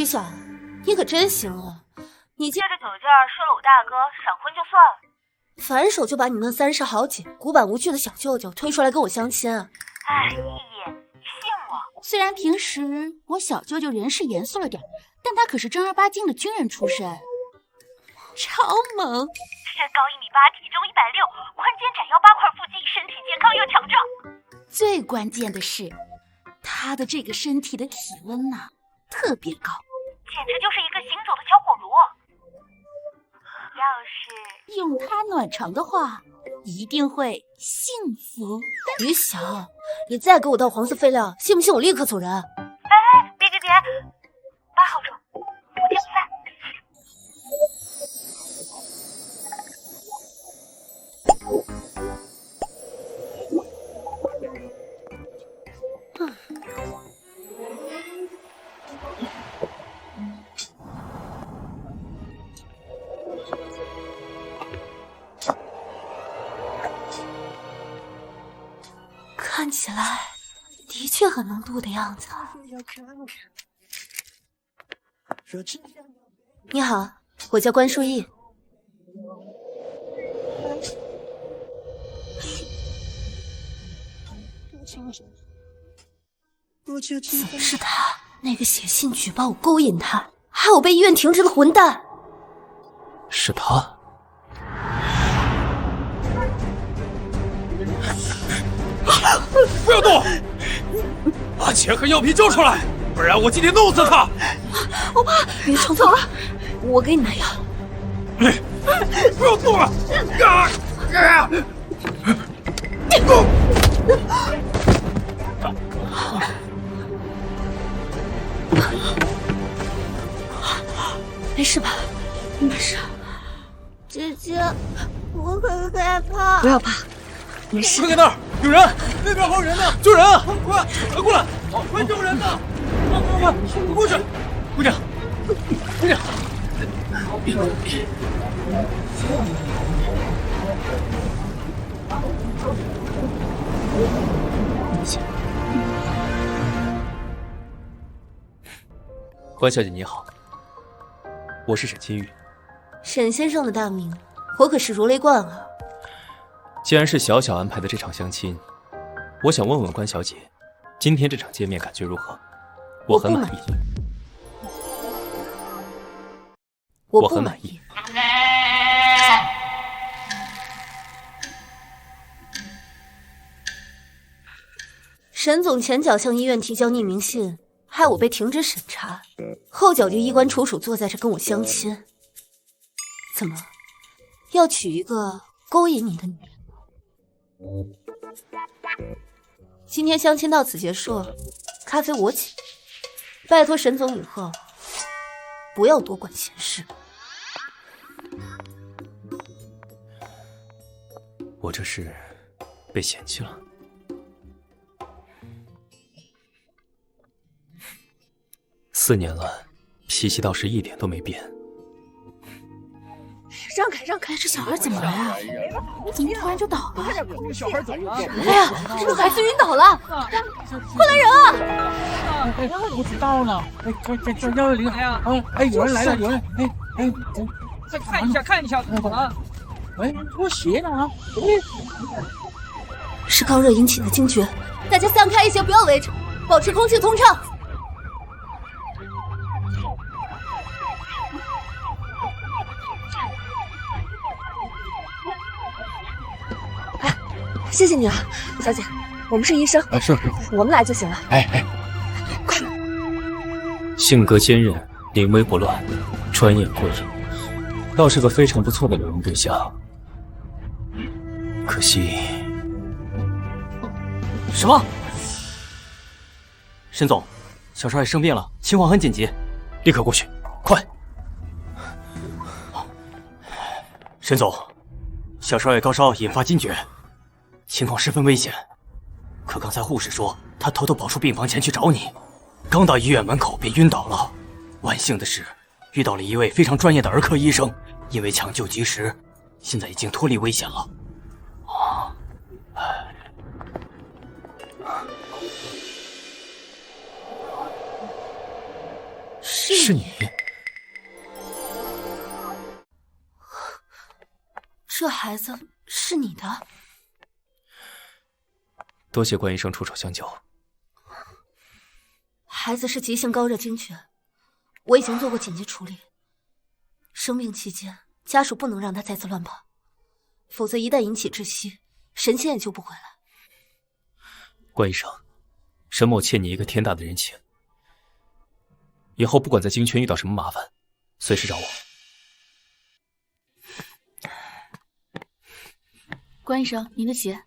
小，你可真行啊！你借着酒劲儿睡了我大哥，闪婚就算了，反手就把你那30好几、古板无趣的小舅舅推出来跟我相亲啊！哎，依依，你信我？虽然平时我小舅舅人是严肃了点，但他可是正儿八经的军人出身，超猛，身高1.8米，体重160，宽肩斩腰8块腹肌，身体健康又强壮。最关键的是，他的这个身体的体温呐，特别高，简直就是一个行走的小火炉。要是用它暖床的话，一定会幸福。于小，你再给我倒黄色废料，信不信我立刻走人？哎，别，8号桌，不见不散。看起来的确很能渡的样子。你好，我叫关淑逸。怎么是他？那个写信举报我勾引他，害我被医院停职的混蛋。是他。不要动！把钱和药品交出来，不然我今天弄死他！我怕别冲走了，我给你拿药。不要动啊！没事吧？没事。姐姐，我很害怕。不要怕，没事。快看那儿，有人！那边还有人呢！救人啊！快过来！快救人呐！快过去！姑娘，姑娘。关小姐你好，我是沈清玉。沈先生的大名，我可是如雷贯耳。既然是小小安排的这场相亲，我想问问关小姐，今天这场见面感觉如何？我很满意。我很满意。沈总前脚向医院提交匿名信，害我被停职审查，后脚就衣冠楚楚坐在这跟我相亲。怎么，要娶一个勾引你的女人？今天相亲到此结束，咖啡我请。拜托沈总以后不要多管闲事。我这是被嫌弃了。4年了，脾气倒是一点都没变。让开让开，这小孩怎么了呀？怎么突然就倒了？小孩怎么了？哎呀，这个孩子晕倒了！快来人啊！不知道呢。这110。哎，有人来了，有人。再看一下，怎么了？哎，拖鞋呢啊！是高热引起的惊厥，大家散开一些，不要围着，保持空气通畅。谢谢你啊，小姐，我们是医生，是，我们来就行了。哎，快！性格坚韧，临危不乱，专业过硬，倒是个非常不错的留用对象。可惜，什么？沈总，小少爷生病了，情况很紧急，立刻过去，快！沈总，小少爷高烧引发惊厥。情况十分危险，可刚才护士说他偷偷跑出病房前去找你，刚到医院门口便晕倒了。万幸的是，遇到了一位非常专业的儿科医生，因为抢救及时，现在已经脱离危险了。是是你？这孩子是你的？多谢关医生出手相救。孩子是急性高热惊厥，我已经做过紧急处理。生病期间，家属不能让他再次乱跑，否则一旦引起窒息，神仙也救不回来。关医生，沈某欠你一个天大的人情，以后不管在京圈遇到什么麻烦，随时找我。关医生，您的鞋。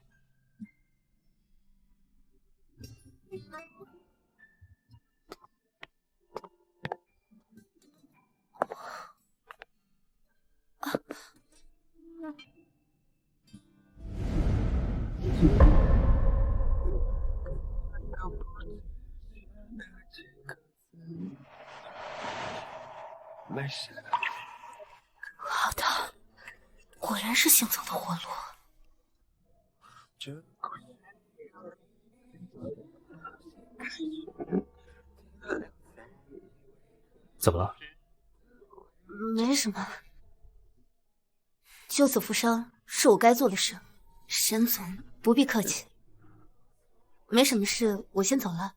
好的，果然是行走的活路。怎么了？没什么，救死扶伤是我该做的事，沈总不必客气。没什么事，我先走了。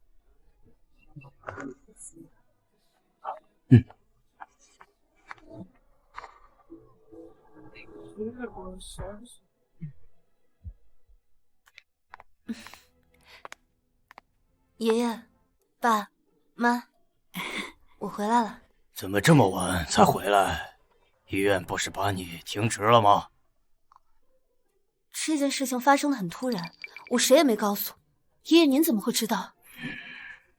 爷爷、爸妈，我回来了。怎么这么晚才回来？医院不是把你停职了吗？这件事情发生的很突然，我谁也没告诉。爷爷，您怎么会知道？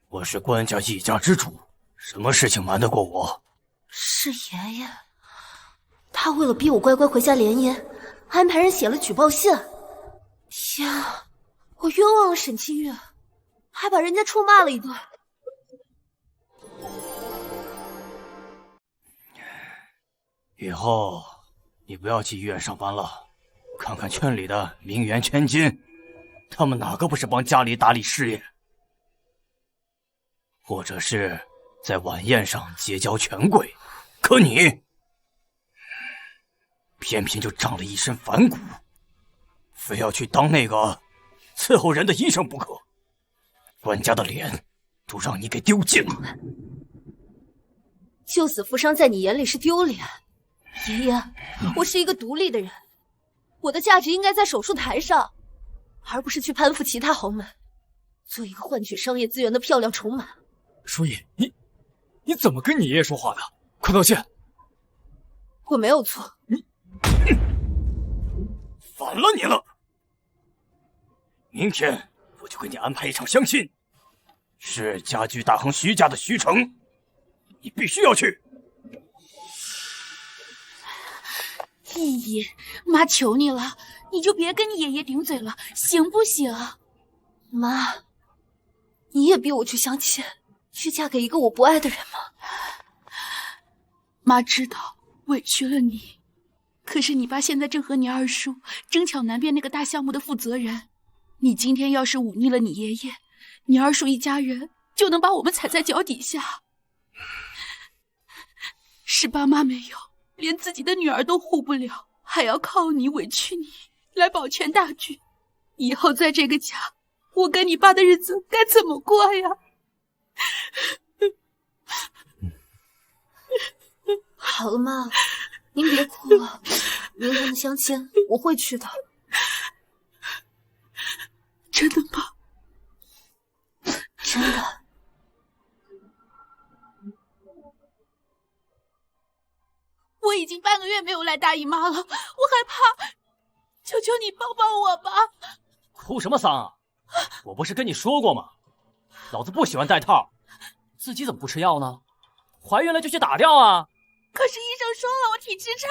我是关家一家之主，什么事情瞒得过我？是爷爷，他为了逼我乖乖回家联姻，安排人写了举报信。天啊，我冤枉了沈清月，还把人家臭骂了一顿。以后你不要去医院上班了，看看圈里的名媛千金，他们哪个不是帮家里打理事业？或者是在晚宴上结交权贵，可你偏偏就长了一身反骨，非要去当那个伺候人的医生不可，关家的脸都让你给丢尽了。救死扶伤在你眼里是丢脸，爷爷，我是一个独立的人，我的价值应该在手术台上，而不是去攀附其他豪门，做一个换取商业资源的漂亮筹码。舒逸，你怎么跟你爷爷说话的？快道歉！我没有错。反了你了！明天我就给你安排一场相亲，是家具大亨徐家的徐成，你必须要去。爷爷，妈求你了，你就别跟你爷爷顶嘴了，行不行？妈，你也逼我去相亲，去嫁给一个我不爱的人吗？妈知道委屈了你，可是你爸现在正和你二叔争抢南边那个大项目的负责人，你今天要是忤逆了你爷爷，你二叔一家人就能把我们踩在脚底下。是爸妈没有，连自己的女儿都护不了，还要靠你委屈你来保全大局。以后在这个家，我跟你爸的日子该怎么过呀？好了，妈，您别哭了。明天的相亲我会去的。真的吗？真的。我已经半个月没有来大姨妈了，我害怕，求求你帮帮我吧！哭什么丧啊？我不是跟你说过吗？老子不喜欢戴套，自己怎么不吃药呢？怀孕了就去打掉啊！可是医生说了，我体质差，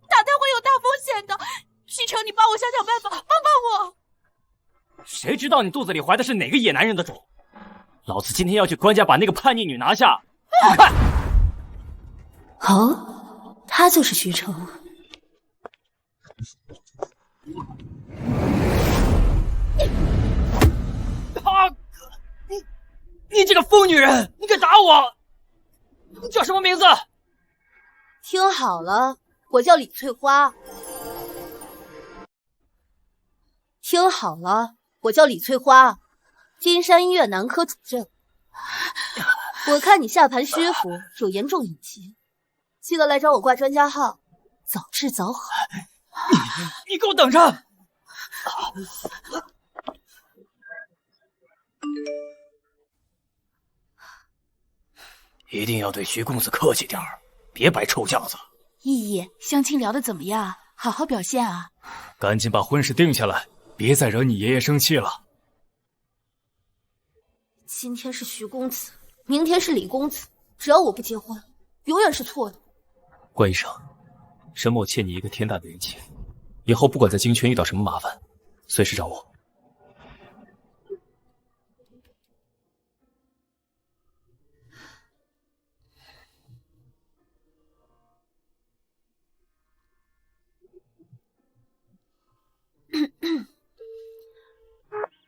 打掉会有大风险的。徐成，你帮我想想办法，帮帮我！谁知道你肚子里怀的是哪个野男人的种？老子今天要去关家把那个叛逆女拿下！看，哦，他就是徐成。你这个疯女人，你敢打我！叫什么名字？听好了，我叫李翠花。听好了，我叫李翠花，金山医院男科主任。我看你下盘虚浮，有严重隐疾，记得来找我挂专家号，早治早好。你给我等着！一定要对徐公子客气点儿，别摆臭架子。依依，相亲聊得怎么样？好好表现啊！赶紧把婚事定下来，别再惹你爷爷生气了。今天是徐公子，明天是李公子，只要我不结婚，永远是错的。关医生，沈某欠你一个天大的人情，以后不管在京圈遇到什么麻烦，随时找我。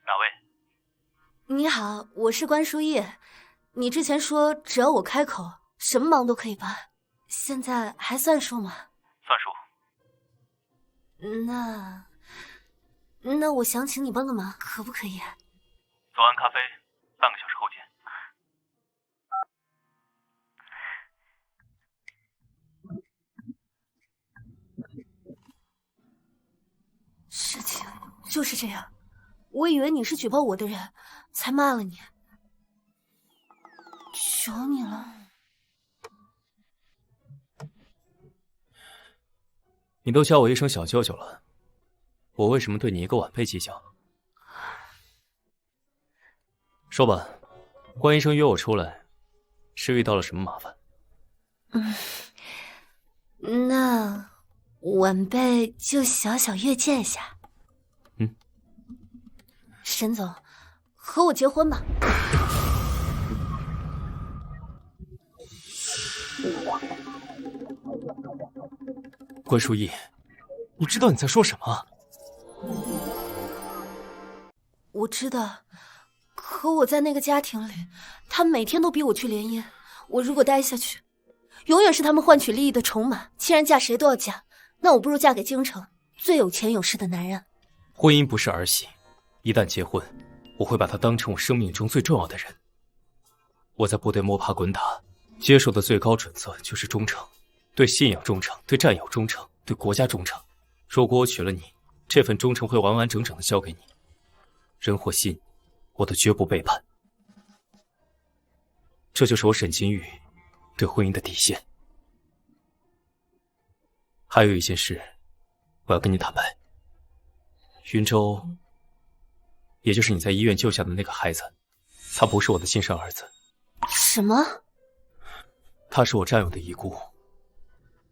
哪位？你好，我是关书叶。你之前说只要我开口，什么忙都可以帮，现在还算数吗？算数。那我想请你帮个忙，可不可以？做完咖啡，半个小时后见。事情就是这样，我以为你是举报我的人，才骂了你。求你了。你都叫我一声小舅舅了，我为什么对你一个晚辈计较？说吧，关医生约我出来，是遇到了什么麻烦？那晚辈就小小约见一下。沈总，和我结婚吧。关书义，你知道你在说什么？我知道，可我在那个家庭里，他们每天都逼我去联姻。我如果待下去，永远是他们换取利益的筹码。既然嫁谁都要嫁，那我不如嫁给京城最有钱有势的男人。婚姻不是儿戏，一旦结婚，我会把他当成我生命中最重要的人。我在部队摸爬滚打，接受的最高准则就是忠诚，对信仰忠诚，对战友忠诚，对国家忠诚。如果我娶了你，这份忠诚会完完整整的交给你，人或心，我都绝不背叛。这就是我沈金玉对婚姻的底线。还有一件事，我要跟你坦白，云州，也就是你在医院救下的那个孩子，他不是我的亲生儿子。什么？他是我战友的遗孤，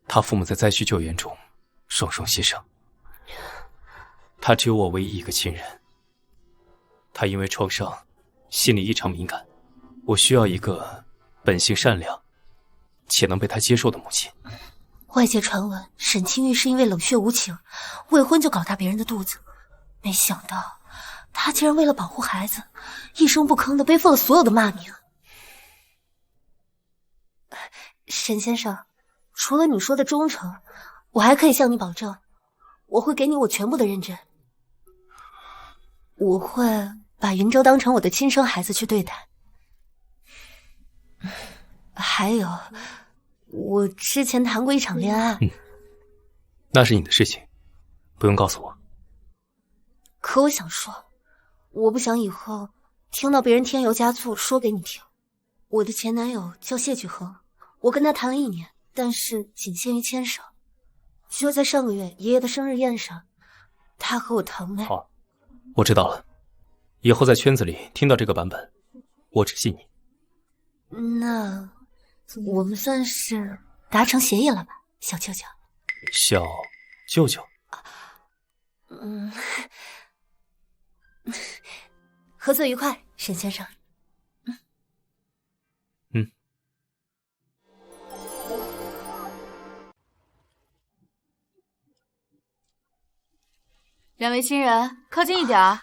他父母在灾区救援中双双牺牲，他只有我唯一一个亲人。他因为创伤，心里异常敏感，我需要一个本性善良且能被他接受的母亲。外界传闻沈清玉是因为冷血无情，未婚就搞大别人的肚子，没想到他竟然为了保护孩子，一声不吭地背负了所有的骂名。沈先生，除了你说的忠诚，我还可以向你保证，我会给你我全部的认真。我会把云州当成我的亲生孩子去对待。还有，我之前谈过一场恋爱。那是你的事情，不用告诉我。可我想说，我不想以后听到别人添油加醋说给你听。我的前男友叫谢举恒，我跟他谈了1年，但是仅限于牵手。就在上个月爷爷的生日宴上，他和我堂妹。好，我知道了，以后在圈子里听到这个版本，我只信你。那我们算是达成协议了吧，小舅舅。小舅舅。合作愉快，沈先生。两位新人，靠近一点儿，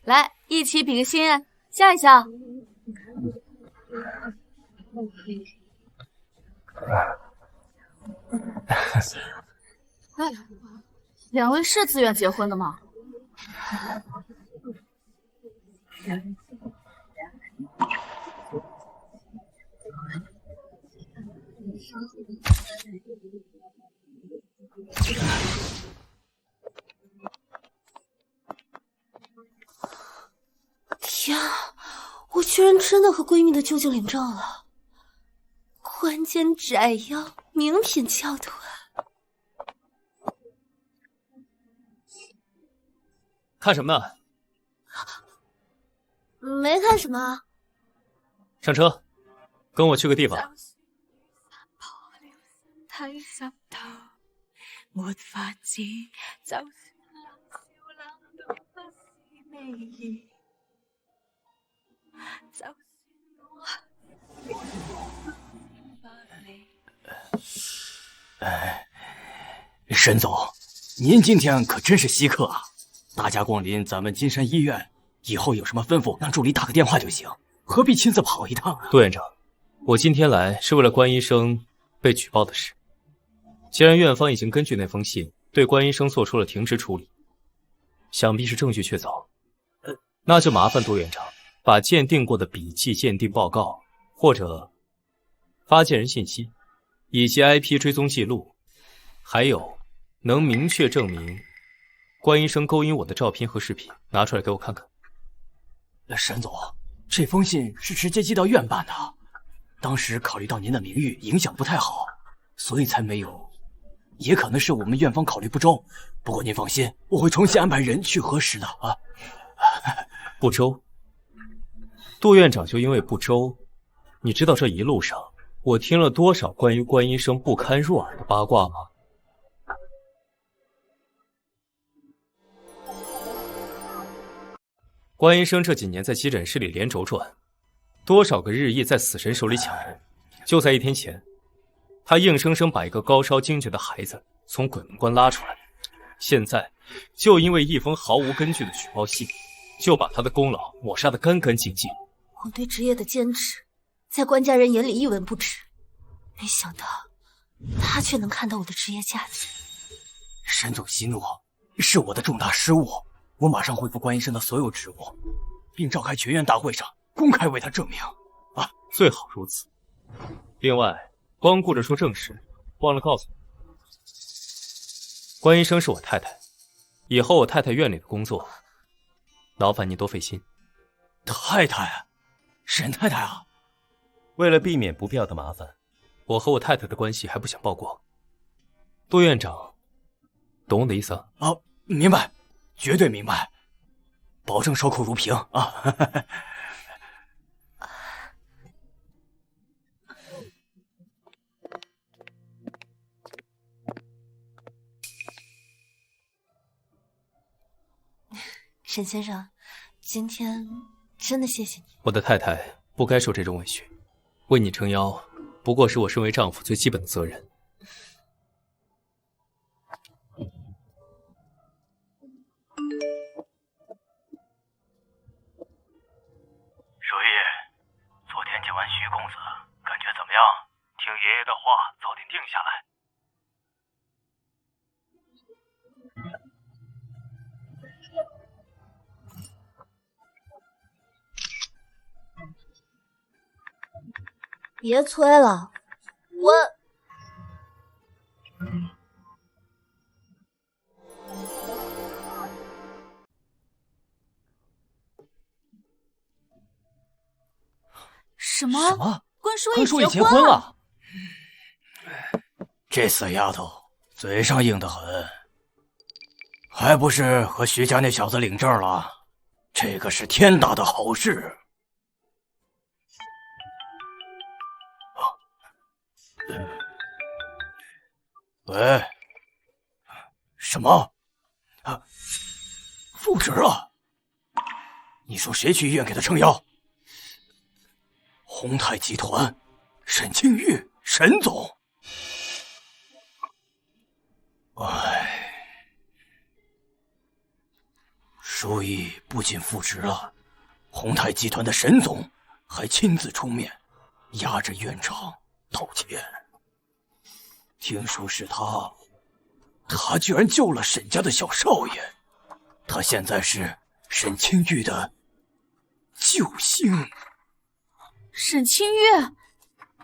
来，一起比个心，笑一笑。哎，两位是自愿结婚的吗？天啊，我居然真的和闺蜜的舅舅领证了！关键窄腰，名品翘臀。看什么呢？没看什么。上車，跟我去個地方。沈总，您今天可真是稀客啊！大驾光临咱们金山医院，以后有什么吩咐，让助理打个电话就行，何必亲自跑一趟啊？杜院长，我今天来是为了关医生被举报的事。既然院方已经根据那封信对关医生做出了停职处理，想必是证据确凿。那就麻烦杜院长把鉴定过的笔记鉴定报告或者发件人信息，以及 IP 追踪记录，还有能明确证明关医生勾引我的照片和视频拿出来给我看看。沈总，这封信是直接寄到院办的，当时考虑到您的名誉影响不太好，所以才没有。也可能是我们院方考虑不周，不过您放心，我会重新安排人去核实的啊。不周？杜院长就因为不周，你知道这一路上我听了多少关于关医生不堪入耳的八卦吗？关医生这几年在急诊室里连轴转，多少个日夜在死神手里抢人。就在1天前，他硬生生把一个高烧惊厥的孩子从鬼门关拉出来，现在就因为一封毫无根据的举报信，就把他的功劳抹杀得干干净净。我对职业的坚持，在关家人眼里一文不值，没想到他却能看到我的职业价值。沈总息怒，是我的重大失误，我马上恢复关医生的所有职务，并召开全院大会上公开为他证明。啊，最好如此。另外，光顾着说正事，忘了告诉你，关医生是我太太，以后我太太院里的工作，劳烦你多费心。太太，沈太太啊！为了避免不必要的麻烦，我和我太太的关系还不想曝光。杜院长，懂我的意思啊？啊，明白，绝对明白，保证守口如瓶啊！沈先生，今天真的谢谢你。我的太太不该受这种委屈，为你撑腰，不过是我身为丈夫最基本的责任。守义，昨天见完徐公子，感觉怎么样？听爷爷的话，早点定下来。别催了，我……什么？什么？关淑怡结婚了？这死丫头嘴上硬得很，还不是和徐家那小子领证了？这个是天大的好事。喂，什么？啊，复职了？你说谁去医院给他撑腰？宏泰集团，沈清玉，沈总。唉，淑仪不仅复职了，宏泰集团的沈总还亲自出面，押着院长道歉。听说是他居然救了沈家的小少爷，他现在是沈清玉的救星。沈清玉，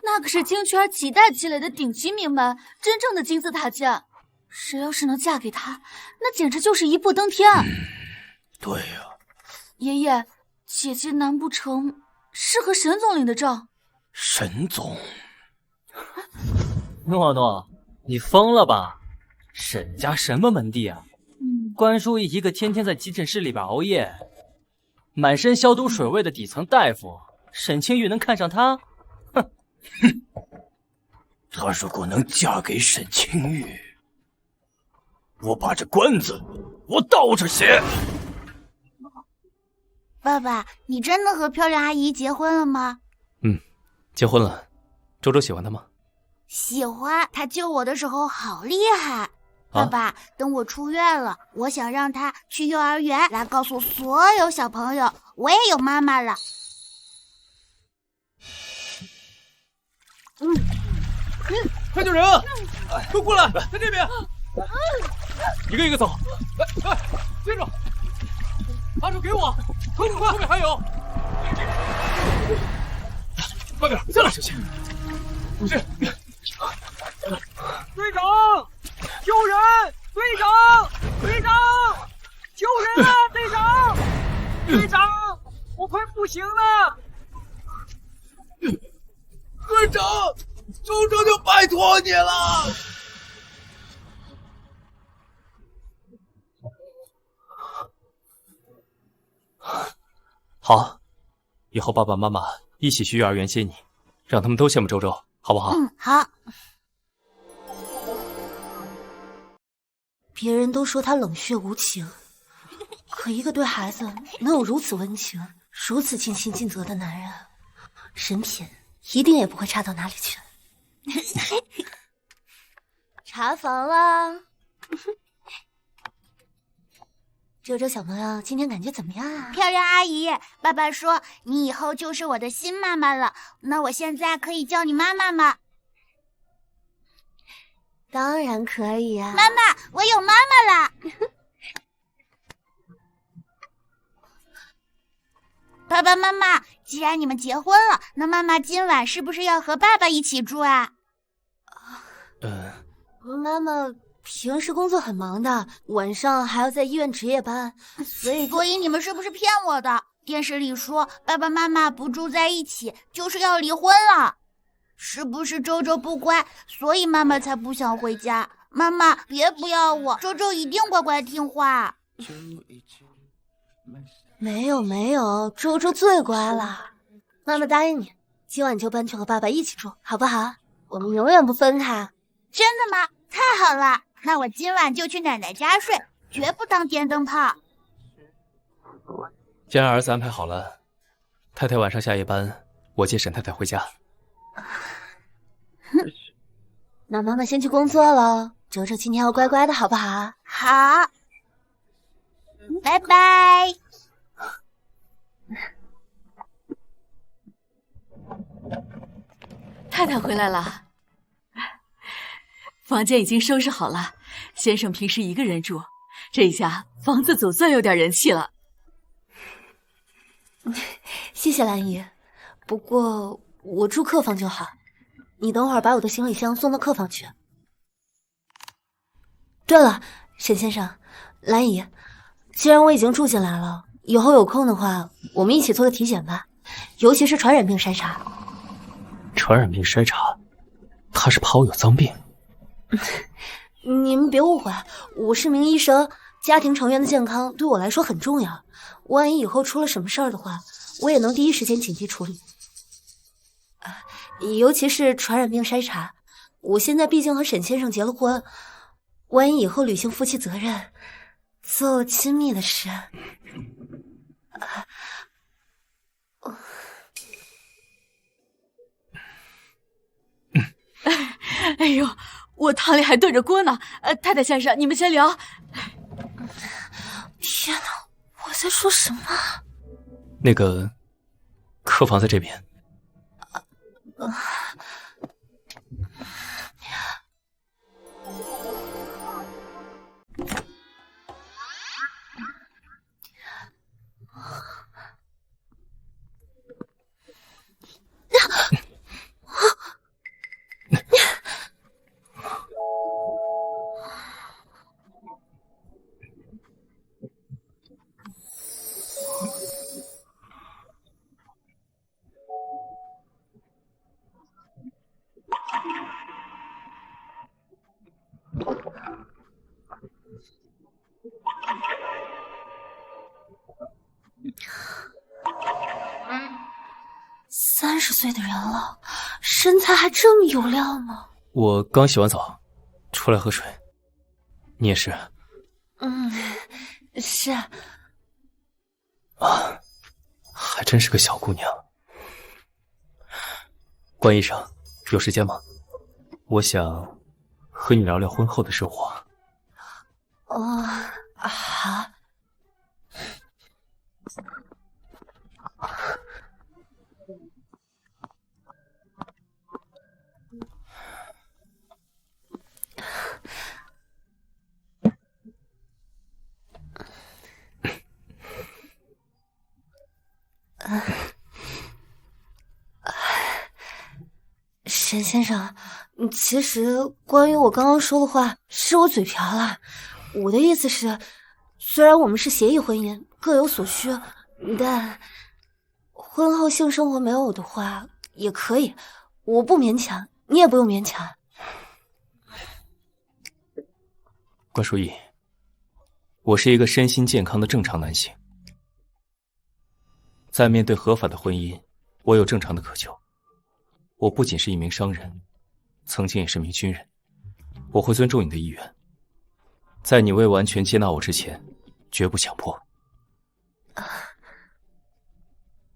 那可是京圈几代积累的顶级名门，真正的金字塔尖。谁要是能嫁给他，那简直就是一步登天。对呀，爷爷，姐姐难不成是和沈总领的证？沈总，诺诺，你疯了吧？沈家什么门第啊？关淑怡一个天天在急诊室里边熬夜，满身消毒水味的底层大夫，沈清玉能看上他？哼！她如果能嫁给沈清玉，我把这官司我倒着写。爸爸，你真的和漂亮阿姨结婚了吗？结婚了。周周喜欢他吗？喜欢，她救我的时候好厉害。爸爸，等我出院了，我想让她去幼儿园来告诉所有小朋友，我也有妈妈了。快救人啊！都过来，在这边，一个一个走。来，接着，把手给我，快，后面还有。快点，下来，小心。是。队长，救人！队长，救人啊！队长，我快不行了。队长，周周就拜托你了。好，以后爸爸妈妈一起去幼儿园接你，让他们都羡慕周周，好不好？好。别人都说他冷血无情，可一个对孩子能有如此温情、如此尽心尽责的男人，人品一定也不会差到哪里去。查房啦！周周小朋友，今天感觉怎么样啊？漂亮阿姨，爸爸说你以后就是我的新妈妈了，那我现在可以叫你妈妈吗？当然可以啊！妈妈，我有妈妈了。爸爸妈妈，既然你们结婚了，那妈妈今晚是不是要和爸爸一起住啊？妈妈平时工作很忙的，晚上还要在医院值夜班，所以你们是不是骗我的？电视里说爸爸妈妈不住在一起就是要离婚了。是不是周周不乖，所以妈妈才不想回家？妈妈，别不要我，周周一定乖乖听话。没有，周周最乖了。妈妈答应你，今晚就搬去和爸爸一起住，好不好？我们永远不分开。真的吗？太好了，那我今晚就去奶奶家睡，绝不当电灯泡。既然儿子安排好了，太太晚上下夜班，我接沈太太回家。那妈妈先去工作了，周周今天要乖乖的，好不好？好，拜拜。太太回来了，房间已经收拾好了。先生平时一个人住，这下房子总算有点人气了。谢谢兰姨，不过我住客房就好。你等会儿把我的行李箱送到客房去。对了，沈先生，兰姨，既然我已经住进来了，以后有空的话，我们一起做个体检吧，尤其是传染病筛查。传染病筛查，他是怕我有脏病。你们别误会，我是名医生，家庭成员的健康对我来说很重要。万一以后出了什么事儿的话，我也能第一时间紧急处理。尤其是传染病筛查，我现在毕竟和沈先生结了婚，万一以后履行夫妻责任，做亲密的事，哎呦，我汤里还炖着锅呢。太太先生，你们先聊。天哪，我在说什么？那个，客房在这边。30岁的人了，身材还这么有料吗？我刚洗完澡，出来喝水。你也是？是。还真是个小姑娘。关医生，有时间吗？我想和你聊聊婚后的生活。好。沈先生，其实关于我刚刚说的话，是我嘴瓢了。我的意思是，虽然我们是协议婚姻，各有所需，但婚后性生活没有我的话也可以，我不勉强，你也不用勉强。关书义，我是一个身心健康的正常男性，在面对合法的婚姻，我有正常的渴求。我不仅是一名商人，曾经也是名军人，我会尊重你的意愿，在你未完全接纳我之前，绝不强迫。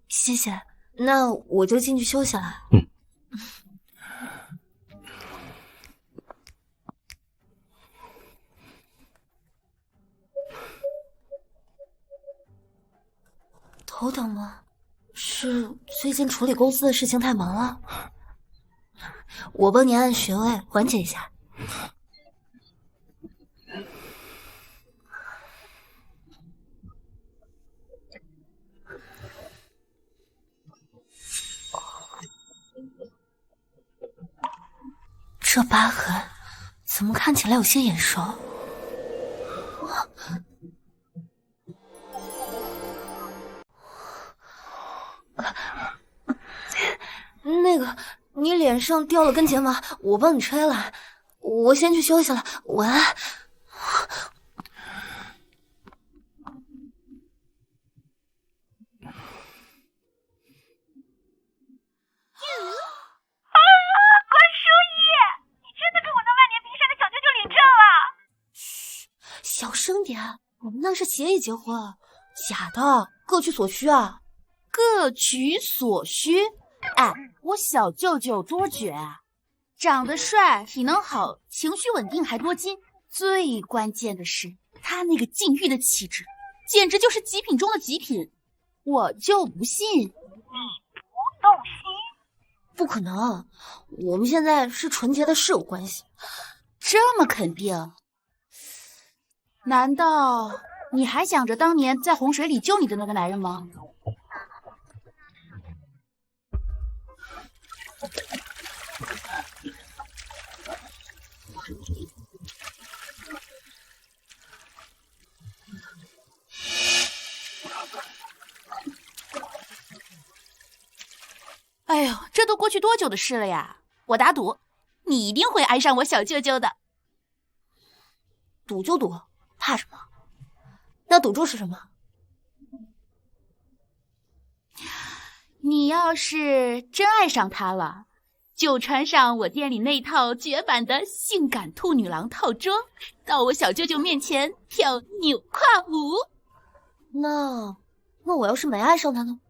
谢谢，那我就进去休息了。头疼吗？是最近处理公司的事情太忙了。我帮你按穴位，缓解一下。这疤痕怎么看起来有些眼熟？那个，你脸上掉了根睫毛，我帮你吹了。我先去休息了，晚安。关书义，你真的跟我那万年冰山的小舅舅领证了？嘘，小声点，我们那是协议结婚，假的，各取所需啊。各取所需。哎，我小舅舅多绝啊，长得帅，体能好，情绪稳定，还多金。最关键的是，他那个禁欲的气质，简直就是极品中的极品。我就不信你不动心？不可能，我们现在是纯洁的室友关系。这么肯定？难道你还想着当年在洪水里救你的那个男人吗？哎呦，这都过去多久的事了呀！我打赌，你一定会爱上我小舅舅的。赌就赌，怕什么？那赌注是什么？你要是真爱上他了，就穿上我店里那套绝版的性感兔女郎套装，到我小舅舅面前跳扭胯舞。那我要是没爱上他呢？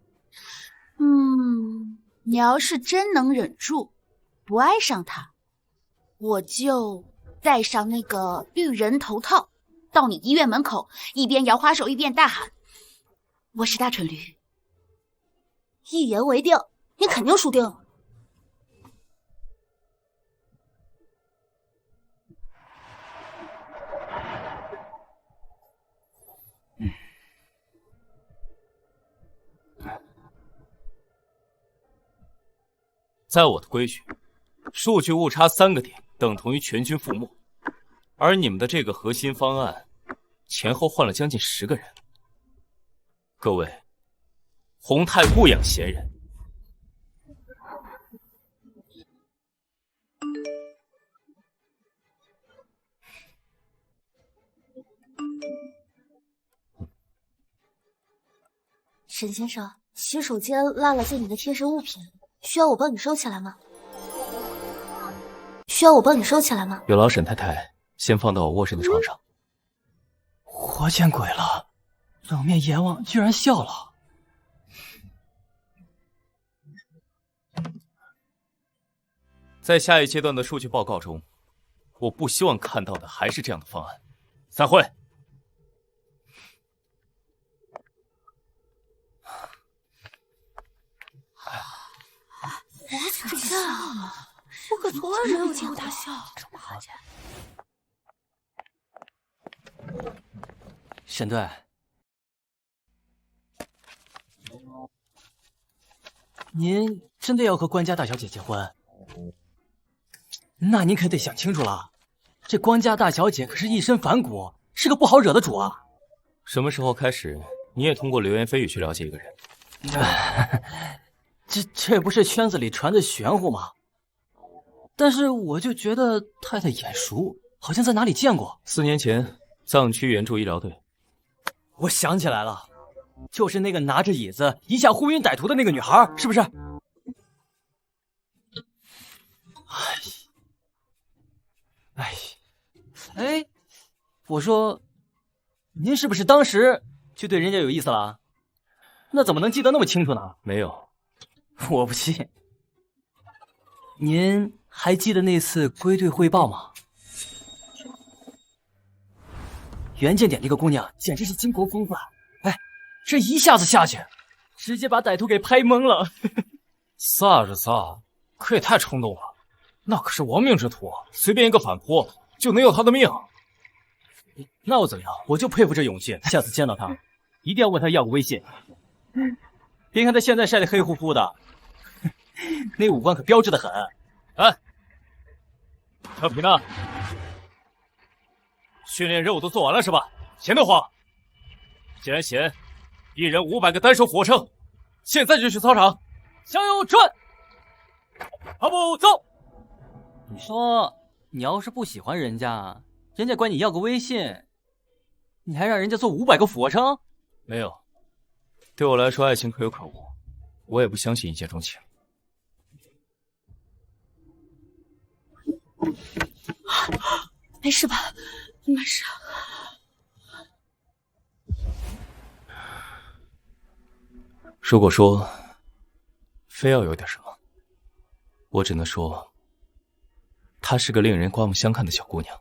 你要是真能忍住，不爱上他，我就戴上那个绿人头套，到你医院门口，一边摇花手一边大喊：“我是大蠢驴。”一言为定，你肯定输定了。在我的规矩，数据误差3个点等同于全军覆没，而你们的这个核心方案，前后换了将近10个人。各位，洪泰不养闲人。沈先生，洗手间落了件你的贴身物品，需要我帮你收起来吗？有劳沈太太先放到我卧室的床上。活见鬼了，冷面阎王居然笑了。在下一阶段的数据报告中，我不希望看到的还是这样的方案。散会。我怎么笑了？我可从来没有见过他笑。沈队，您真的要和官家大小姐结婚？那您可得想清楚了，这官家大小姐可是一身反骨，是个不好惹的主啊。什么时候开始，你也通过流言蜚语去了解一个人？这不是圈子里传的玄乎吗？但是我就觉得太太眼熟，好像在哪里见过。4年前，藏区援助医疗队。我想起来了，就是那个拿着椅子一下呼晕歹徒的那个女孩，是不是？哎，我说，您是不是当时就对人家有意思了？那怎么能记得那么清楚呢？没有。我不信。您还记得那次归队汇报吗？原件点那个姑娘简直是巾帼风范，哎，这一下子下去，直接把歹徒给拍懵了。啥是啥？可也太冲动了，那可是亡命之徒，随便一个反扑就能要他的命。那又怎样？我就佩服这勇气。下次见到他，一定要问他要个微信。别看他现在晒得黑乎乎的，那五官可标致得很。哎，调皮呢？训练任务都做完了是吧？闲得慌。既然闲，一人500个单手俯卧撑，现在就去操场。向右转，跑步走。你说，你要是不喜欢人家，人家管你要个微信，你还让人家做500个俯卧撑？没有，对我来说，爱情可有可无，我也不相信一见钟情。没事吧？没事。如果说非要有点什么，我只能说，她是个令人刮目相看的小姑娘。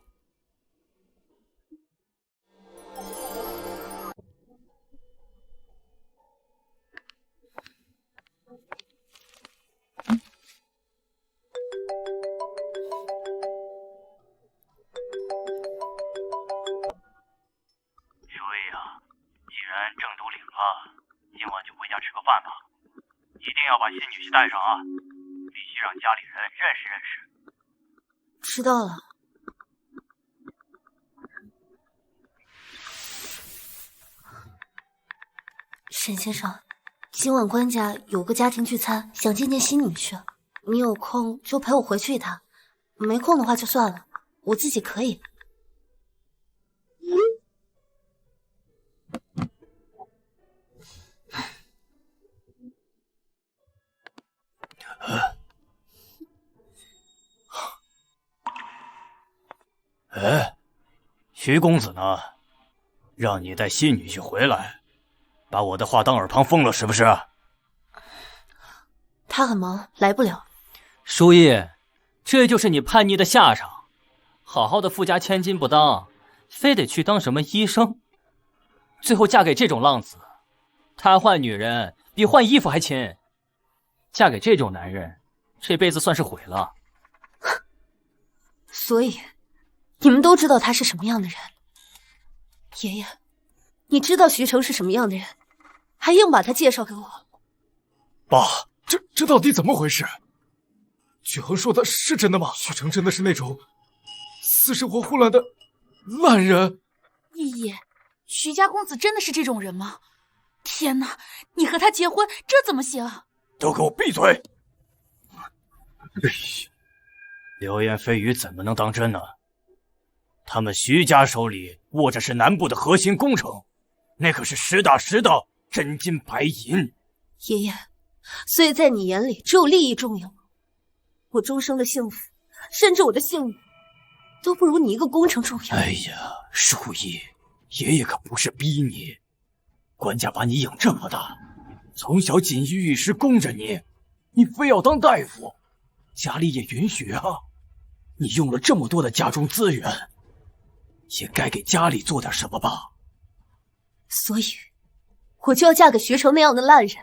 要把新女婿带上啊！必须让家里人认识认识。知道了。沈先生，今晚官家有个家庭聚餐，想见见新女婿，你有空就陪我回去一趟，没空的话就算了，我自己可以。哎，徐公子呢？让你带新女婿回来，把我的话当耳旁风了是不是？他很忙，来不了。书意，这就是你叛逆的下场。好好的富家千金不当，非得去当什么医生，最后嫁给这种浪子。他换女人比换衣服还勤，嫁给这种男人，这辈子算是毁了。所以你们都知道他是什么样的人。爷爷，你知道徐成是什么样的人，还硬把他介绍给我。爸，这到底怎么回事？许恒说的是真的吗？许成真的是那种私生活混乱的烂人？爷爷，徐家公子真的是这种人吗？天哪，你和他结婚，这怎么行？都给我闭嘴！流言蜚语怎么能当真呢？他们徐家手里握着是南部的核心工程，那可是实打实的真金白银。爷爷，所以在你眼里只有利益重要吗？我终生的幸福，甚至我的性命，都不如你一个工程重要。哎呀，淑仪，爷爷可不是逼你，官家把你养这么大，从小锦衣玉食供着你，你非要当大夫，家里也允许啊。你用了这么多的家中资源，也该给家里做点什么吧。所以，我就要嫁给徐成那样的烂人。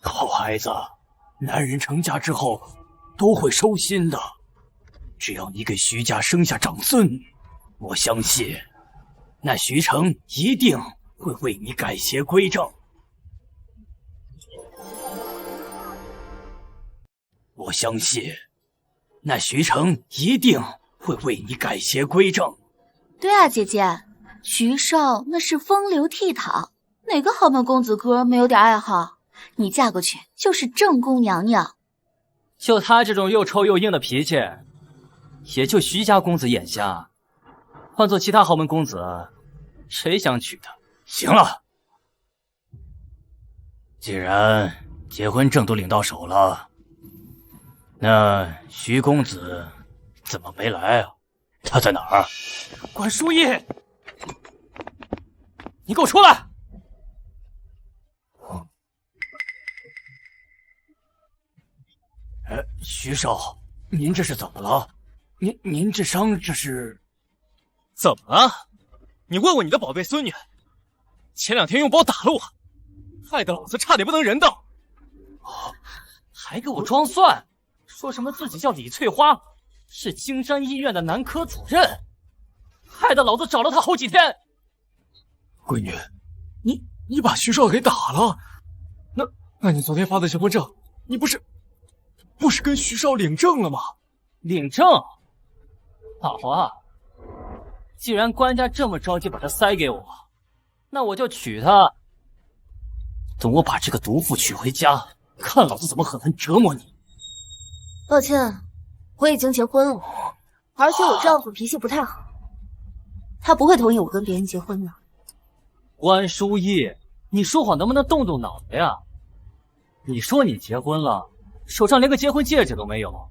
好孩子，男人成家之后都会收心的。只要你给徐家生下长孙，我相信那徐成一定会为你改邪归正。我相信那徐成一定会为你改邪归正。对啊，姐姐，徐少那是风流倜傥，哪个豪门公子哥没有点爱好？你嫁过去就是正宫娘娘。就他这种又臭又硬的脾气，也就徐家公子眼瞎，换做其他豪门公子，谁想娶她？行了，既然结婚证都领到手了，那徐公子怎么没来啊？他在哪儿？管书义，你给我出来！徐少，您这是怎么了？您这伤这是？怎么了？你问问你的宝贝孙女，前2天用包打了我，害得老子差点不能人道。还给我装蒜，说什么自己叫李翠花，是金山医院的男科主任，害得老子找了他好几天。闺女，你把徐少给打了？那你昨天发的结婚证，你不是跟徐少领证了吗？领证？好啊，既然官家这么着急把他塞给我，那我就娶她。等我把这个毒妇娶回家，看老子怎么狠狠折磨你。抱歉，我已经结婚了，而且我丈夫脾气不太好，他不会同意我跟别人结婚的。关书义，你说话能不能动动脑子呀？你说你结婚了，手上连个结婚戒指都没有，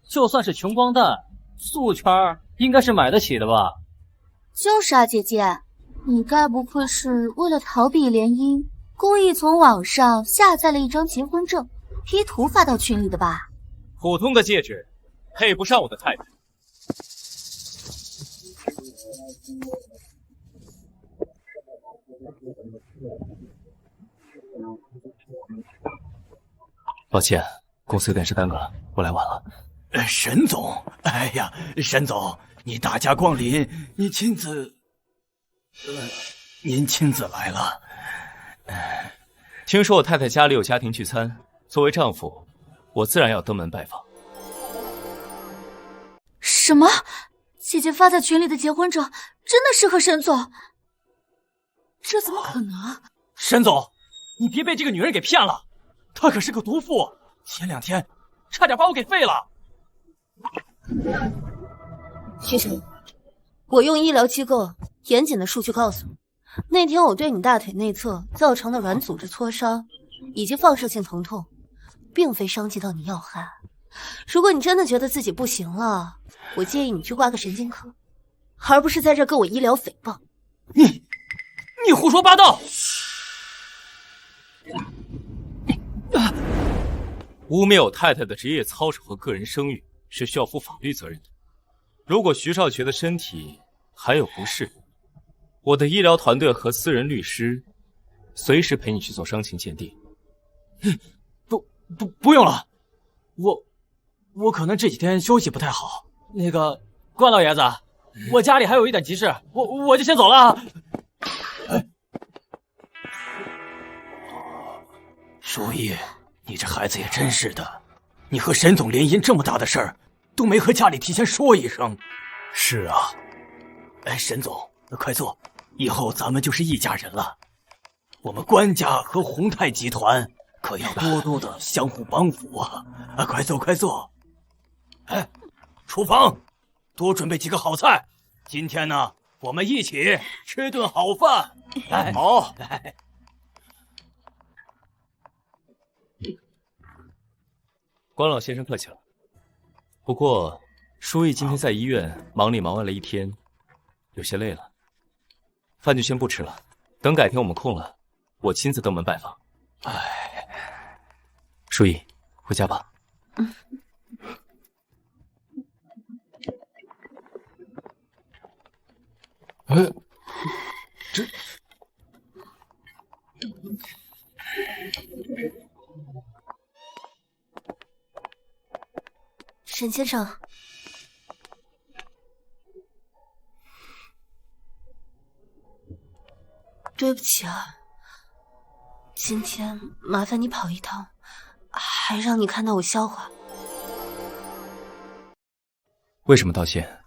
就算是穷光蛋，素圈应该是买得起的吧？就是啊，姐姐，你该不会是为了逃避联姻，故意从网上下载了一张结婚证，P 图发到群里的吧？普通的戒指配不上我的太太。抱歉，公司有点事耽搁了，我来晚了。沈总，哎呀，沈总，你大驾光临，您亲自来了。听说我太太家里有家庭聚餐，作为丈夫，我自然要登门拜访。什么？姐姐发在群里的结婚证真的是和沈总？这怎么可能？沈总，你别被这个女人给骗了，她可是个毒妇，前2天差点把我给废了。徐成，我用医疗机构严谨的数据告诉你，那天我对你大腿内侧造成的软组织挫伤以及放射性疼痛，并非伤及到你要害。如果你真的觉得自己不行了，我建议你去挂个神经科，而不是在这跟我医疗诽谤。你胡说八道！污蔑我太太的职业操守和个人声誉是需要负法律责任的。如果徐少觉得身体还有不适，我的医疗团队和私人律师随时陪你去做伤情鉴定。不用了，我可能这几天休息不太好。那个关老爷子，我家里还有一点急事，我就先走了。书义，你这孩子也真是的，你和沈总联姻这么大的事儿，都没和家里提前说一声。是啊，哎，沈总，快坐，以后咱们就是一家人了。我们关家和宏泰集团可要多多的相互帮扶啊！啊，快坐，快坐。哎，厨房多准备几个好菜，今天呢，我们一起吃顿好饭。哎，好。哎，关老先生客气了。不过，书毅今天在医院忙里忙外了一天，有些累了，饭就先不吃了。等改天我们空了，我亲自登门拜访。哎，书毅，回家吧。这沈先生，对不起啊，今天麻烦你跑一趟，还让你看到我笑话。为什么道歉？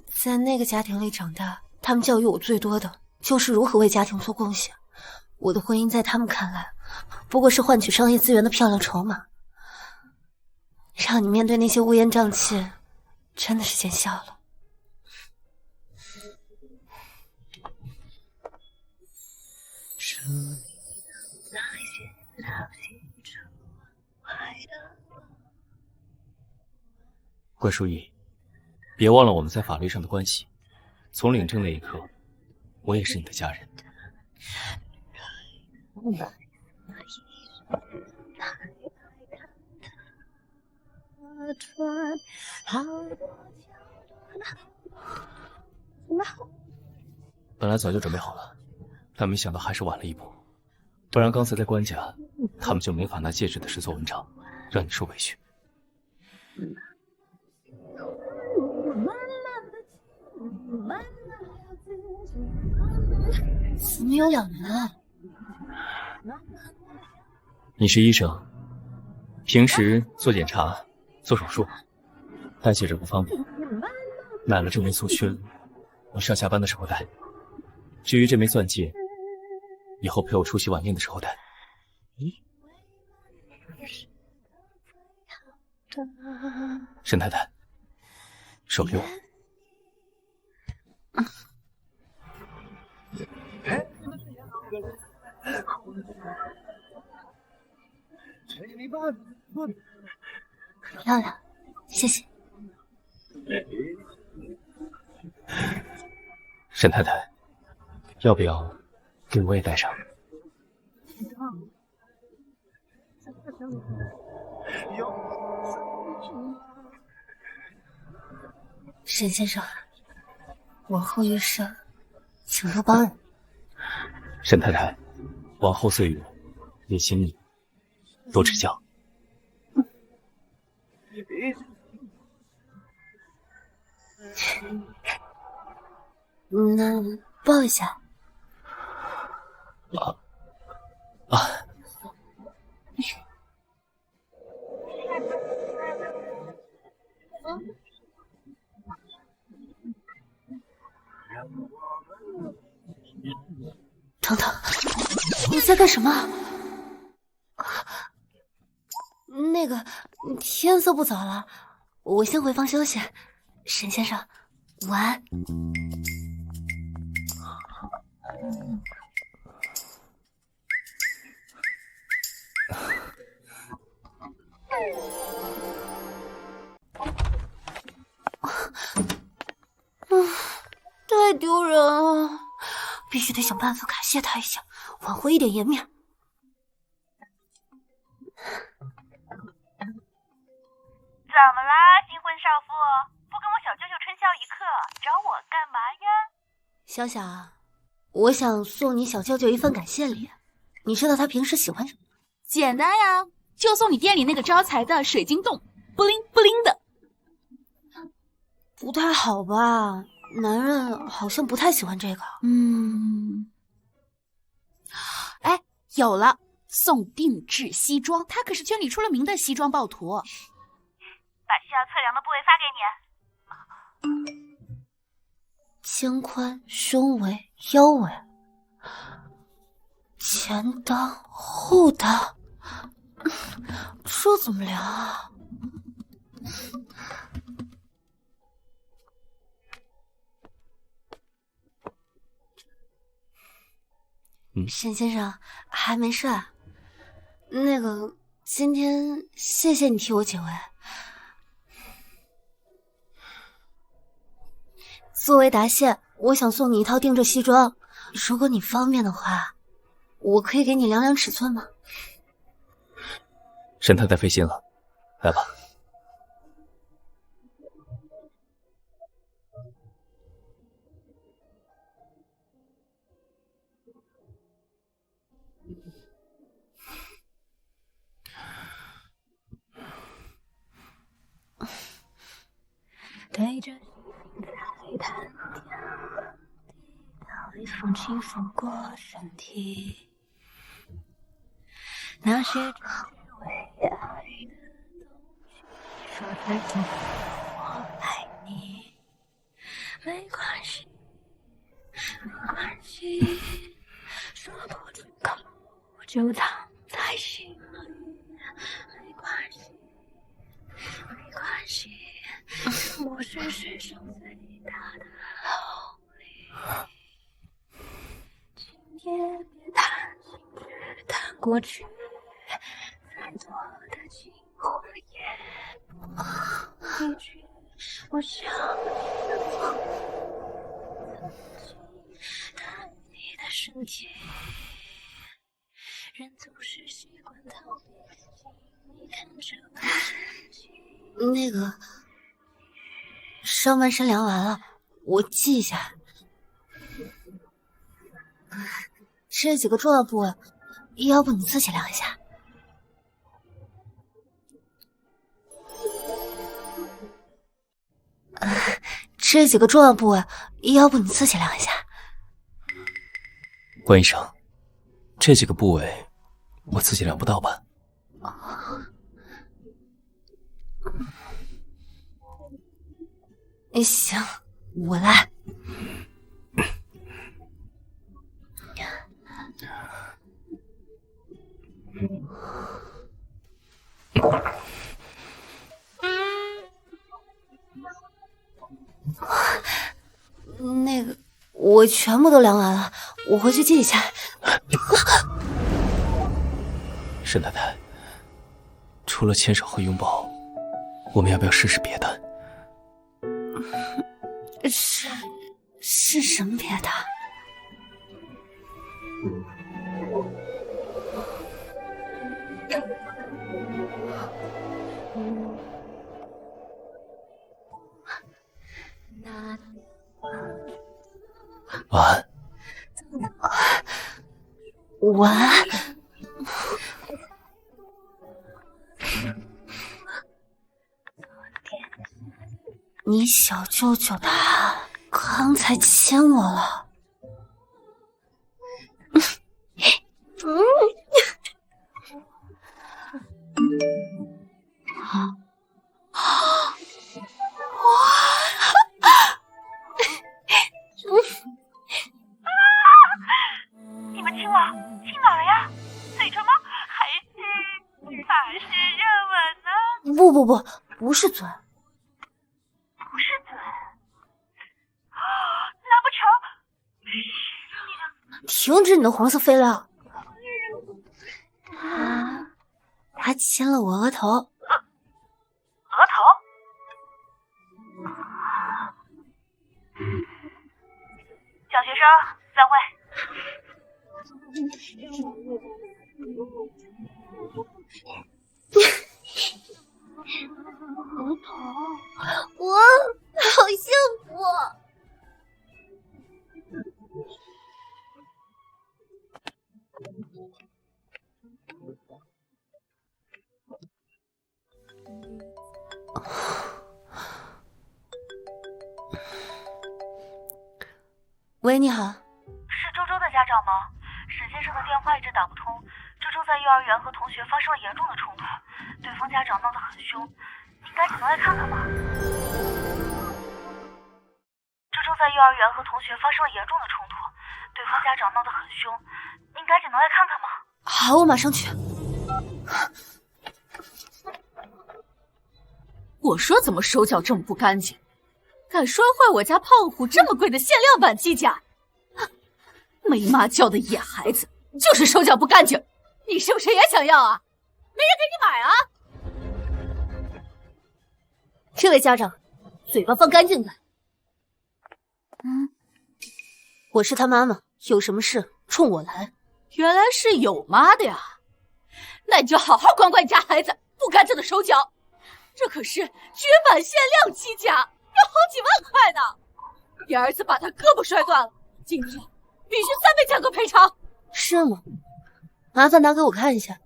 在那个家庭里长大，他们教育我最多的就是如何为家庭做贡献。我的婚姻在他们看来，不过是换取商业资源的漂亮筹码。让你面对那些乌烟瘴气，真的是见笑了。关书毅，别忘了我们在法律上的关系。从领证那一刻，我也是你的家人。本来早就准备好了，但没想到还是晚了一步。不然刚才在关家，他们就没法拿戒指的事做文章，让你受委屈。怎么有两人啊？你是医生，平时做检查、做手术，戴戒指不方便，买了这枚素靴，我上下班的时候戴。至于这枚钻戒，以后陪我出席晚宴的时候戴。沈太太，手给我。漂亮，谢谢。沈太太，要不要给我也戴上？沈先生，往后余生，请多包容。沈太太，往后岁月，也请你多指教。那抱一下。腾腾，你在干什么？那个，天色不早了，我先回房休息。沈先生，晚安。太丢人了，必须得想办法感谢他一下，挽回一点颜面。怎么啦，新婚少妇？不跟我小舅舅春宵一刻，找我干嘛呀？小小，我想送你小舅舅一份感谢礼。你知道他平时喜欢什么？简单呀，就送你店里那个招财的水晶洞，布灵布灵的。不太好吧？男人好像不太喜欢这个。哎，有了，送定制西装，他可是圈里出了名的西装暴徒。把需要测量的部位发给你。肩宽、胸围、腰围，前裆、后裆，这怎么量啊？沈先生，还没睡？那个，今天谢谢你替我解围。作为答谢，我想送你一套定制西装，如果你方便的话，我可以给你量量尺寸吗？沈太太费心了，来吧。对着心在弹跳，微风轻拂过身体，那些只为爱的东西，说再见我爱你，没关系，没关系，说不出口就藏在心里，没关系，没关系。我是世上最大的道理，今夜别谈心，只谈过去，再多的情话也不一句。我想谈你的身体，人总是习惯逃避，你看着我生气。那个。上半身量完了，我记一下。这几个重要部位，要不你自己量一下。这几个重要部位，要不你自己量一下。关医生，这几个部位我自己量不到吧？行，我来。那个，我全部都量完了，我回去记一下。沈太太，除了牵手和拥抱，我们要不要试试别的？是什么别的？晚安。晚安。你小舅舅他刚才亲我了。你们亲我，亲哪儿呀？嘴唇吗？还是热吻呢？不是嘴。不是嘴，难不成停止你的黄色废料！他亲了我额头。额头？小学生散会。额头，我好幸福。喂，你好。是周周的家长吗？沈先生的电话一直打不通。周周在幼儿园和同学发生了严重的冲突，对方家长闹得很凶，您赶紧能来看看吗？周周在幼儿园和同学发生了严重的冲突，对方家长闹得很凶，您赶紧能来看看吗？好，我马上去。我说怎么手脚这么不干净，敢摔坏我家胖虎这么贵的限量版机甲，没妈教的野孩子，就是手脚不干净。你是不是也想要啊？没人给你买啊？这位家长，嘴巴放干净点。我是他妈妈，有什么事冲我来。原来是有妈的呀，那你就好好管管你家孩子不干净的手脚。这可是绝版限量机甲，要好几万块呢。你儿子把他胳膊摔断了，今天必须3倍价格赔偿。是吗？麻烦拿给我看一下。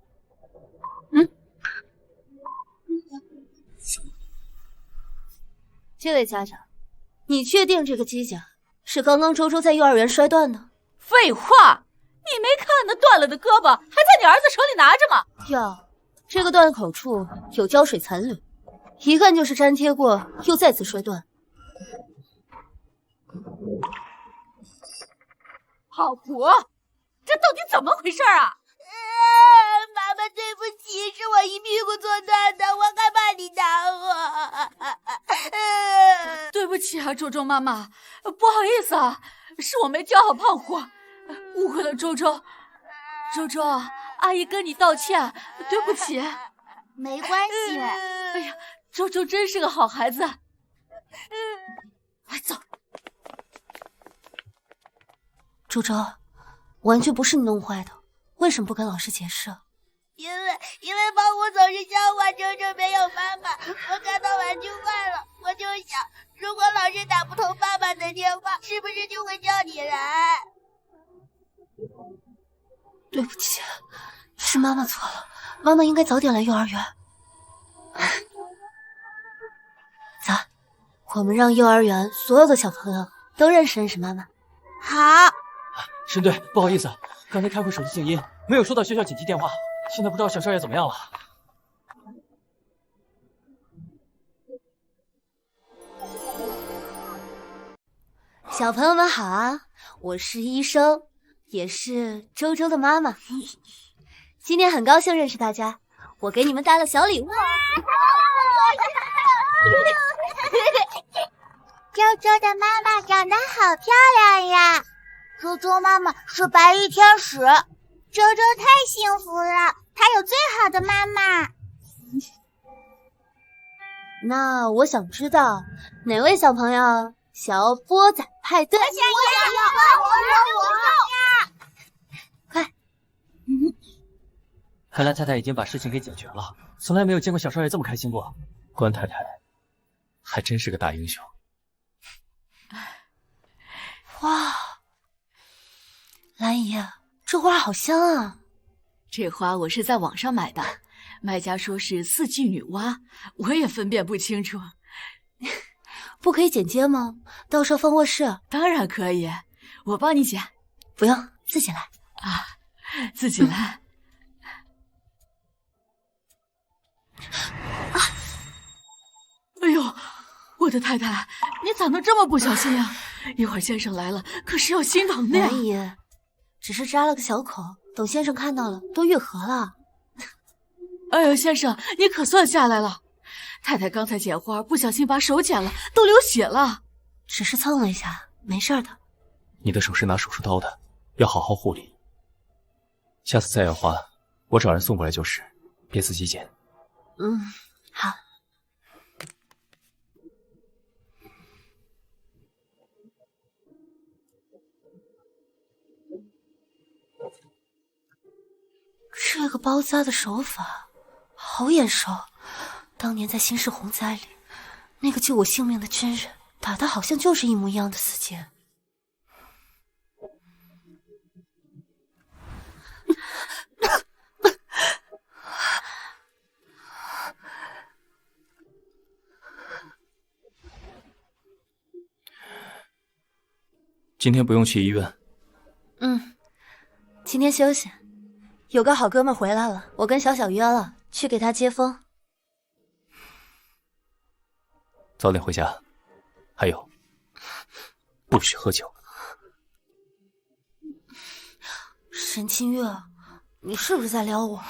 这位家长，你确定这个机甲是刚刚周周在幼儿园摔断的？废话，你没看那断了的胳膊还在你儿子手里拿着吗？哟，这个断口处有胶水残留，一看就是粘贴过又再次摔断。好婆，这到底怎么回事啊？妈妈，对不起，是我一屁股坐断的，我害怕你打我。对不起啊，周周妈妈，不好意思啊，是我没教好胖虎，误会了周周。周周，阿姨跟你道歉，对不起。没关系。哎呀，周周真是个好孩子。来，走。周周，完全不是你弄坏的，为什么不跟老师解释？因为胖虎总是笑话周周没有妈妈，我感到玩具坏了，我就想，如果老师打不通爸爸的电话，是不是就会叫你来？对不起，是妈妈错了，妈妈应该早点来幼儿园。走，我们让幼儿园所有的小朋友都认识妈妈。好。申队，不好意思，刚才开会手机静音，没有收到学校紧急电话，现在不知道小少爷怎么样了。小朋友们好啊，我是医生，也是周周的妈妈。今天很高兴认识大家，我给你们带了小礼物。周周的妈妈长得好漂亮呀！周周妈妈是白衣天使，周周太幸福了，她有最好的妈妈。那我想知道哪位小朋友想要波仔派对？我快！看来太太已经把事情给解决了，从来没有见过小少爷这么开心过。关太太还真是个大英雄。哇，兰姨，这花好香啊！这花我是在网上买的，卖家说是4季女娲，我也分辨不清楚。不可以剪接吗？到时候放卧室。当然可以，我帮你剪。不用，自己来。啊，自己来。哎呦，我的太太，你咋能这么不小心呀？一会儿先生来了，可是要心疼的呀。兰姨，只是扎了个小口，等先生看到了，都愈合了。哎呦，先生，你可算下来了。太太刚才剪花，不小心把手剪了，都流血了。只是蹭了一下，没事的。你的手是拿手术刀的，要好好护理。下次再要花，我找人送过来就是，别自己剪。好。这个包扎的手法好眼熟，当年在新式洪灾里，那个救我性命的军人打的好像就是一模一样的死结。今天不用去医院。今天休息。有个好哥们回来了，我跟小小约了，去给他接风。早点回家。还有，不许喝酒。沈清月，你是不是在撩我？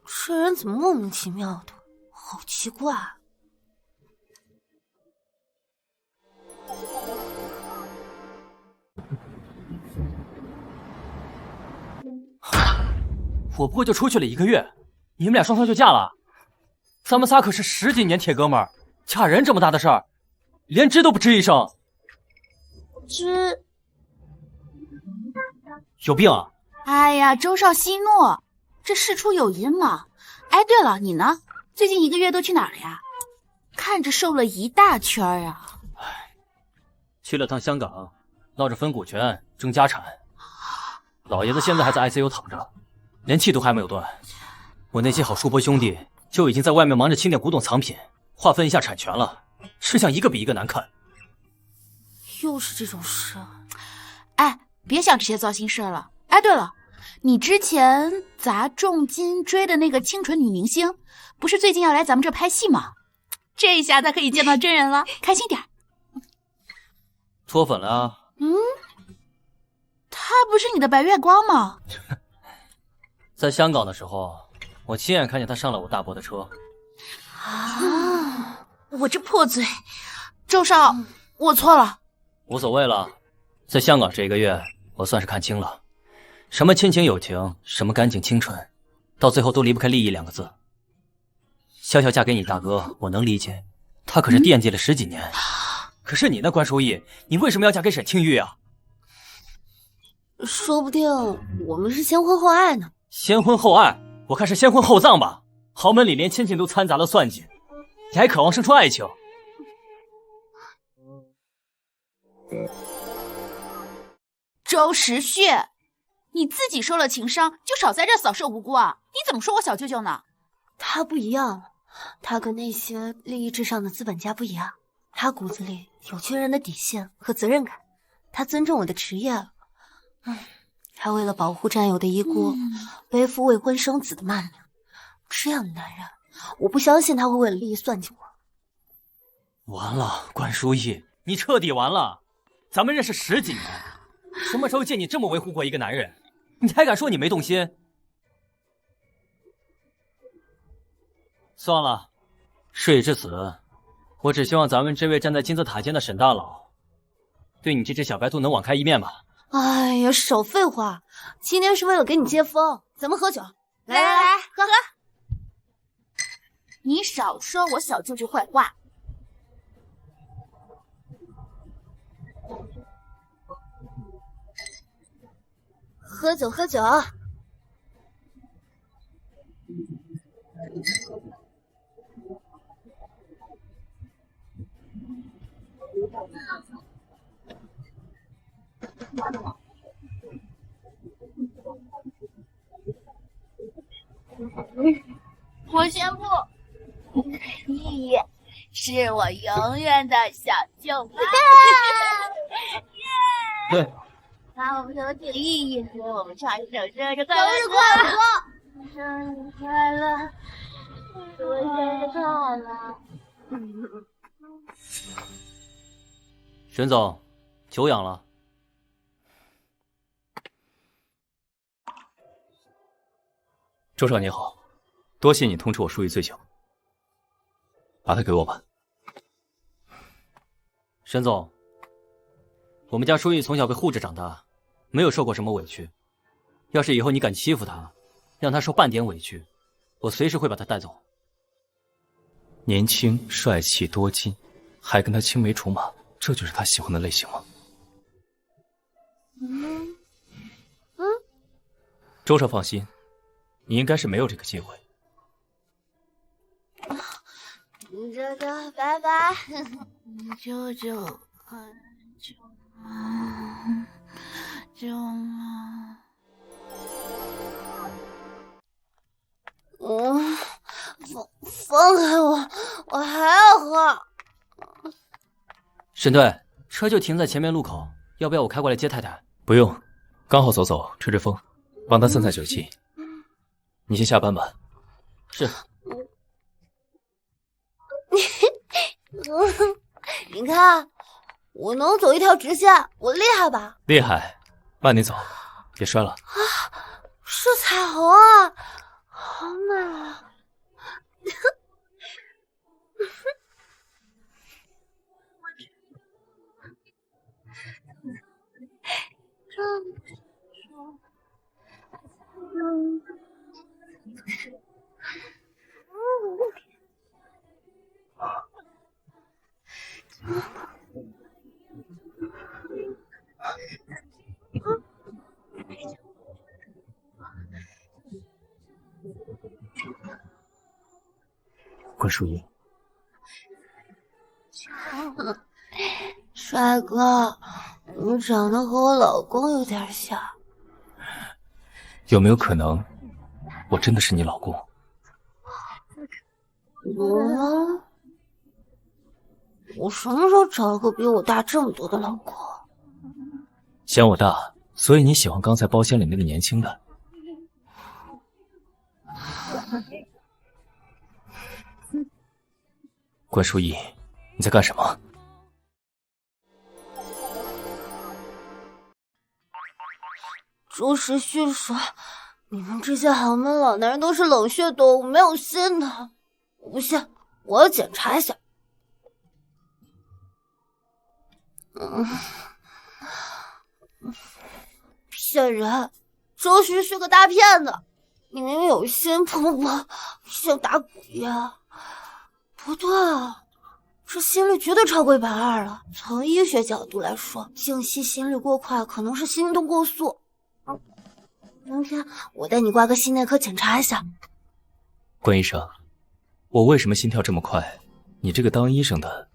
这人怎么莫名其妙的，好奇怪。我不过就出去了1个月，你们俩双双就嫁了？咱们仨可是10几年铁哥们儿，嫁人这么大的事儿，连吱都不吱一声。吱？有病啊！哎呀，周少息怒，这事出有因嘛。哎，对了，你呢？最近1个月都去哪儿了呀？看着瘦了一大圈啊。去了趟香港，闹着分股权争家产。老爷子现在还在 ICU 躺着，连气都还没有断。我那些好叔伯兄弟就已经在外面忙着清点古董藏品，划分一下产权了，吃相一个比一个难看。又是这种事。哎，别想这些糟心事了。哎，对了，你之前砸重金追的那个清纯女明星，不是最近要来咱们这拍戏吗？这一下他可以见到真人了，开心点。脱粉了啊？他不是你的白月光吗？在香港的时候，我亲眼看见他上了我大伯的车。啊！我这破嘴，周少，我错了。无所谓了，在香港这1个月，我算是看清了，什么亲情友情，什么干净清纯，到最后都离不开利益2个字。笑笑嫁给你大哥，我能理解，他可是惦记了10几年。可是你呢，关书义，你为什么要嫁给沈清玉啊？说不定我们是先婚后爱呢。先婚后爱，我看是先婚后葬吧。豪门里连亲情都掺杂了算计，你还渴望生出爱情？周时旭，你自己受了情伤，就少在这扫射无辜啊！你怎么说我小舅舅呢？他不一样，他跟那些利益至上的资本家不一样，他骨子里有军人的底线和责任感，他尊重我的职业了。他为了保护战友的遗孤，背负未婚生子的骂名。这样的男人，我不相信他会为了利益算计我。完了，关书义，你彻底完了！咱们认识10几年，什么时候见你这么维护过一个男人？你还敢说你没动心？算了，事已至此，我只希望咱们这位站在金字塔尖的沈大佬，对你这只小白兔能网开一面吧。哎呀，少废话！今天是为了给你接风，咱们喝酒。来，喝。你少说我小舅舅坏话。喝酒。我宣布，丽丽是我永远的小舅妈。对，那我们有点意义，所以我们唱一首生日快乐。生日快乐，祝生日快乐。沈总，久仰了。周少你好，多谢你通知我书义醉酒，把它给我吧。沈总，我们家书义从小被护着长大，没有受过什么委屈。要是以后你敢欺负他，让他受半点委屈，我随时会把他带走。年轻、帅气、多金，还跟他青梅竹马，这就是他喜欢的类型吗？周少放心，你应该是没有这个机会。舅舅，拜拜。舅舅，舅妈。放开我，我还要喝。沈队，车就停在前面路口，要不要我开过来接太太？不用，刚好走走，吹吹风，帮她散散酒气。你先下班吧。是。你看，我能走一条直线，我厉害吧？厉害，慢点走，别摔了。是彩虹啊，好美啊！关淑怡，帅哥，你长得和我老公有点像，有没有可能，我真的是你老公？我什么时候找了个比我大这么多的老公？嫌我大，所以你喜欢刚才包间里那个年轻的？关淑怡，你在干什么？周时旭说，你们这些豪门老男人都是冷血动物，没有心的。我不信，我要检查一下。骗人！周时旭个大骗子，你明明有心，砰砰，像打鼓一样。不对啊，这心率绝对超过120了。从医学角度来说，静息心率过快可能是心动过速。明天我带你挂个心内科检查一下。关医生，我为什么心跳这么快？你这个当医生的，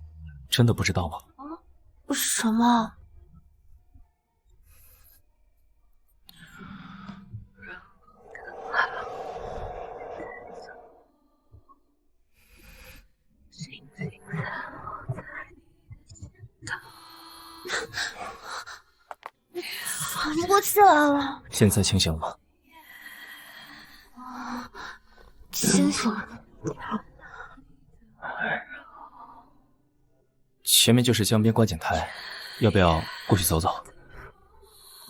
真的不知道吗？什么？喘不过气来了。现在清醒了吗？清醒了。前面就是江边观景台，要不要过去走走？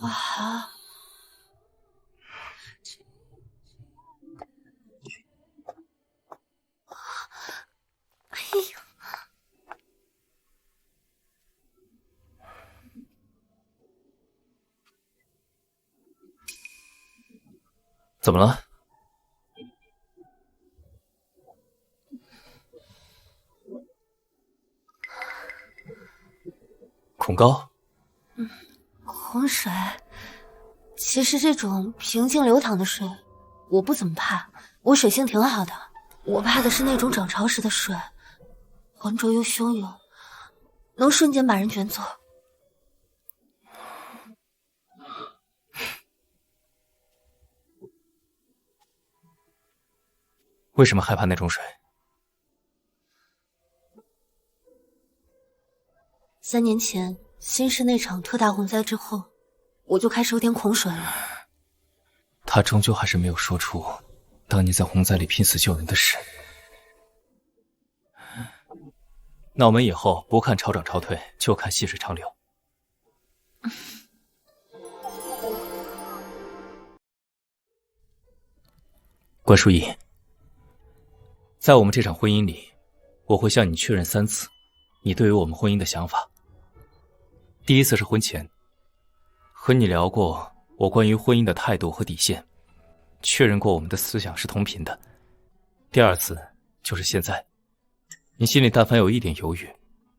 啊！哎呀！怎么了？恐高？洪水，其实这种平静流淌的水，我不怎么怕，我水性挺好的。我怕的是那种涨潮时的水，浑浊又汹涌，能瞬间把人卷走。为什么害怕那种水？3年前新市那场特大洪灾之后，我就开始有点恐水了。他终究还是没有说出当年在洪灾里拼死救人的事。那我们以后不看潮涨潮退，就看细水长流。关淑怡，在我们这场婚姻里，我会向你确认3次你对于我们婚姻的想法。第一次是婚前，和你聊过我关于婚姻的态度和底线，确认过我们的思想是同频的。第二次就是现在，你心里但凡有一点犹豫，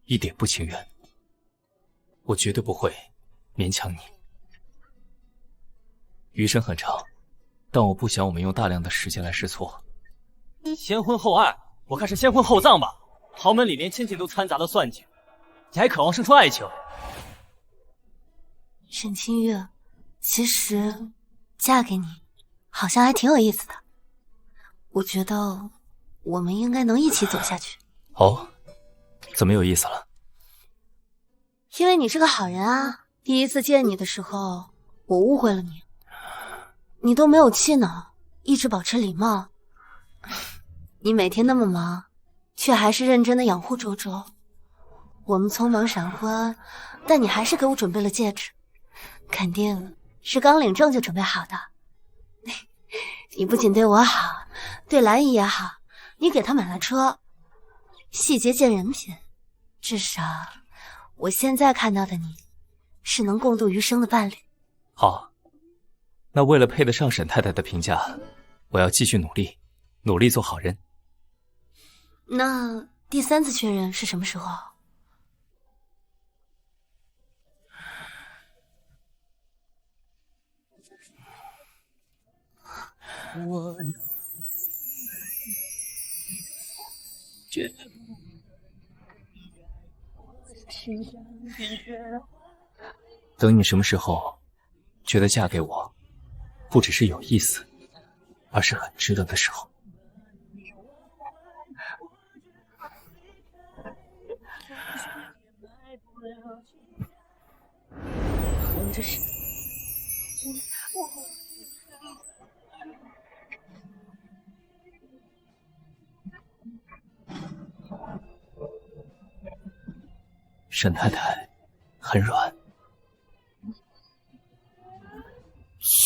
一点不情愿，我绝对不会勉强你。余生很长，但我不想我们用大量的时间来试错。先婚后爱，我看是先婚后葬吧。豪门里连亲情都掺杂了算计，你还渴望生出爱情？沈清月，其实嫁给你好像还挺有意思的。我觉得我们应该能一起走下去。哦，怎么有意思了？因为你是个好人啊。第一次见你的时候，我误会了你，你都没有气恼，一直保持礼貌。你每天那么忙，却还是认真的养护周周。我们匆忙闪婚，但你还是给我准备了戒指，肯定是刚领证就准备好的。你不仅对我好，对兰姨也好，你给她买了车，细节见人品。至少我现在看到的你是能共度余生的伴侣。好，那为了配得上沈太太的评价，我要继续努力，努力做好人。那第3次确认是什么时候？我觉得等你什么时候觉得嫁给我不只是有意思，而是很值得的时候。横着是沈太太很软。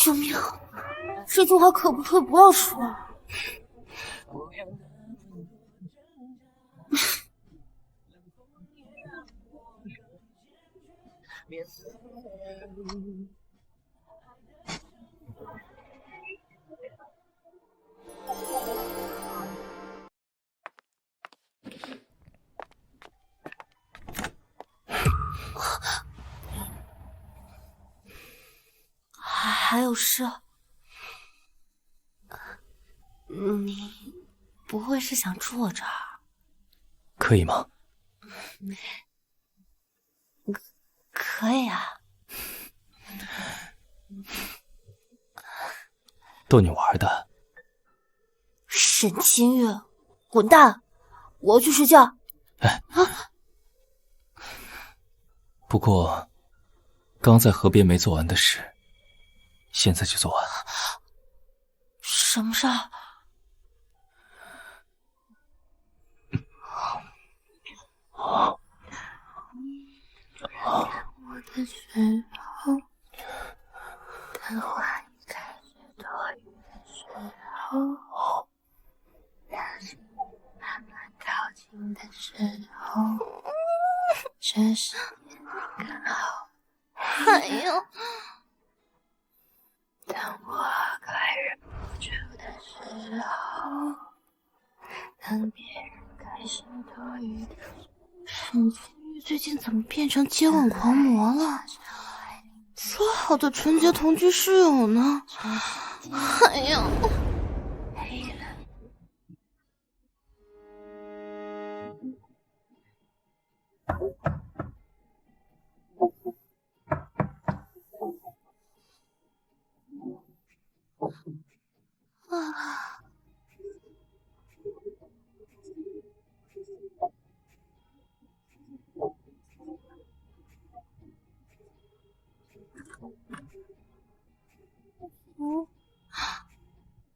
救命！这句话可不可以不要说？还有事？你不会是想住我这儿？可以吗？可以啊。逗你玩的。沈清月，滚蛋！我要去睡觉。哎，不过刚在河边没做完的事，现在就做完。什么事儿？我的时候，当话一开始多余的时候，当心慢慢靠近的时候，这是刚好。哎呦！当我快忍不住的时候，当别人开始多余的时候，沈清玉最近怎么变成接吻狂魔了？说好的纯洁同居室友呢？哎呀！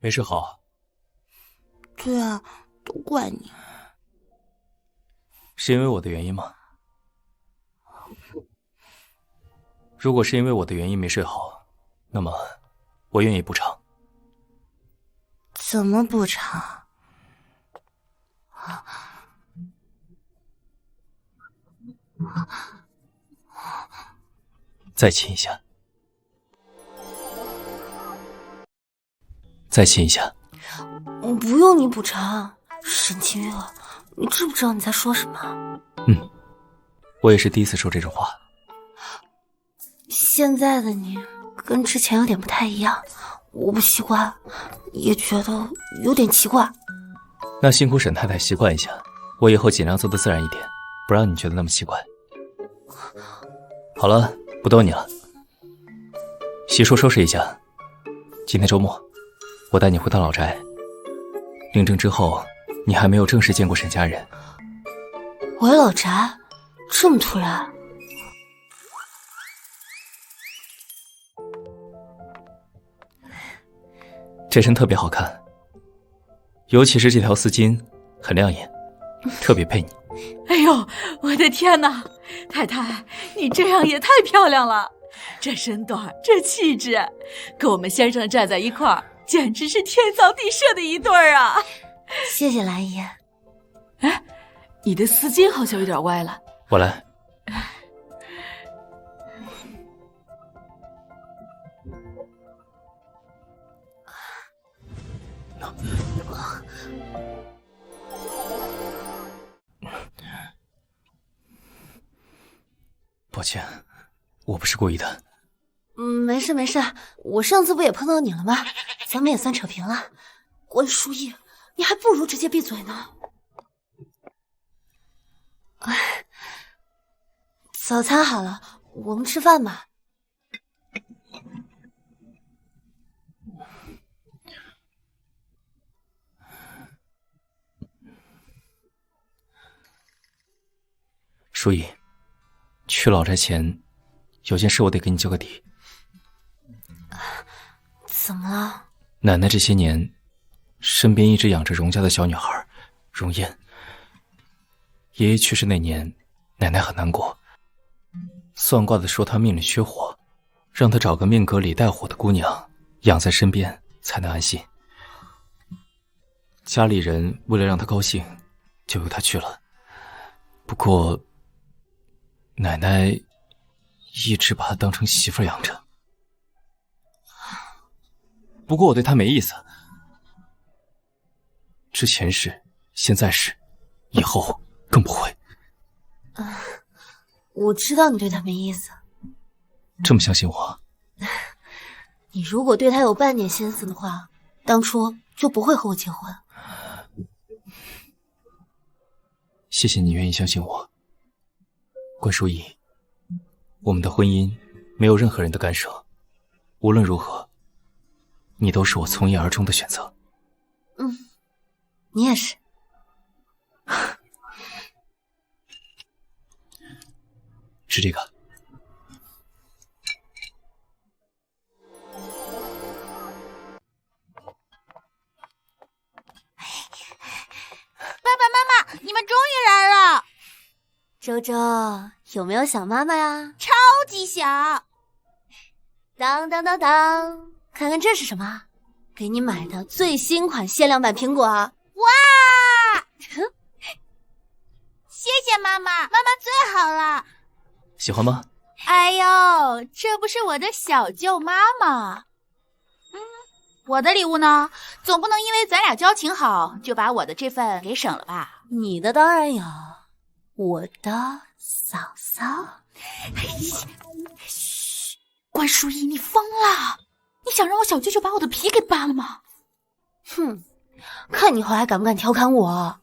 没睡好。对啊，都怪你。是因为我的原因吗？如果是因为我的原因没睡好，那么我愿意补偿。怎么补偿？再亲一下。再亲一下。不用你补偿，沈清月，你知不知道你在说什么？我也是第一次说这种话。现在的你跟之前有点不太一样，我不习惯，也觉得有点奇怪。那辛苦沈太太习惯一下，我以后尽量做得自然一点，不让你觉得那么奇怪。好了，不逗你了。洗漱收拾一下，今天周末我带你回趟老宅。领证之后，你还没有正式见过沈家人。回老宅？这么突然？这身特别好看，尤其是这条丝巾，很亮眼，特别配你。哎呦，我的天哪！太太，你这样也太漂亮了，这身段，这气质，跟我们先生站在一块儿，简直是天造地设的一对儿啊！谢谢兰姨。哎，你的丝巾好像有点歪了，我来。抱歉，我不是故意的。没事没事，我上次不也碰到你了吗？咱们也算扯平了。关书意，你还不如直接闭嘴呢。哎，早餐好了，我们吃饭吧。书意，去老宅前，有件事我得给你交个底。怎么了？奶奶这些年，身边一直养着荣家的小女孩，荣燕。爷爷去世那年，奶奶很难过。算卦的说她命里缺火，让她找个命格里带火的姑娘养在身边，才能安心。家里人为了让她高兴，就由她去了。不过，奶奶一直把她当成媳妇养着。不过我对她没意思，之前是，现在是，以后更不会。我知道你对她没意思。这么相信我？你如果对她有半点心思的话，当初就不会和我结婚。谢谢你愿意相信我，关淑仪。我们的婚姻没有任何人的干涉，无论如何，你都是我从一而终的选择。你也是。吃这个。爸爸妈妈，你们终于来了！周周，有没有想妈妈呀？超级想！当当当当，看看这是什么？给你买的最新款限量版苹果。哇！谢谢妈妈，妈妈最好了。喜欢吗？哎呦，这不是我的小舅妈吗？我的礼物呢？总不能因为咱俩交情好，就把我的这份给省了吧？你的当然有，我的嫂嫂。嘘，关淑仪，你疯了！你想让我小舅舅把我的皮给扒了吗？哼，看你以后还敢不敢调侃我？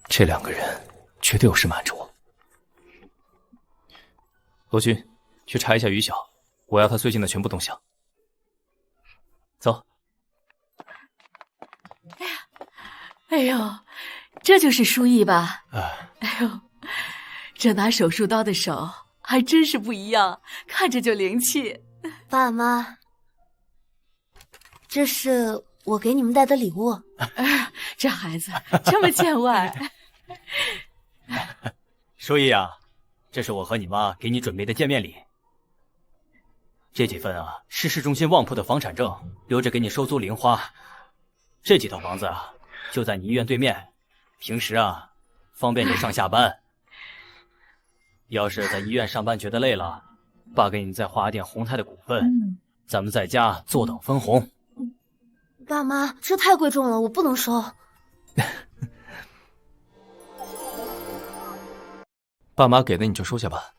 这两个人绝对有事瞒着我。罗军，去查一下于晓，我要他最近的全部动向。走。哎呦，这就是书意吧？哎呦，这拿手术刀的手还真是不一样，看着就灵气。爸妈，这是我给你们带的礼物。这孩子这么见外。淑仪啊，这是我和你妈给你准备的见面礼。这几份啊是市中心旺铺的房产证，留着给你收租零花。这几套房子啊就在你医院对面，平时啊方便你上下班。要是在医院上班觉得累了，爸给你再划点宏泰的股份，咱们在家坐等分红。爸妈，这太贵重了，我不能收。爸妈给的你就收下吧，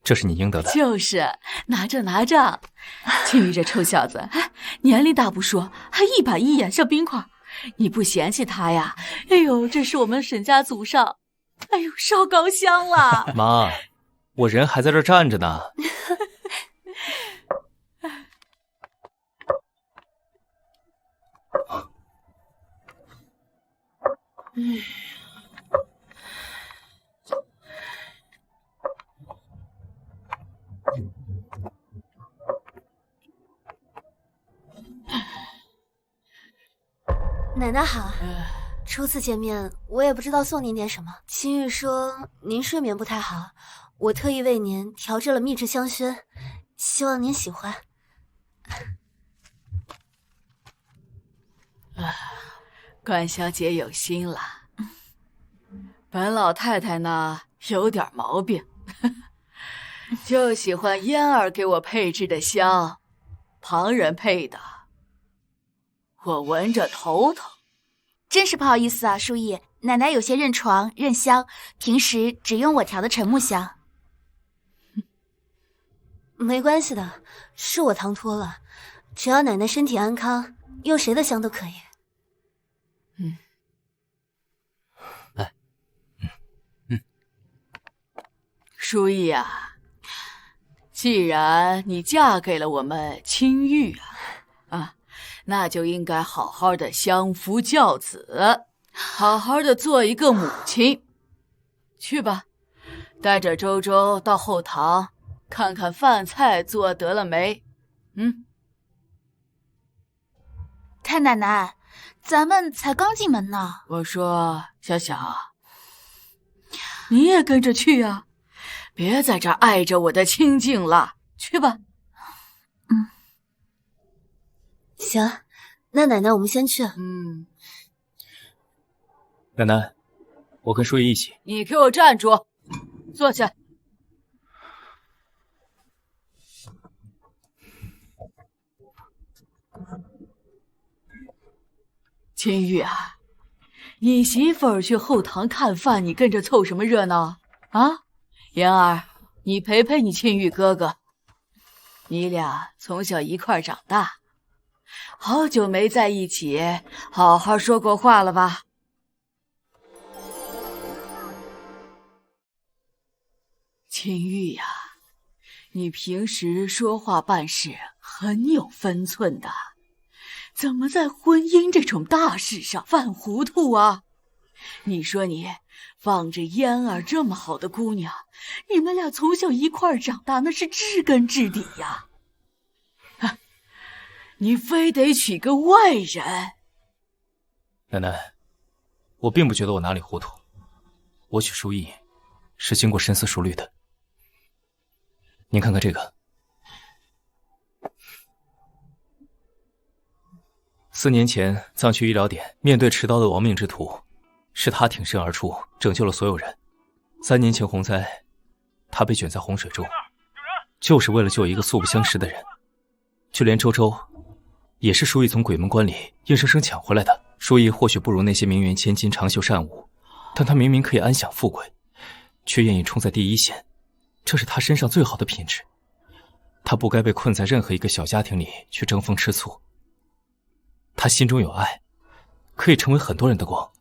这是你应得的。就是拿着拿着，听你这臭小子，年龄大不说，还一板一眼像冰块。你不嫌弃他呀？哎呦，这是我们沈家祖上，哎呦烧高香了。妈，我人还在这儿站着呢。奶奶好。初次见面，我也不知道送您点什么。青玉说您睡眠不太好，我特意为您调制了秘制香薰，希望您喜欢。关小姐有心了。本老太太呢有点毛病，就喜欢嫣儿给我配制的香，旁人配的，我闻着头疼。真是不好意思啊，淑意，奶奶有些认床认香，平时只用我调的沉木香。没关系的，是我唐突了，只要奶奶身体安康，用谁的香都可以。来，淑意啊，既然你嫁给了我们青玉啊，那就应该好好的相夫教子，好好的做一个母亲。去吧，带着周周到后堂看看饭菜做得了没。太奶奶，咱们才刚进门呢。我说小小，你也跟着去啊，别在这儿碍着我的清静了，去吧。行，那奶奶我们先去。奶奶，我跟淑仪一起。你给我站住，坐下。青玉啊，你媳妇儿去后堂看饭，你跟着凑什么热闹啊？妍儿，你陪陪你青玉哥哥，你俩从小一块儿长大，好久没在一起好好说过话了吧？青玉呀，你平时说话办事很有分寸的，怎么在婚姻这种大事上犯糊涂啊？你说你放着嫣儿这么好的姑娘，你们俩从小一块儿长大，那是知根知底呀。你非得娶个外人？奶奶，我并不觉得我哪里糊涂，我娶淑意是经过深思熟虑的。您看看这个，4年前藏区医疗点面对持刀的亡命之徒，是他挺身而出，拯救了所有人。3年前洪灾，他被卷在洪水中，就是为了救一个素不相识的人。就连周周，也是淑意从鬼门关里硬生生抢回来的。淑意或许不如那些名媛千金长袖善舞，但她明明可以安享富贵，却愿意冲在第一线，这是她身上最好的品质。她不该被困在任何一个小家庭里去争风吃醋。她心中有爱，可以成为很多人的光。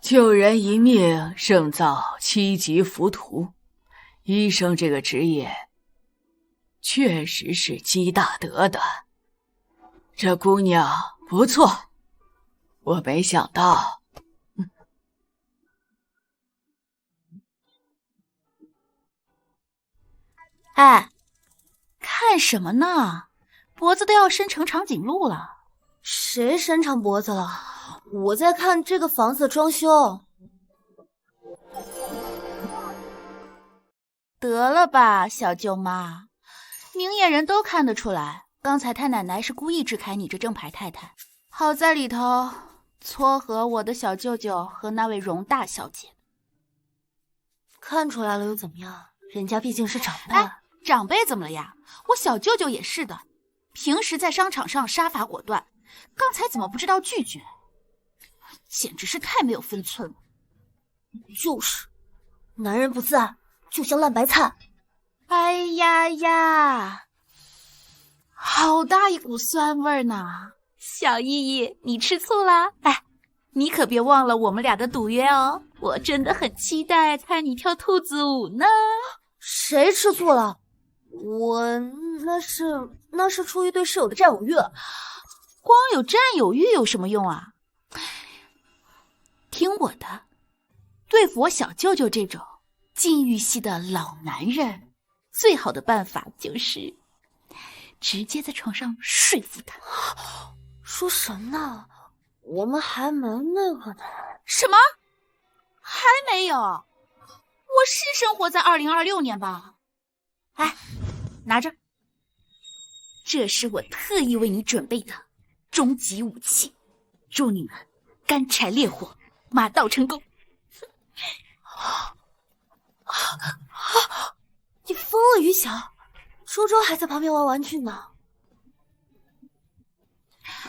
救人一命胜造7级浮屠，医生这个职业确实是积大德的。这姑娘不错，我没想到。哎，看什么呢？脖子都要伸成长颈鹿了。谁伸长脖子了？我在看这个房子的装修。得了吧，小舅妈，明眼人都看得出来，刚才太奶奶是故意支开你这正牌太太，好在里头撮合我的小舅舅和那位荣大小姐。看出来了又怎么样？人家毕竟是长辈。哎，长辈怎么了呀？我小舅舅也是的，平时在商场上杀伐果断，刚才怎么不知道拒绝？简直是太没有分寸了。就是，男人不在就像烂白菜。哎呀呀，好大一股酸味呢！小依依，你吃醋啦？哎，你可别忘了我们俩的赌约哦！我真的很期待看你跳兔子舞呢。谁吃醋了？我那是出于对室友的占有欲。光有占有欲有什么用啊？听我的，对付我小舅舅这种禁欲系的老男人，最好的办法就是直接在床上说服他。说什么呢？我们还没那个呢。什么？还没有？我是生活在2026年吧？哎，拿着，这是我特意为你准备的终极武器，祝你们干柴烈火，马到成功。你疯了，于晓！周周还在旁边玩玩具呢。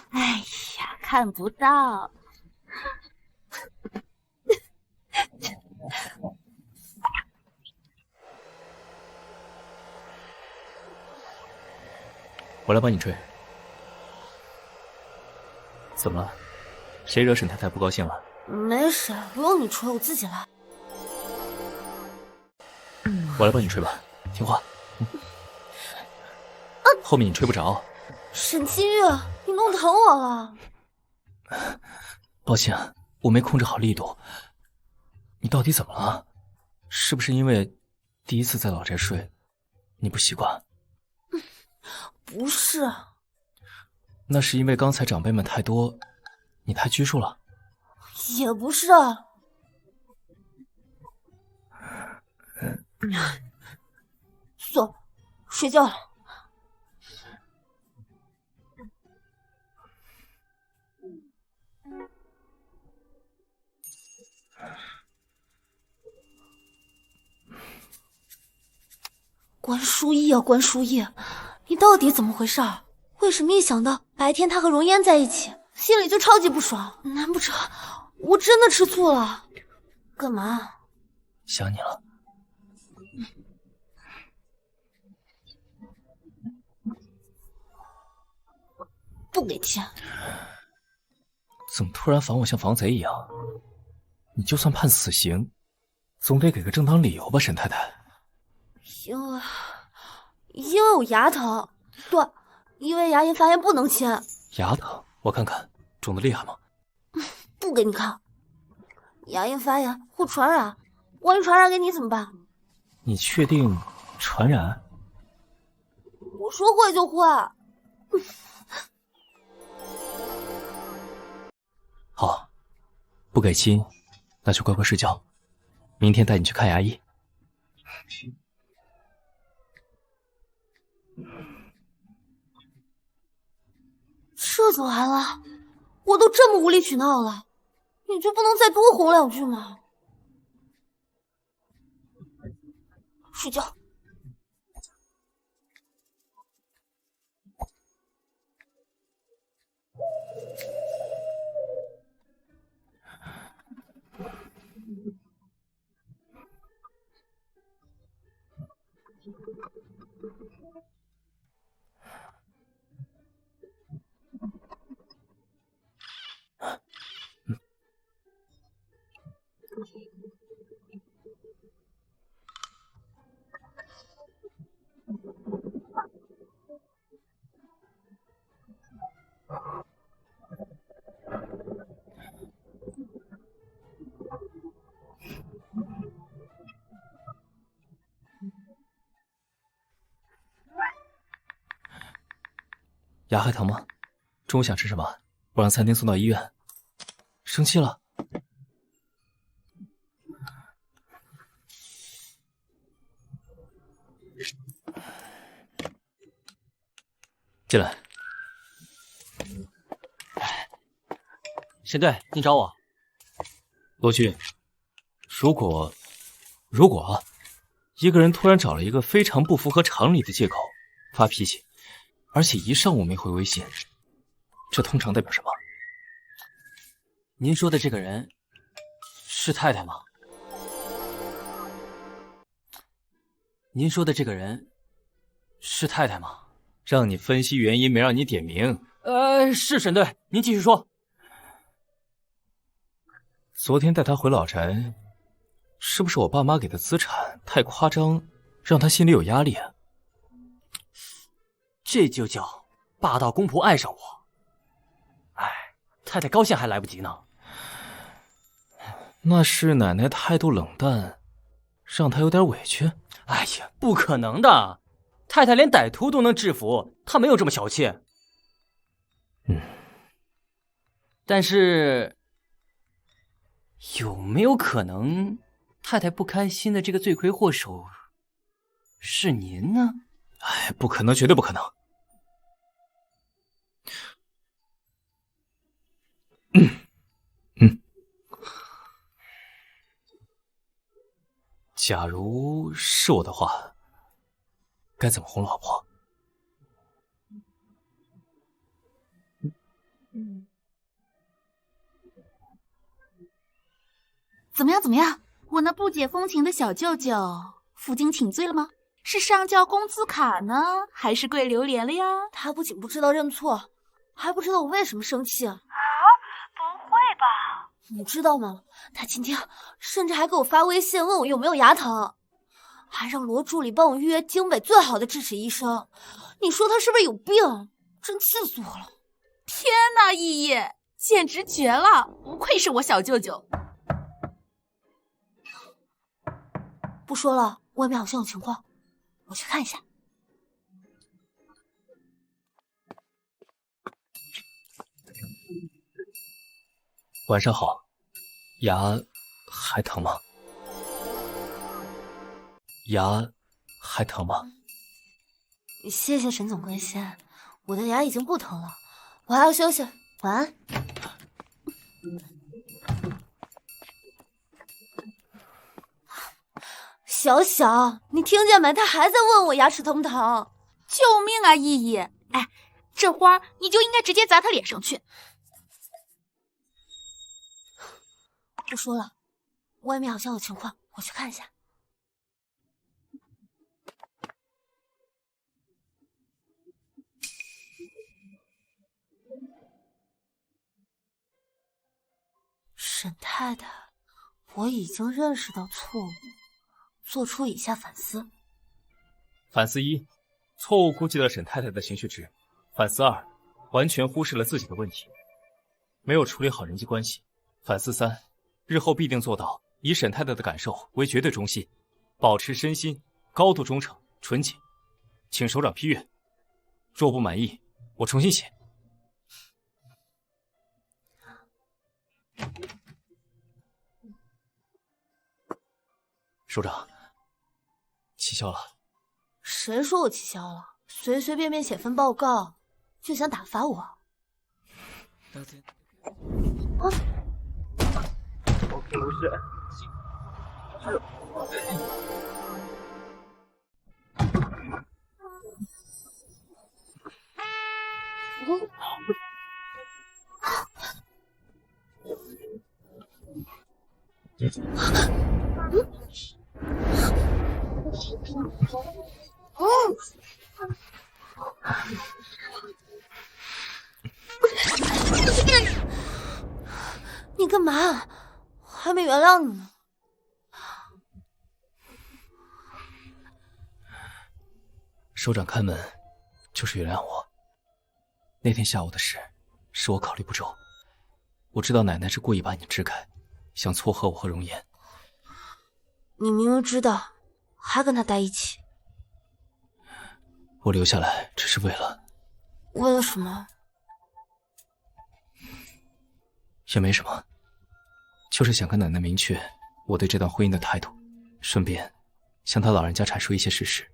哎呀，看不到。我来帮你吹。怎么了？谁惹沈太太不高兴了？没事，不用你吹，我自己来。我来帮你吹吧，听话。后面你吹不着。沈清月，你弄疼我了。抱歉，我没控制好力度。你到底怎么了？是不是因为第一次在老宅睡，你不习惯？不是。那是因为刚才长辈们太多，你太拘束了？也不是。走，睡觉了。关书逸啊，关书逸，你到底怎么回事？为什么一想到白天他和容嫣在一起，心里就超级不爽？难不成我真的吃醋了？干嘛？想你了。不给钱。怎么突然防我像防贼一样？你就算判死刑，总得给个正当理由吧，沈太太。因为我牙疼，对，因为牙龈发炎不能签。牙疼？我看看，肿得厉害吗？不给你看，牙龈发炎会传染，万一传染给你怎么办？你确定传染？我说会就会。好，不给亲，那就乖乖睡觉。明天带你去看牙医。这就完了？我都这么无理取闹了，你就不能再多哄两句吗？睡觉。牙还疼吗？中午想吃什么？我让餐厅送到医院。生气了？进来。沈队，你找我？罗军，如果一个人突然找了一个非常不符合常理的借口发脾气，而且一上午没回微信，这通常代表什么？您说的这个人是太太吗？您说的这个人是太太吗？让你分析原因，没让你点名。是沈队，您继续说。昨天带他回老宅，是不是我爸妈给的资产太夸张，让他心里有压力啊？这就叫霸道公婆爱上我。哎，太太高兴还来不及呢。那是奶奶态度冷淡，让他有点委屈。哎呀，不可能的，太太连歹徒都能制服，她没有这么小气。但是有没有可能，太太不开心的这个罪魁祸首是您呢？哎，不可能，绝对不可能。假如是我的话，该怎么哄老婆？怎么样？怎么样？我那不解风情的小舅舅负荆请罪了吗？是上交工资卡呢，还是跪榴莲了呀？他不仅不知道认错，还不知道我为什么生气啊！不会吧？你知道吗？他今天甚至还给我发微信问我有没有牙疼，还让罗助理帮我预约京北最好的智齿医生。你说他是不是有病？真气死我了！天哪，依依，简直绝了！不愧是我小舅舅。不说了，外面好像有情况，我去看一下。晚上好，牙还疼吗？牙还疼吗？谢谢沈总关心，我的牙已经不疼了，我还要休息，晚安。小小，你听见没？他还在问我牙齿疼不疼。救命啊，依依！哎，这花你就应该直接砸他脸上去。不说了，外面好像有情况，我去看一下。沈太太，我已经认识到错误，做出以下反思。反思一，错误估计了沈太太的情绪值。反思二，完全忽视了自己的问题，没有处理好人际关系。反思三，日后必定做到以沈太太的感受为绝对中心，保持身心高度忠诚纯洁。请首长批阅，若不满意，我重新写。首长，起效了。谁说我起效了？随随便便写份报告就想打发我？啊！我不是。你干嘛？我还没原谅你呢。首长开门，就是原谅我。那天下午的事，是我考虑不周。我知道奶奶是故意把你支开，想撮合我和容颜。你明明知道，还跟他待一起。我留下来只是为了……为了什么？也没什么，就是想跟奶奶明确我对这段婚姻的态度，顺便向她老人家阐述一些事实。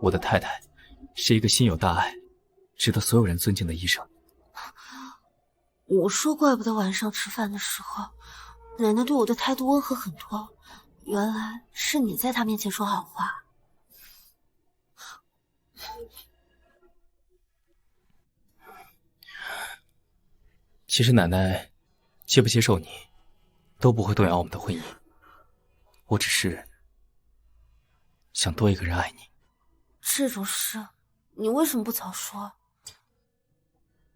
我的太太是一个心有大爱、值得所有人尊敬的医生。我说怪不得晚上吃饭的时候，奶奶对我的态度温和很多，原来是你在她面前说好话。其实奶奶接不接受你，都不会动摇我们的婚姻。我只是想多一个人爱你。这种事，你为什么不早说？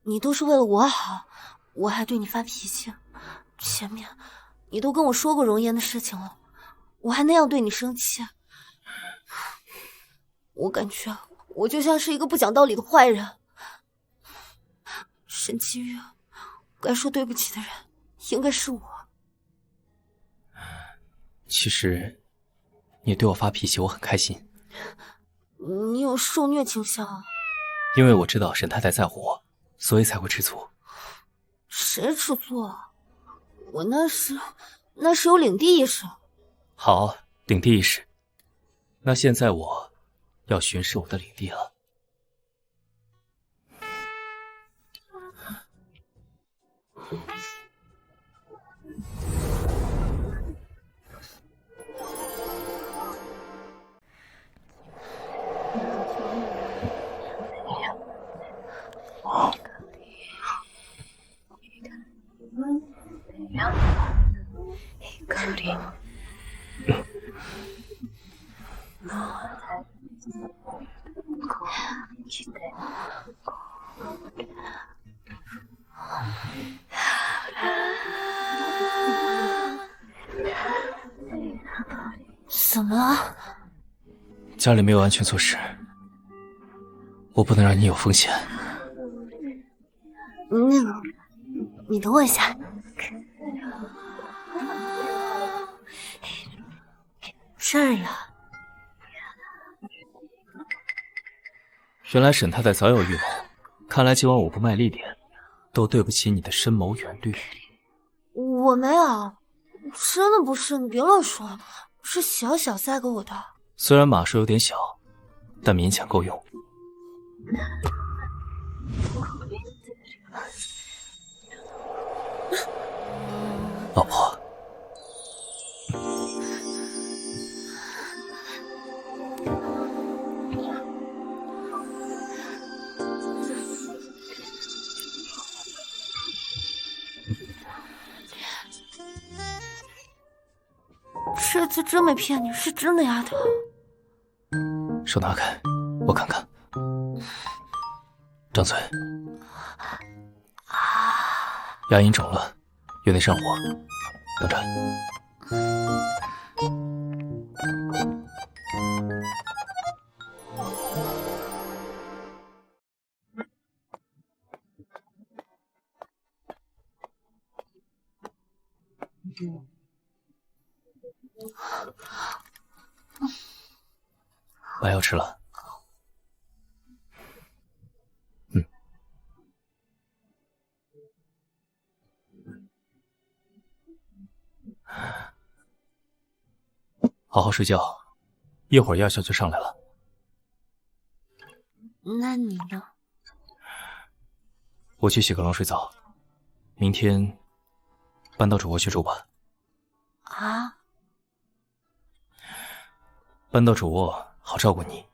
你都是为了我好，我还对你发脾气。前面你都跟我说过容颜的事情了，我还那样对你生气。我感觉我就像是一个不讲道理的坏人。沈七月，该说对不起的人应该是我。其实你对我发脾气，我很开心。你有受虐倾向啊？因为我知道沈太太在乎我，所以才会吃醋。谁吃醋啊？我那是有领地意识。好，领地意识。那现在我要巡视我的领地了。怎么了？家里没有安全措施，我不能让你有风险。那个，你等我一下。这儿呀。原来沈太太早有预谋，看来今晚我不卖力点，都对不起你的深谋远虑。我没有，真的不是，你别乱说，是小小塞给我的。虽然码数有点小，但勉强够用。老婆，这次真没骗你，是真的丫头。手拿开，我看看。张嘴。牙龈肿了，有点上火。等着。把药吃了。好好睡觉，一会儿药效就上来了。那你呢？我去洗个冷水澡，明天搬到主卧去住吧。啊？搬到主卧好照顾你。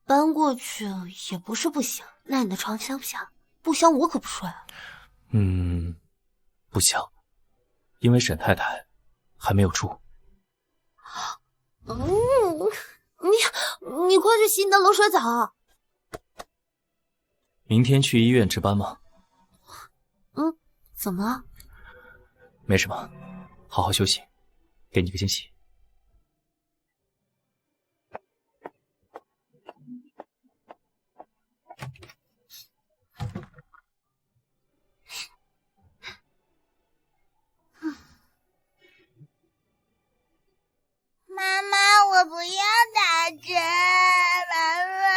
搬过去也不是不行，那你的床香不香？不香我可不睡。不香，因为沈太太还没有住。你快去洗你的冷水澡。明天去医院值班吗？怎么了？没什么，好好休息，给你个惊喜。妈妈，我不要打针，妈妈，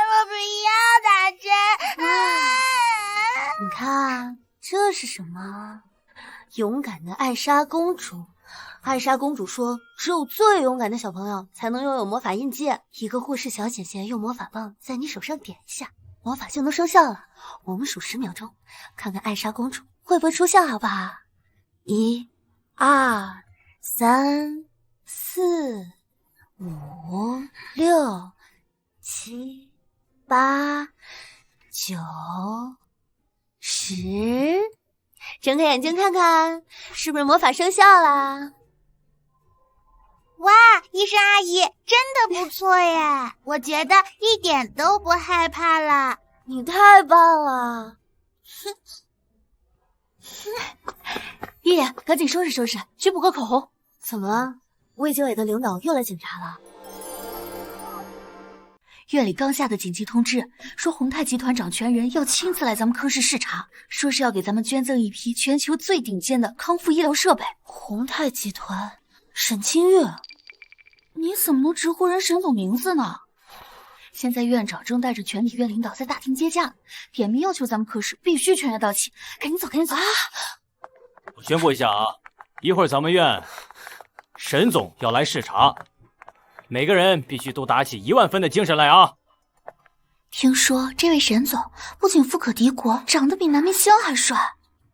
我不要打针。你看这是什么？勇敢的艾莎公主。艾莎公主说，只有最勇敢的小朋友才能拥有魔法印记。一个护士小姐姐用魔法棒在你手上点一下，魔法就能生效了。我们数10秒钟，看看艾莎公主会不会出现，好不好？1、2、3、4、5、6、7、8、9、10，睁开眼睛看看，是不是魔法生效啦？哇，医生阿姨真的不错耶！我觉得一点都不害怕了。你太棒了！丽丽，赶紧收拾收拾，去补个口红。怎么了？卫健委的领导又来检查了。院里刚下的紧急通知，说宏泰集团掌权人要亲自来咱们科室视察，说是要给咱们捐赠一批全球最顶尖的康复医疗设备。宏泰集团，沈清月，你怎么能直呼人沈总名字呢？现在院长正带着全体院领导在大厅接驾，点名要求咱们科室必须全员到齐，赶紧走，赶紧走！我宣布一下啊，一会儿咱们院沈总要来视察，每个人必须都打起10000分的精神来啊！听说这位沈总不仅富可敌国，长得比南明星还帅。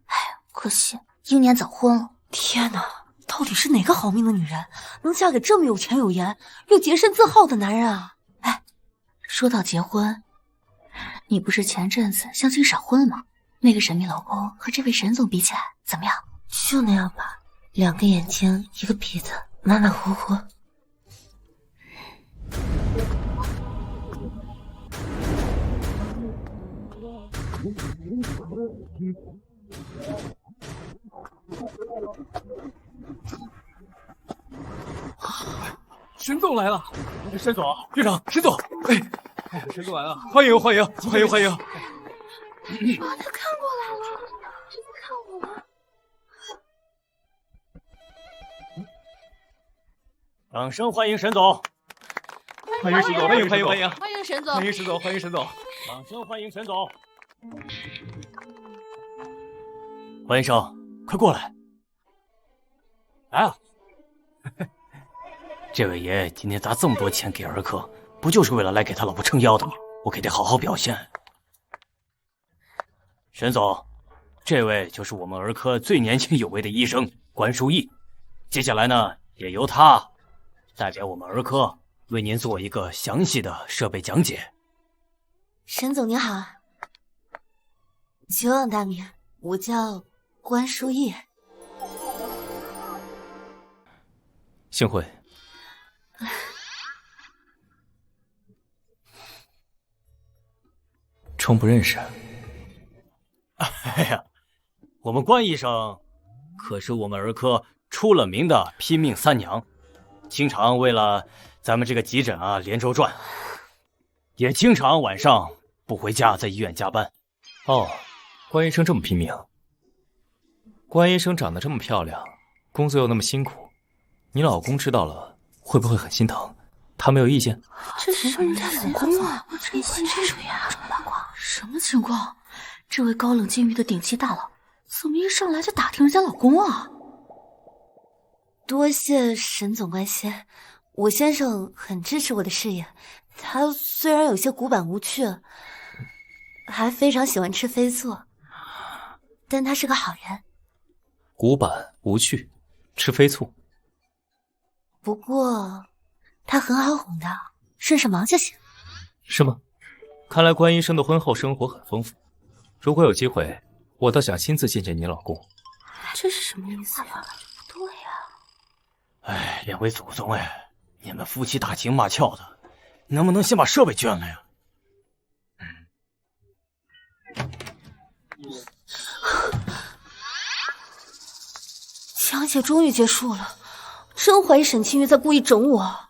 哎，可惜英年早婚了。天哪，到底是哪个好命的女人能嫁给这么有钱有颜又洁身自好的男人啊？哎，说到结婚，你不是前阵子相亲闪婚了吗？那个神秘老公和这位沈总比起来怎么样？就那样吧，2个眼睛1个鼻子，马马虎虎。沈总来了！沈总，院长，沈总，哎，沈总来了，欢迎欢迎欢迎欢迎！啊，他看过来了，是在看我吗？掌声欢迎沈总！欢迎沈总，欢迎欢迎欢迎欢迎沈总，欢迎沈总，欢迎沈总！掌声欢迎沈总！关医生，快过来！来啊！这位爷今天砸这么多钱给儿科，不就是为了来给他老婆撑腰的吗？我给他好好表现。沈总，这位就是我们儿科最年轻有为的医生关书义，接下来呢，也由他代表我们儿科为您做一个详细的设备讲解。沈总您好，久仰大名，我叫关书义。幸会。称不认识。哎呀，我们关医生可是我们儿科出了名的拼命三娘，经常为了咱们这个急诊啊连轴转，也经常晚上不回家，在医院加班。哦，关医生这么拼命。关医生长得这么漂亮，工作又那么辛苦，你老公知道了会不会很心疼？他没有意见？这是人家老公啊！这什么呀？这么八卦？什么情况？这位高冷禁欲的顶级大佬，怎么一上来就打听人家老公啊？多谢沈总关心，我先生很支持我的事业。他虽然有些古板无趣，还非常喜欢吃飞醋，但他是个好人。古板无趣，吃飞醋。不过他很好哄的，顺手忙就行。是吗？看来关医生的婚后生活很丰富。如果有机会，我倒想亲自见见你老公。这是什么意思呀？不对呀！哎，两位祖宗哎，你们夫妻打情骂俏的，能不能先把设备捐了呀？讲解终于结束了，真怀疑沈清月在故意整我。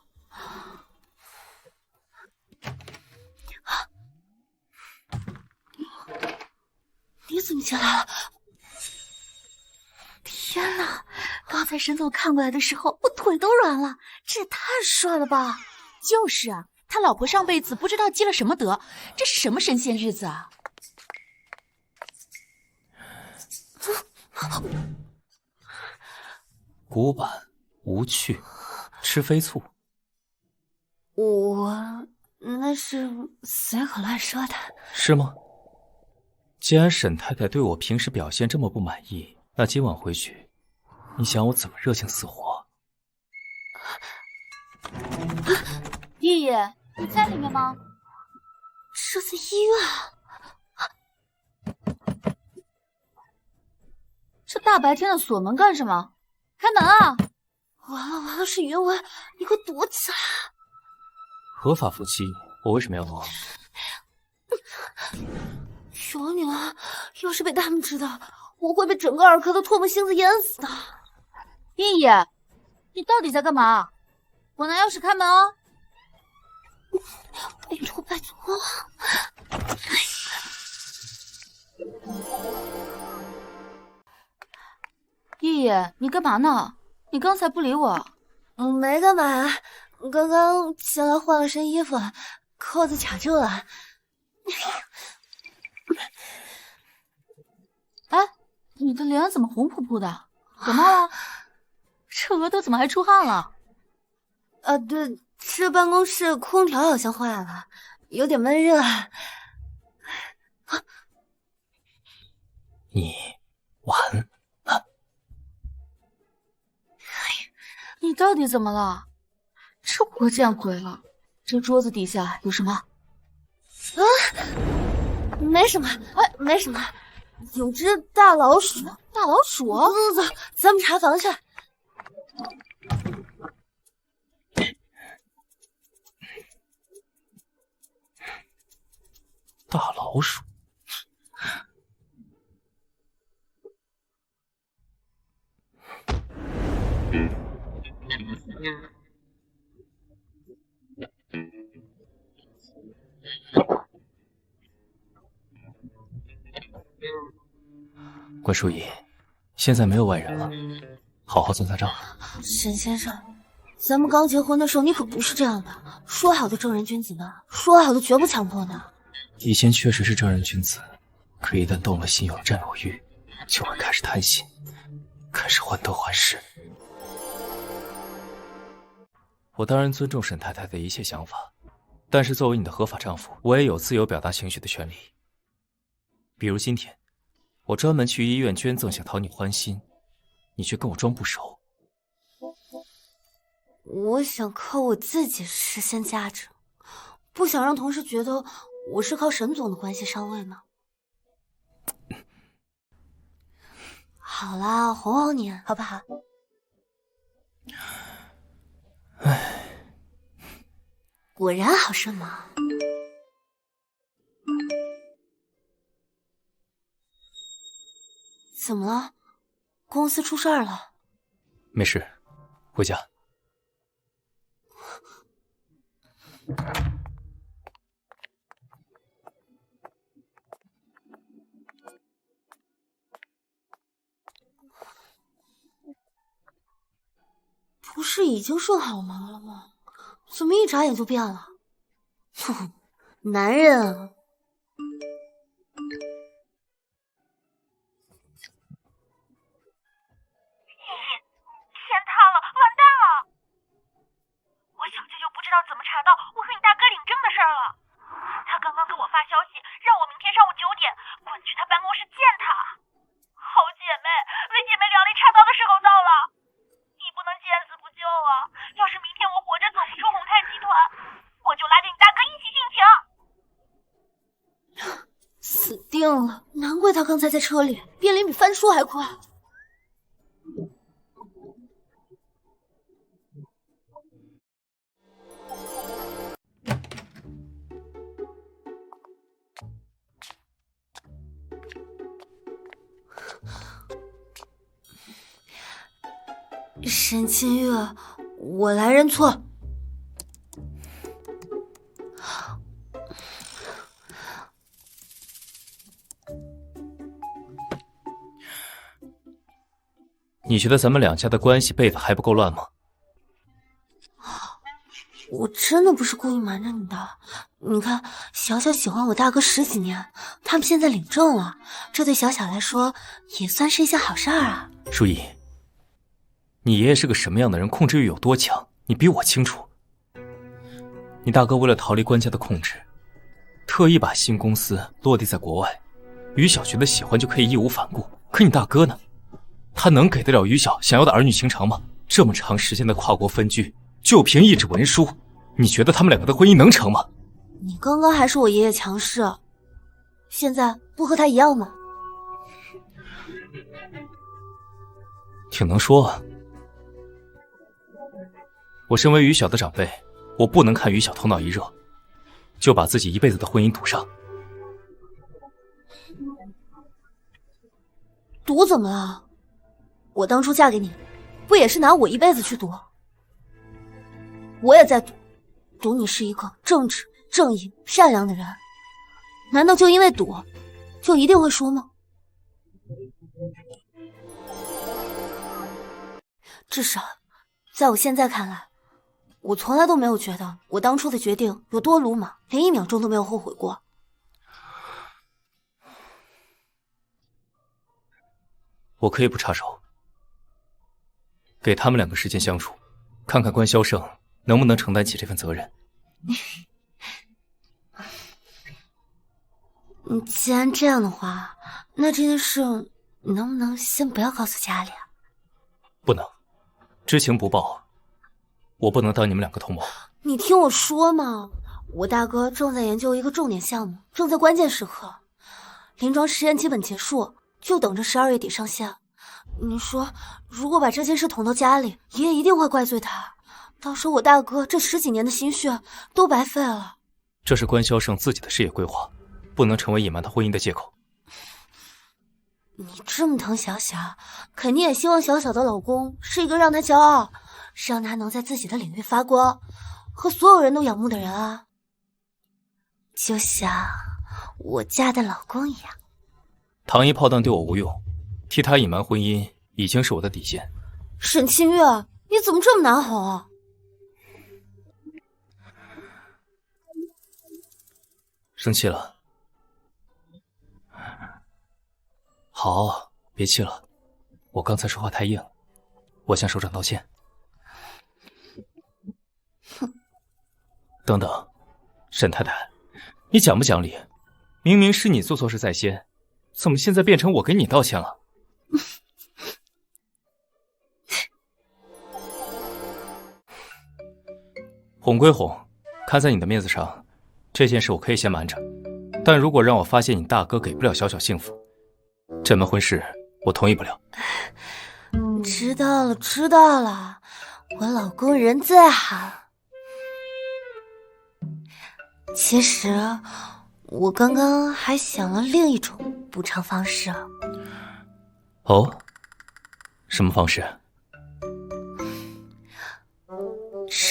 你怎么进来了？天哪！刚才沈总看过来的时候，我腿都软了，这也太帅了吧！就是啊，他老婆上辈子不知道积了什么德，这是什么神仙日子啊！古板无趣，吃飞醋。我那是随口乱说的。是吗？既然沈太太对我平时表现这么不满意，那今晚回去，你想我怎么热情似火？爷爷，你在里面吗？这在医院。这大白天的锁门干什么？开门啊！完了完了，是云文，你快躲起来！合法夫妻，我为什么要躲？求你了，要是被他们知道，我会被整个儿科的唾沫星子淹死的。爷爷，你到底在干嘛？我拿钥匙开门哦。拜托拜托。爷爷，你干嘛呢？你刚才不理我。没干嘛，刚刚进来换了身衣服，扣子卡住了。哎，你的脸怎么红扑扑的？感冒了？这额头怎么还出汗了？对，这办公室空调好像坏了，有点闷热。你完了！你到底怎么了？这我见鬼了！这桌子底下有什么？啊，没什么，没什么，有只大老鼠。大老鼠？走，咱们查房去。大老鼠。关淑仪，现在没有外人了，好好算算账。沈先生，咱们刚结婚的时候你可不是这样的，说好的正人君子呢？说好的绝不强迫呢？以前确实是正人君子，可一旦动了心，有了占有欲，就会开始贪心，开始患得患失。我当然尊重沈太太的一切想法，但是作为你的合法丈夫，我也有自由表达情绪的权利。比如今天，我专门去医院捐赠，想讨你欢心，你却跟我装不熟。我想靠我自己实现价值，不想让同事觉得我是靠沈总的关系上位嘛。好啦，哄哄你好不好？唉，果然好顺嘛。怎么了？公司出事儿了？没事，回家。不是已经说好忙了吗？怎么一眨眼就变了？哼，男人啊！天塌了，完蛋了！我小舅舅不知道怎么查到我和你大哥领证的事儿了。他刚刚给我发消息，让我明天上午9点滚去他办公室见他。好姐妹，为姐妹两肋插刀的时候到了，你不能见死不救啊！要是明天我活着走不出宏泰集团，我就拉着你大哥一起殉情。死定了！难怪他刚才在车里变脸比翻书还快。沈清月，我来认错。你觉得咱们两家的关系辈分还不够乱吗？我真的不是故意瞒着你的。你看，小小喜欢我大哥10几年，他们现在领证了，这对小小来说也算是一件好事儿啊。淑仪，你爷爷是个什么样的人，控制欲有多强，你比我清楚。你大哥为了逃离官家的控制，特意把新公司落地在国外，于小觉得喜欢就可以义无反顾。可你大哥呢？他能给得了于小想要的儿女情长吗？这么长时间的跨国分居，就凭一纸文书，你觉得他们两个的婚姻能成吗？你刚刚还是我爷爷强势，现在不和他一样吗？挺能说啊。我身为于小的长辈，我不能看于小头脑一热，就把自己一辈子的婚姻赌上。赌怎么了？我当初嫁给你，不也是拿我一辈子去赌？我也在赌，赌你是一个正直、正义、善良的人。难道就因为赌，就一定会输吗？至少，在我现在看来，我从来都没有觉得我当初的决定有多鲁莽，连1秒钟都没有后悔过。我可以不插手，给他们2个时间相处，看看关萧胜能不能承担起这份责任。既然这样的话，那这件事你能不能先不要告诉家里啊？不能，知情不报，我不能当你们2个同谋。你听我说嘛，我大哥正在研究一个重点项目，正在关键时刻，临床实验基本结束，就等着12月底上线。你说，如果把这件事捅到家里，爷爷一定会怪罪他，到时候我大哥这10几年的心血都白费了。这是关萧胜自己的事业规划，不能成为隐瞒他婚姻的借口。你这么疼小小，肯定也希望小小的老公是一个让他骄傲，让他能在自己的领域发光，和所有人都仰慕的人啊，就像我家的老公一样。糖衣炮弹对我无用，替他隐瞒婚姻已经是我的底线。沈清月，你怎么这么难哄啊？生气了？好，别气了，我刚才说话太硬，我向首长道歉。哼！等等，沈太太，你讲不讲理？明明是你做错事在先，怎么现在变成我给你道歉了？哄归哄，看在你的面子上，这件事我可以先瞒着。但如果让我发现你大哥给不了小小幸福，这门婚事我同意不了。知道了，知道了，我老公人最好。其实我刚刚还想了另一种补偿方式。哦，什么方式？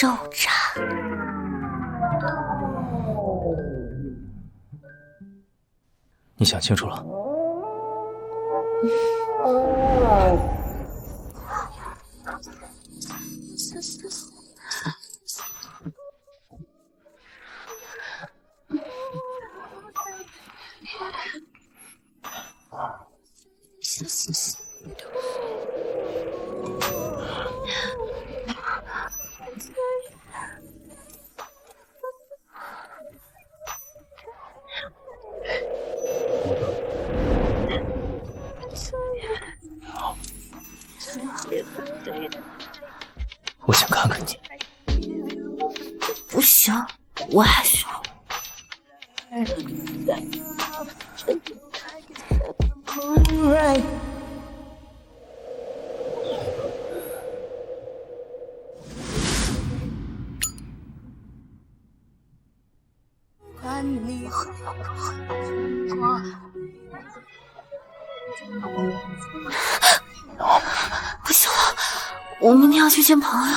肉偿。你想清楚了？我想看看你。不行，我还想。不行了，我明天要去见朋友。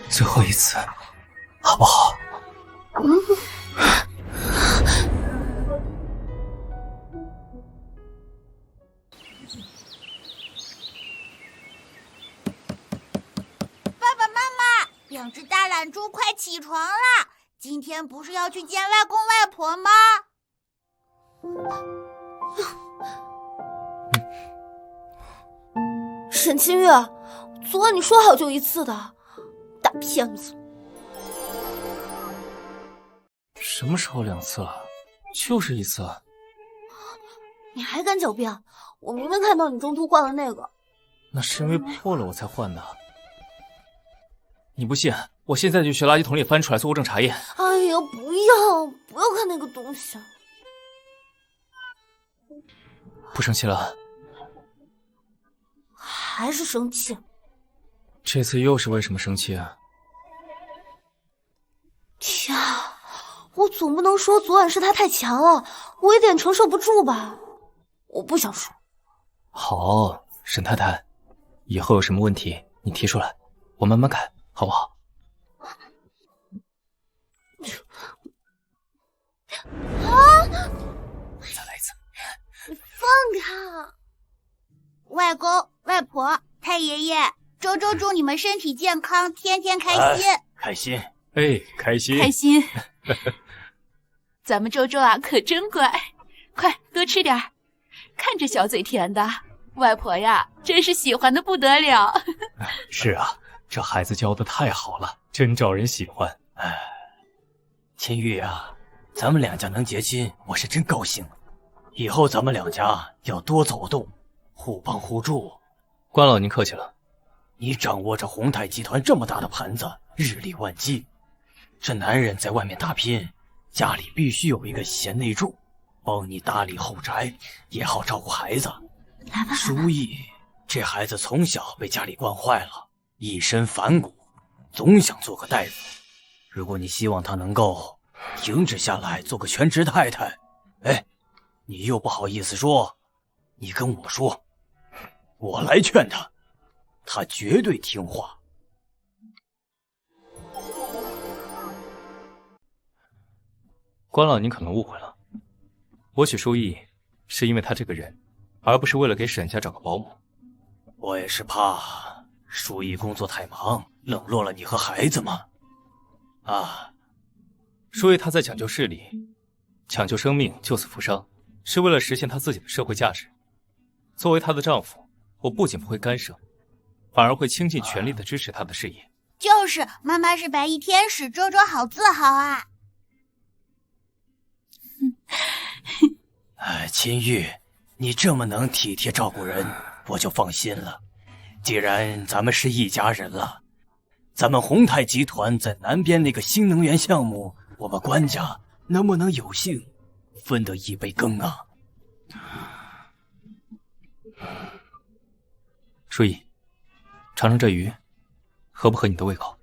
最后一次，好不好？爸爸妈妈，2只大懒猪快起床啦！今天不是要去见外公外婆吗？沈清月，昨晚你说好就一次的，大骗子！什么时候2次了？就是1次。你还敢狡辩？我明明看到你中途换了那个。那是因为破了我才换的。你不信，我现在就去垃圾桶里翻出来做物证查验。哎呀，不要看那个东西。不生气了？还是生气。这次又是为什么生气啊？天啊，我总不能说昨晚是他太强了，我有点承受不住吧？我不想说。好，沈太太，以后有什么问题你提出来，我慢慢改，好不好？再来一次。你放开！外公、外婆、太爷爷，周周祝你们身体健康，天天开心。开心，哎，开心，开心。咱们周周啊，可真乖，快多吃点儿。看这小嘴甜的，外婆呀，真是喜欢的不得了。是啊，这孩子教的太好了，真招人喜欢。秦玉啊，咱们两家能结亲，我是真高兴。以后咱们两家要多走动，互帮互助。关老，您客气了。你掌握着宏泰集团这么大的盘子，日理万机，这男人在外面打拼，家里必须有一个贤内助，帮你打理后宅，也好照顾孩子。书义这孩子从小被家里惯坏了，一身反骨，总想做个大夫。如果你希望他能够停止下来，做个全职太太，哎，你又不好意思说，你跟我说，我来劝他，他绝对听话。关老，您可能误会了，我娶书义是因为他这个人，而不是为了给沈家找个保姆。我也是怕书义工作太忙，冷落了你和孩子嘛。书义他在抢救室里抢救生命，救死扶伤，是为了实现他自己的社会价值。作为他的丈夫，我不仅不会干涉，反而会倾尽全力的支持他的事业。就是妈妈是白衣天使，周周好自豪啊。秦玉，你这么能体贴照顾人，我就放心了。既然咱们是一家人了，咱们宏泰集团在南边那个新能源项目，我们关家能不能有幸分得一杯羹啊？书义，尝尝这鱼，合不合你的胃口？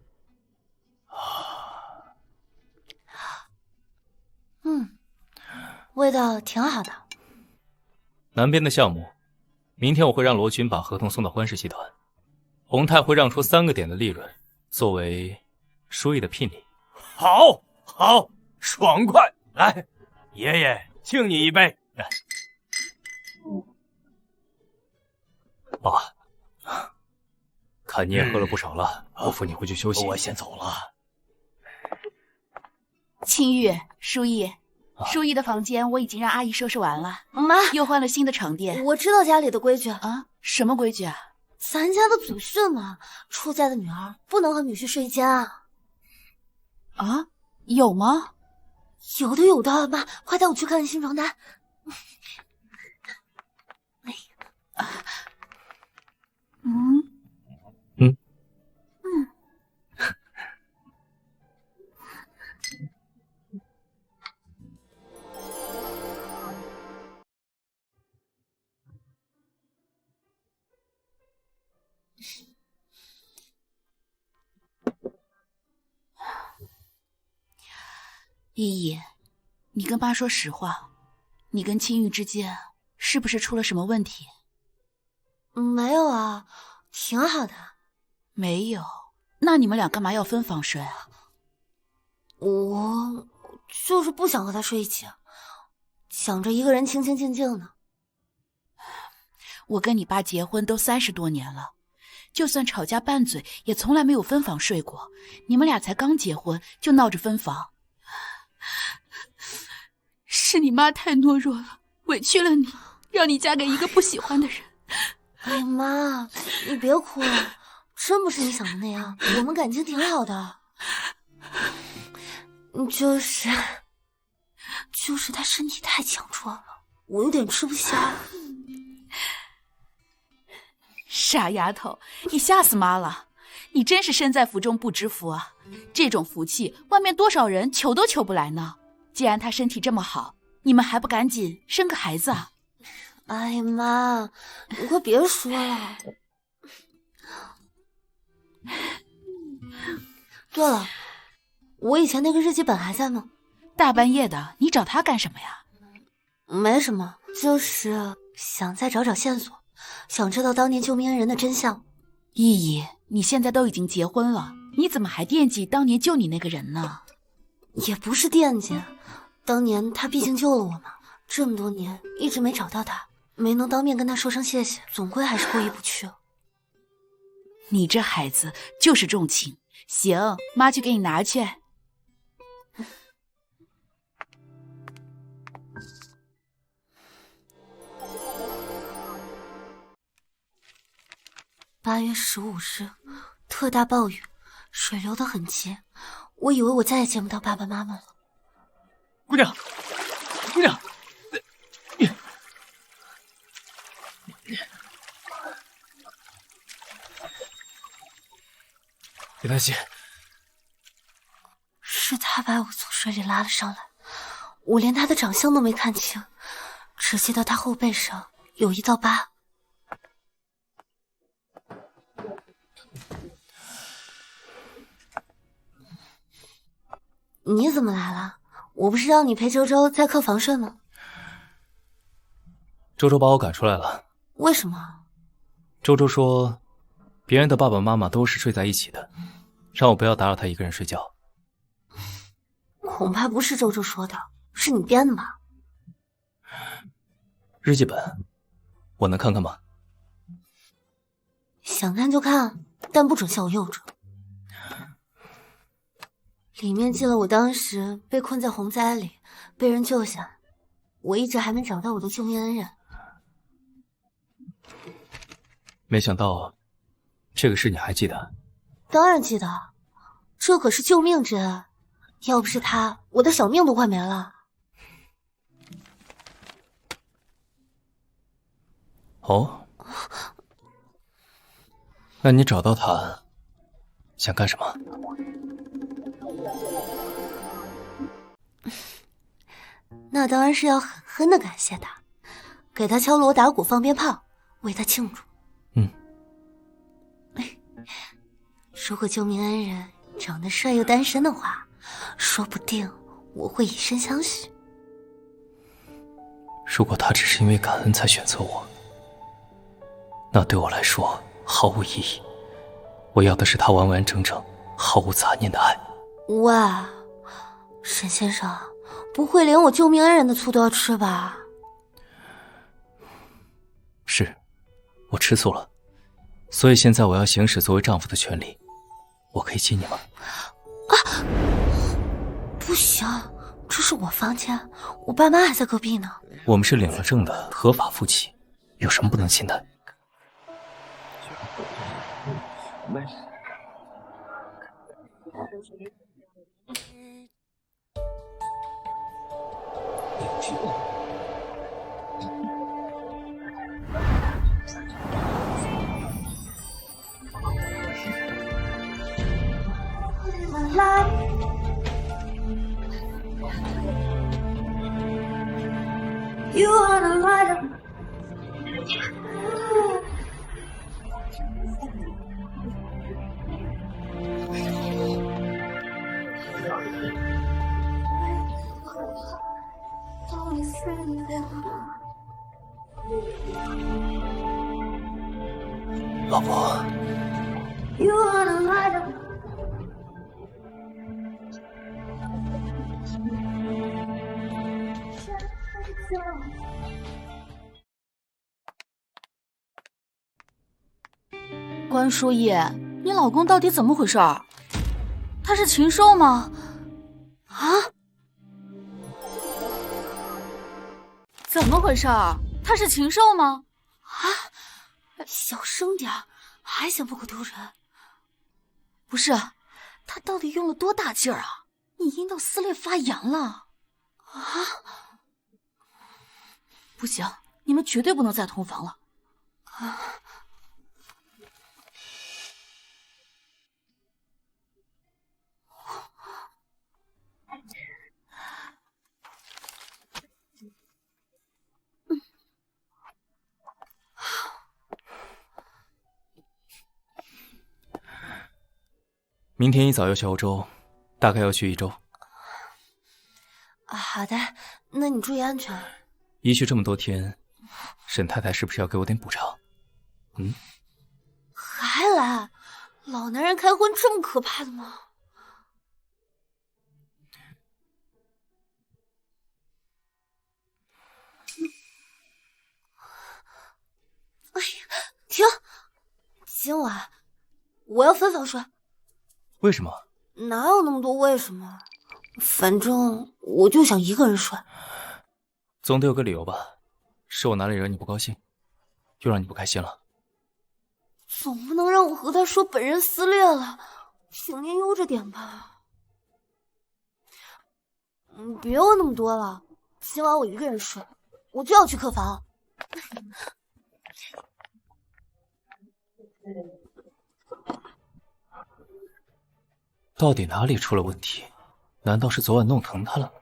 味道挺好的。南边的项目，明天我会让罗军把合同送到欢氏集团，宏泰会让出3个点的利润作为书义的聘礼。好，好，爽快！来，爷爷敬你一杯。爸，看你也喝了不少了，我扶你回去休息。我先走了。青玉、书义，书义的房间我已经让阿姨收拾完了，妈又换了新的床垫。我知道家里的规矩啊，什么规矩啊？咱家的祖训嘛，出嫁的女儿不能和女婿睡一间啊。啊，有吗？有的有的，妈，快带我去看看新床单。依依，你跟爸说实话，你跟青玉之间是不是出了什么问题？没有啊，挺好的。没有？那你们俩干嘛要分房睡啊？我就是不想和他睡一起，想着一个人清清静静的。我跟你爸结婚都30多年了，就算吵架拌嘴，也从来没有分房睡过。你们俩才刚结婚就闹着分房，是你妈太懦弱了，委屈了你，让你嫁给一个不喜欢的人。哎呀妈，你别哭了，真不是你想的那样，我们感情挺好的。就是他身体太强壮了，我有点吃不消。傻丫头，你吓死妈了！你真是身在福中不知福啊！这种福气，外面多少人求都求不来呢。既然他身体这么好，你们还不赶紧生个孩子啊？哎呀妈，你快别说了。对了，我以前那个日记本还在吗？大半夜的，你找他干什么呀？没什么，就是想再找找线索，想知道当年救命恩人的真相。依依，你现在都已经结婚了，你怎么还惦记当年救你那个人呢？也不是惦记，当年他毕竟救了我嘛，这么多年一直没找到他，没能当面跟他说声谢谢，总归还是过意不去。你这孩子就是重情。行，妈去给你拿去。8月15日，特大暴雨，水流得很急，我以为我再也见不到爸爸妈妈了。姑娘，姑娘，别担心，是他把我从水里拉了上来，我连他的长相都没看清，只记得他后背上有一道疤。你怎么来了？我不是让你陪周周在客房睡吗？周周把我赶出来了。为什么？周周说，别人的爸爸妈妈都是睡在一起的，让我不要打扰他一个人睡觉。恐怕不是周周说的，是你编的吧？日记本，我能看看吗？想看就看，但不准笑我幼稚。里面记了我当时被困在洪灾里，被人救下，我一直还没找到我的救命恩人。没想到，这个事你还记得？当然记得，这可是救命之恩，要不是他，我的小命都快没了。哦，那你找到他，想干什么？那当然是要狠狠的感谢他，给他敲锣打鼓放鞭炮，为他庆祝。如果救命恩人长得帅又单身的话，说不定我会以身相许。如果他只是因为感恩才选择我，那对我来说毫无意义。我要的是他完完整整、毫无杂念的爱。喂，沈先生，不会连我救命恩人的醋都要吃吧？是，我吃醋了，所以现在我要行使作为丈夫的权利。我可以亲你吗？啊！不行，这是我房间，我爸妈还在隔壁呢。我们是领了证的合法夫妻，有什么不能亲的？You wanna light up老婆 You wanna light up关书记，你老公到底怎么回事？他是禽兽吗？啊？怎么回事？他是禽兽吗？啊！小声点，还嫌不够丢人？不是，他到底用了多大劲儿啊？你阴道撕裂发炎了！啊！不行，你们绝对不能再同房了。啊！明天一早要去欧洲，大概要去1周。好的，那你注意安全。一去这么多天，沈太太是不是要给我点补偿？还来？老男人开荤这么可怕的吗？哎呀，停！今晚我要分房睡。为什么？哪有那么多为什么？反正我就想一个人睡。总得有个理由吧？是我哪里惹你不高兴，又让你不开心了？总不能让我和他说本人撕裂了，请您悠着点吧。别问那么多了，今晚我一个人睡，我就要去客房。到底哪里出了问题？难道是昨晚弄疼他了？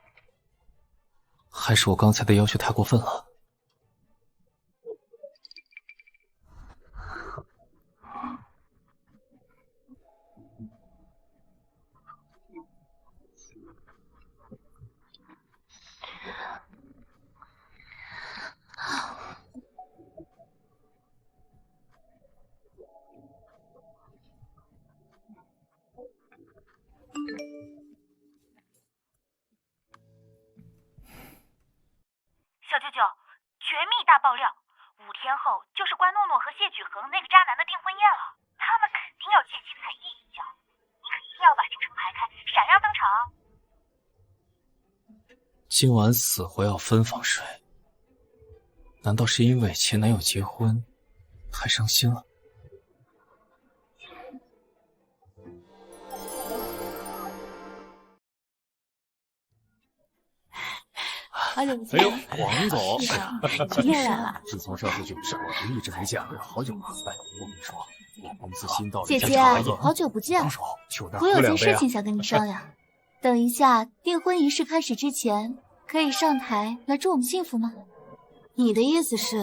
还是我刚才的要求太过分了？小舅舅，绝密大爆料！5天后就是关诺诺和谢举恒那个渣男的订婚宴了，他们肯定要借机踩叶一脚，你可一定要把行程排开，闪亮登场。今晚死活要分房睡，难道是因为前男友结婚太伤心了？好久不见！王总，你也来了。自从上次囧事，我就一直没见过，好久不见。我跟你说，我公司新到姐姐，好久不见。我有件事情想跟你商量。等一下订婚仪式开始之前，可以上台来祝我们幸福吗？你的意思是，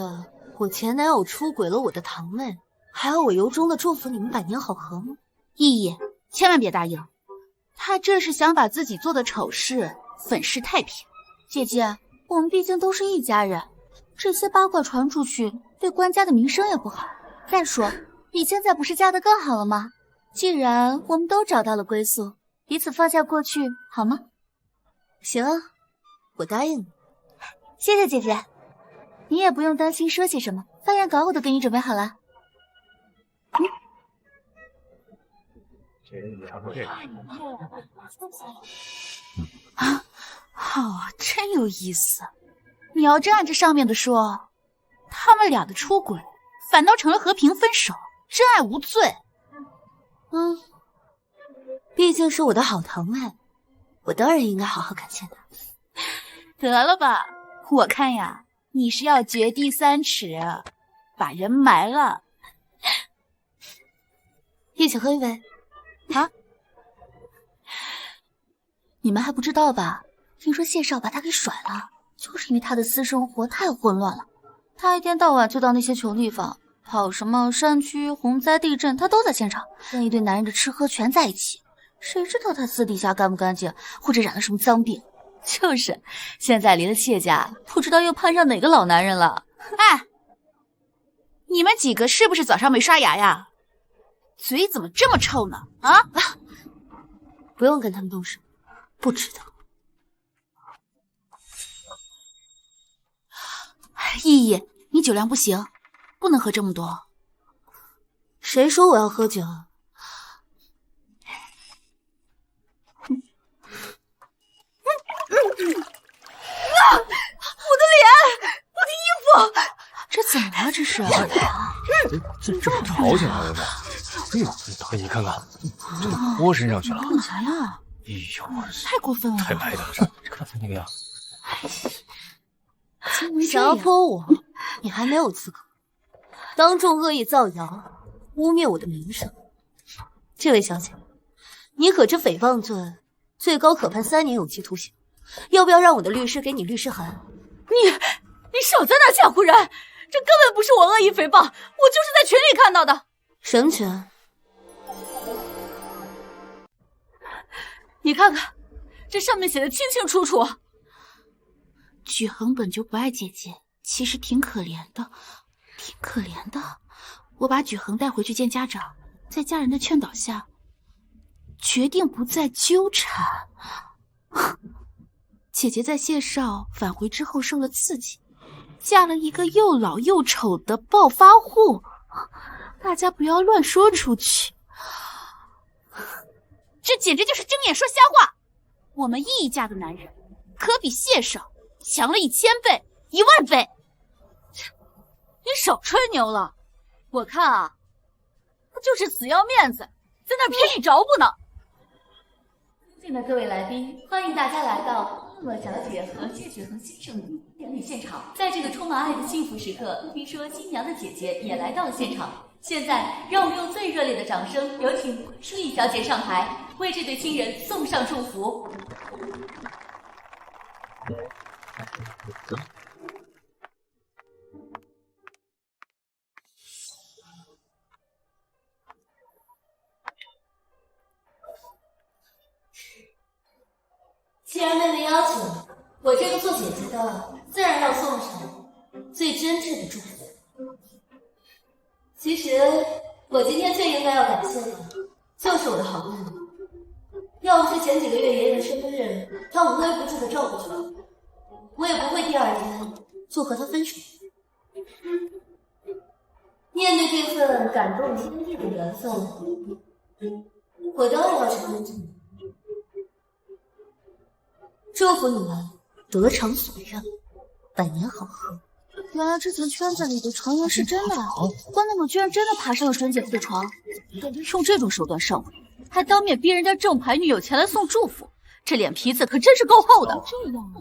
我前男友出轨了我的堂妹，还要我由衷的祝福你们百年好合吗？意义，千万别答应。他这是想把自己做的丑事粉饰太平。姐姐，我们毕竟都是一家人，这些八卦传出去，对关家的名声也不好。再说，你现在不是嫁得更好了吗？既然我们都找到了归宿，彼此放下过去，好吗？行啊，我答应你。谢谢姐姐，你也不用担心说些什么，饭宴稿我都给你准备好了。啊，好，真有意思。你要真按这上面的说，他们俩的出轨反倒成了和平分手，真爱无罪。毕竟是我的好堂妹，我当然应该好好感谢她。得了吧，我看呀，你是要掘地3尺，把人埋了。一起喝一杯。啊？你们还不知道吧？听说谢少把他给甩了，就是因为他的私生活太混乱了。他一天到晚就到那些穷地方，跑什么山区、洪灾、地震，他都在现场，跟一堆男人的吃喝全在一起。谁知道他私底下干不干净，或者染了什么脏病？就是，现在离了谢家，不知道又攀上哪个老男人了。哎，你们几个是不是早上没刷牙呀？嘴怎么这么臭呢？啊！不用跟他们动手，不值得。意义，你酒量不行，不能喝这么多。谁说我要喝酒？我的脸，我的衣服，这怎么了？这是？这不吵起来了吗？哎，你看看，这都泼身上去了。干啥呀？哎呦，太过分了！太来了，刚才那个样。想要泼我，你还没有资格。当众恶意造谣，污蔑我的名声。这位小姐，你可知诽谤罪最高可判3年有期徒刑？要不要让我的律师给你律师函？你少在那吓唬人！这根本不是我恶意诽谤，我就是在群里看到的。什么群？你看看，这上面写的清清楚楚。举恒本就不爱姐姐，其实挺可怜的，挺可怜的。我把举恒带回去见家长，在家人的劝导下，决定不再纠缠。姐姐在谢少返回之后受了刺激，嫁了一个又老又丑的暴发户。大家不要乱说出去，这简直就是睁眼说瞎话！我们易家的男人可比谢少强了1000倍、10000倍。你少吹牛了，我看啊，他就是死要面子，在那儿骗你着不呢。尊敬的各位来宾，欢迎大家来到乐小姐和谢雪恒先生的典礼现场。在这个充满爱的幸福时刻，听说新娘的姐姐也来到了现场。现在，让我们用最热烈的掌声，有请舒逸小姐上台，为这对新人送上祝福。既然妹妹要求，我这个做姐姐的自然要送上最真挚的祝福。其实，我今天最应该要感谢的，就是我的好妹妹。要不是前几个月爷爷的生日，她无微不至的照顾着我也不会第2天就和她分手。面对这份感动天地的缘分，我当然要承认这个。祝福你们得偿所愿，百年好合。原来这层圈子里的传言是真的啊！关妹妹居然真的爬上了准姐夫的床，用这种手段上位，还当面逼人家正牌女友前来送祝福，这脸皮子可真是够厚的。这样啊！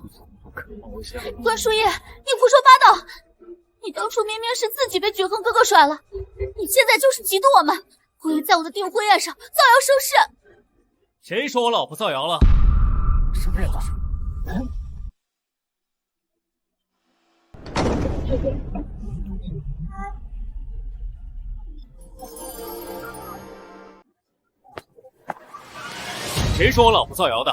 关叔夜，你胡说八道！你当初明明是自己被绝恒哥哥甩了，你现在就是嫉妒我们，故意在我的订婚宴上造谣生事。谁说我老婆造谣了？什么人啊？谁说我老婆造谣的？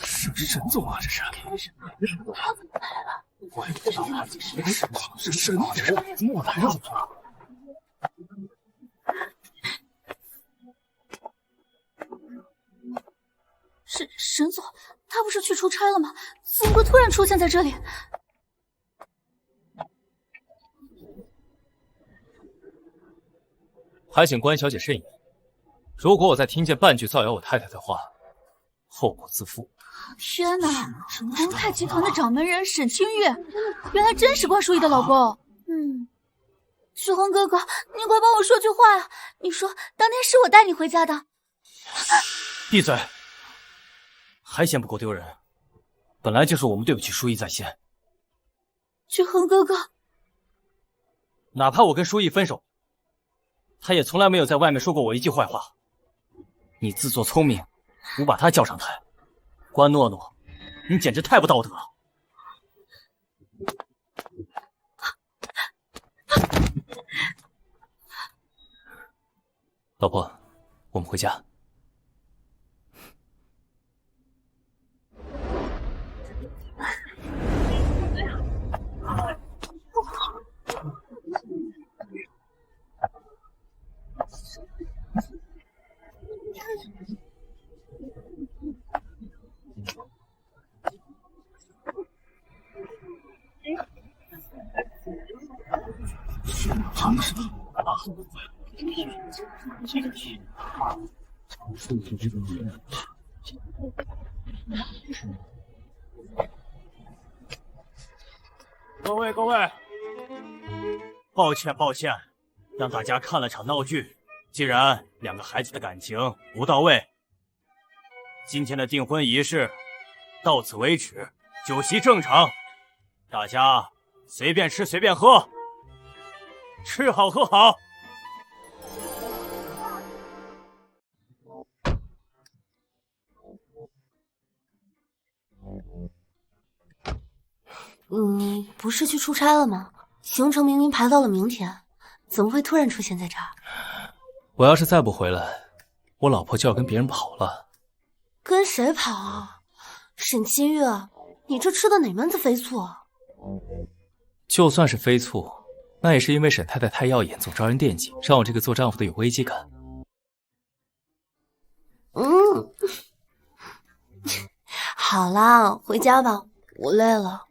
是沈总啊，这是。我也不知道他是沈总，莫来让座。沈总，他不是去出差了吗？怎么会突然出现在这里？还请关小姐慎言，如果我再听见半句造谣我太太的话，后果自负。天哪！龙泰集团的掌门人沈清月，原来真是关淑仪的老公。许恒哥哥，你快帮我说句话呀！你说当天是我带你回家的。闭嘴！还嫌不够丢人？本来就是我们对不起淑仪在先。许恒哥哥，哪怕我跟淑仪分手，他也从来没有在外面说过我一句坏话。你自作聪明，不把他叫上台。关诺诺，你简直太不道德了！老婆，我们回家。各位，抱歉，让大家看了场闹剧。既然2个孩子的感情不到位，今天的订婚仪式到此为止，酒席正常，大家随便吃随便喝，吃好喝好。不是去出差了吗？行程明明排到了明天，怎么会突然出现在这儿？我要是再不回来，我老婆就要跟别人跑了。跟谁跑啊？沈清月，你这吃的哪门子飞醋啊？就算是飞醋，那也是因为沈太太太耀眼，总招人惦记，让我这个做丈夫的有危机感。好啦，回家吧，我累了。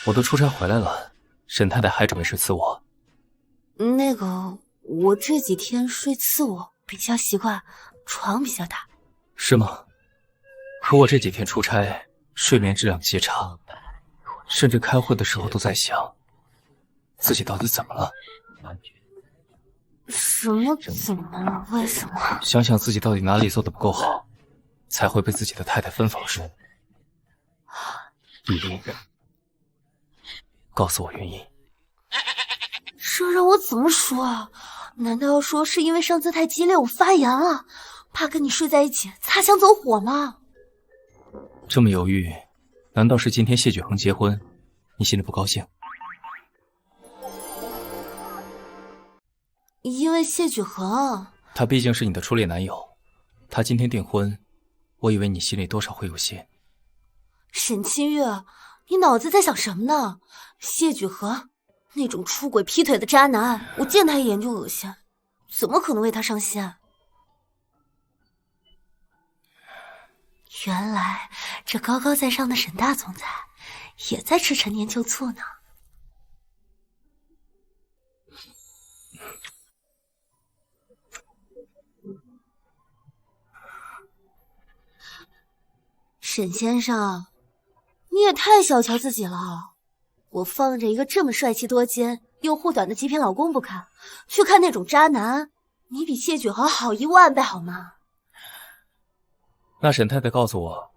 我都出差回来了，沈太太还准备睡次卧。那个，我这几天睡次卧比较习惯，床比较大。是吗？可我这几天出差，睡眠质量极差，甚至开会的时候都在想，自己到底怎么了？什么怎么了？为什么？想想自己到底哪里做的不够好，才会被自己的太太分房睡。李丽，告诉我原因。这让我怎么说啊？难道要说是因为上次太激烈我发炎了，怕跟你睡在一起擦枪走火吗？这么犹豫，难道是今天谢举恒结婚，你心里不高兴？因为谢举恒，他毕竟是你的初恋男友，他今天订婚，我以为你心里多少会有些。沈清月，你脑子在想什么呢？谢举恒那种出轨劈腿的渣男，我见他一眼就恶心，怎么可能为他伤心啊？原来这高高在上的沈大总裁也在吃陈年旧醋呢。沈先生，你也太小瞧自己了。我放着一个这么帅气多金又护短的极品老公不看，去看那种渣男，你比谢举恒好10000倍好吗？那沈太太告诉我，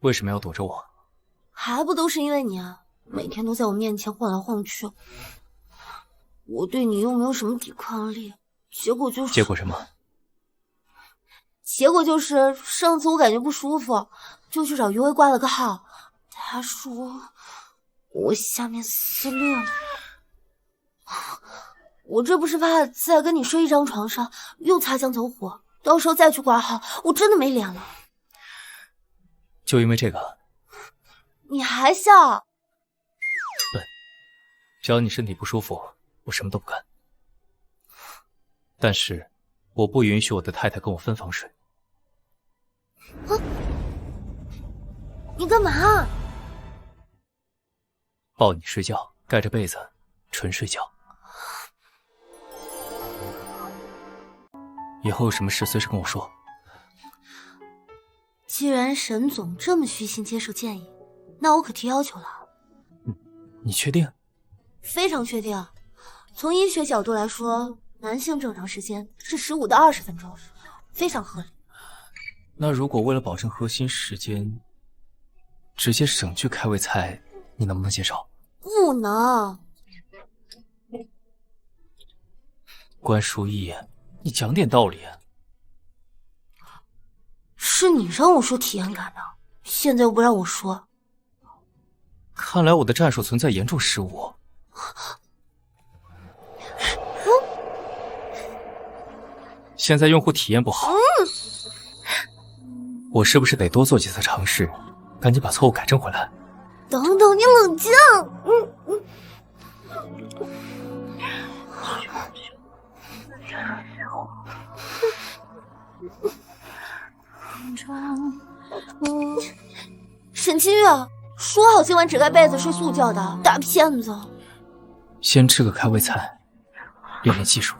为什么要躲着我？还不都是因为你啊，每天都在我面前晃来晃去，我对你又没有什么抵抗力，结果什么？结果就是上次我感觉不舒服，就去找于薇挂了个号，他说我下面撕裂了。我这不是怕再跟你睡一张床上又擦枪走火，到时候再去挂号，我真的没脸了。就因为这个？你还笑？对，只要你身体不舒服，我什么都不干。但是我不允许我的太太跟我分房睡。啊！你干嘛？抱你睡觉，盖着被子，纯睡觉。以后有什么事随时跟我说。既然沈总这么虚心接受建议，那我可提要求了。你确定？非常确定。从医学角度来说，男性正常时间是15到20分钟，非常合理。那如果为了保证核心时间，直接省去开胃菜，你能不能接受？不能。关淑逸，你讲点道理。是你让我说体验感的，现在又不让我说。看来我的战术存在严重失误。现在用户体验不好，我是不是得多做几次尝试，赶紧把错误改正回来？等等，你冷静。沈清月，说好今晚只盖被子睡素觉的，大骗子！先吃个开胃菜，练练技术。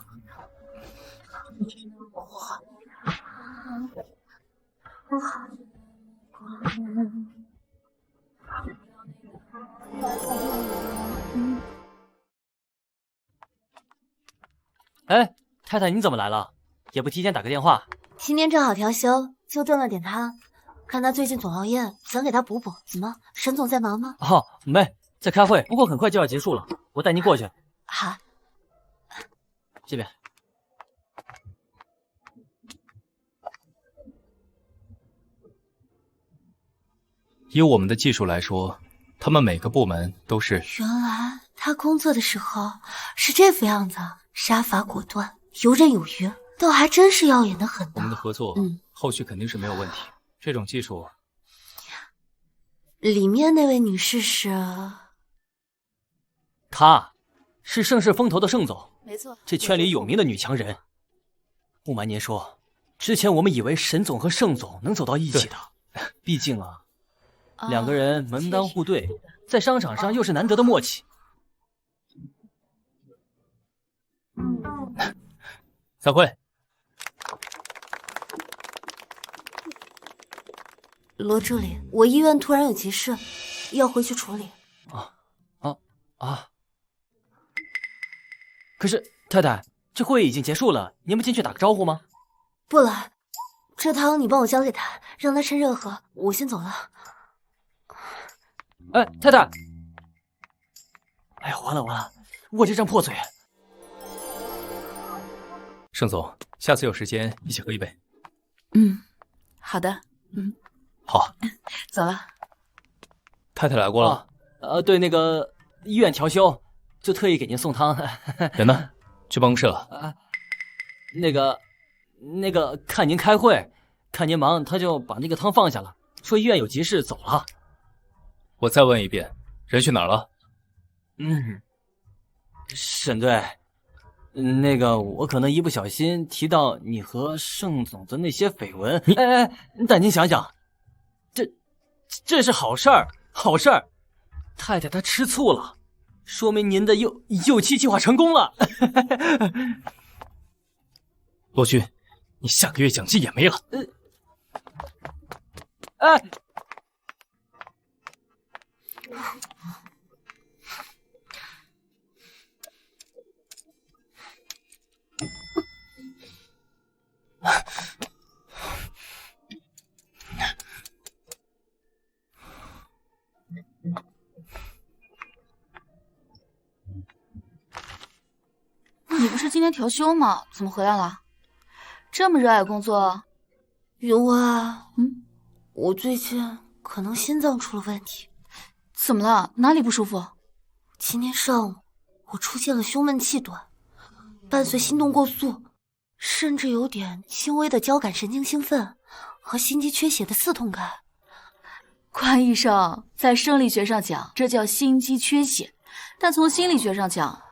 哎，太太你怎么来了？也不提前打个电话。今天正好调休，就炖了点汤。看他最近总熬夜，想给他补补。怎么，沈总在忙吗？哦，没，在开会，不过很快就要结束了，我带您过去。好，这边。以我们的技术来说，他们每个部门都是……原来他工作的时候是这副样子，杀伐果断，游刃有余，倒还真是耀眼的很呢。我们的合作，后续肯定是没有问题。这种技术，里面那位女士是？她是盛世风投的盛总，没错，这圈里有名的女强人。不瞒您说，之前我们以为沈总和盛总能走到一起的，毕竟啊，两个人门当户对，在商场上又是难得的默契。散会。罗助理，我医院突然有急事，要回去处理。可是太太，这会议已经结束了，您不进去打个招呼吗？不了，这汤你帮我交给他，让他趁热喝。我先走了。哎，太太！哎呀，完了，我这张破嘴。盛总，下次有时间一起喝一杯。好的。好，走了。太太来过了。对，那个医院调休，就特意给您送汤。人呢？去办公室了。那个，看您开会，看您忙，他就把那个汤放下了，说医院有急事走了。我再问一遍，人去哪儿了？沈队，那个我可能一不小心提到你和盛总的那些绯闻。但您想想，这是好事儿，好事儿。太太她吃醋了，说明您的右妻计划成功了。罗军，你下个月奖金也没了。你不是今天调休吗？怎么回来了？这么热爱工作？云花，我最近可能心脏出了问题。怎么了？哪里不舒服？今天上午我出现了胸闷气短，伴随心动过速，甚至有点轻微的交感神经兴奋和心肌缺血的刺痛感。关医生，在生理学上讲，这叫心肌缺血，但从心理学上讲，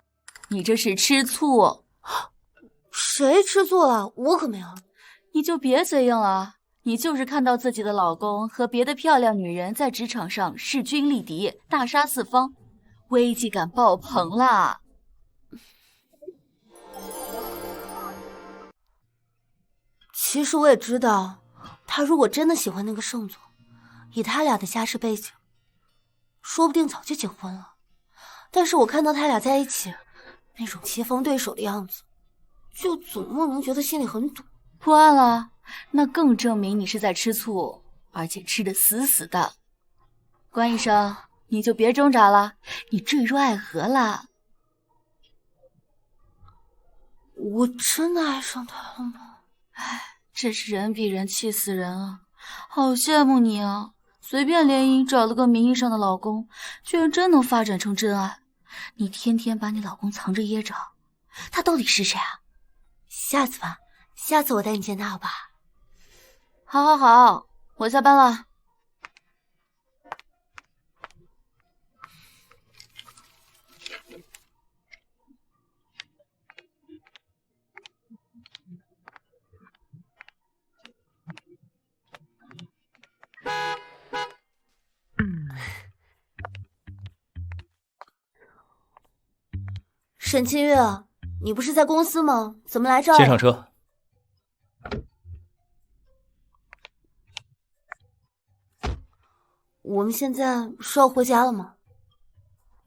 你这是吃醋。谁吃醋了？我可没有。你就别嘴硬了，你就是看到自己的老公和别的漂亮女人在职场上势均力敌，大杀四方，危机感爆棚啦。其实我也知道，他如果真的喜欢那个盛总，以他俩的家世背景，说不定早就结婚了。但是我看到他俩在一起那种棋逢对手的样子，就总莫名觉得心里很堵。破案了，那更证明你是在吃醋，而且吃得死死的。关医生，你就别挣扎了，你坠入爱河了。我真的爱上他了吗？真是人比人气死人啊！好羡慕你啊！随便联姻找了个名义上的老公，居然真能发展成真爱。你天天把你老公藏着掖着，他到底是谁啊？下次吧，下次我带你见他好吧？好，我下班了。沈清月，你不是在公司吗？怎么来这儿？先上车。我们现在是要回家了吗？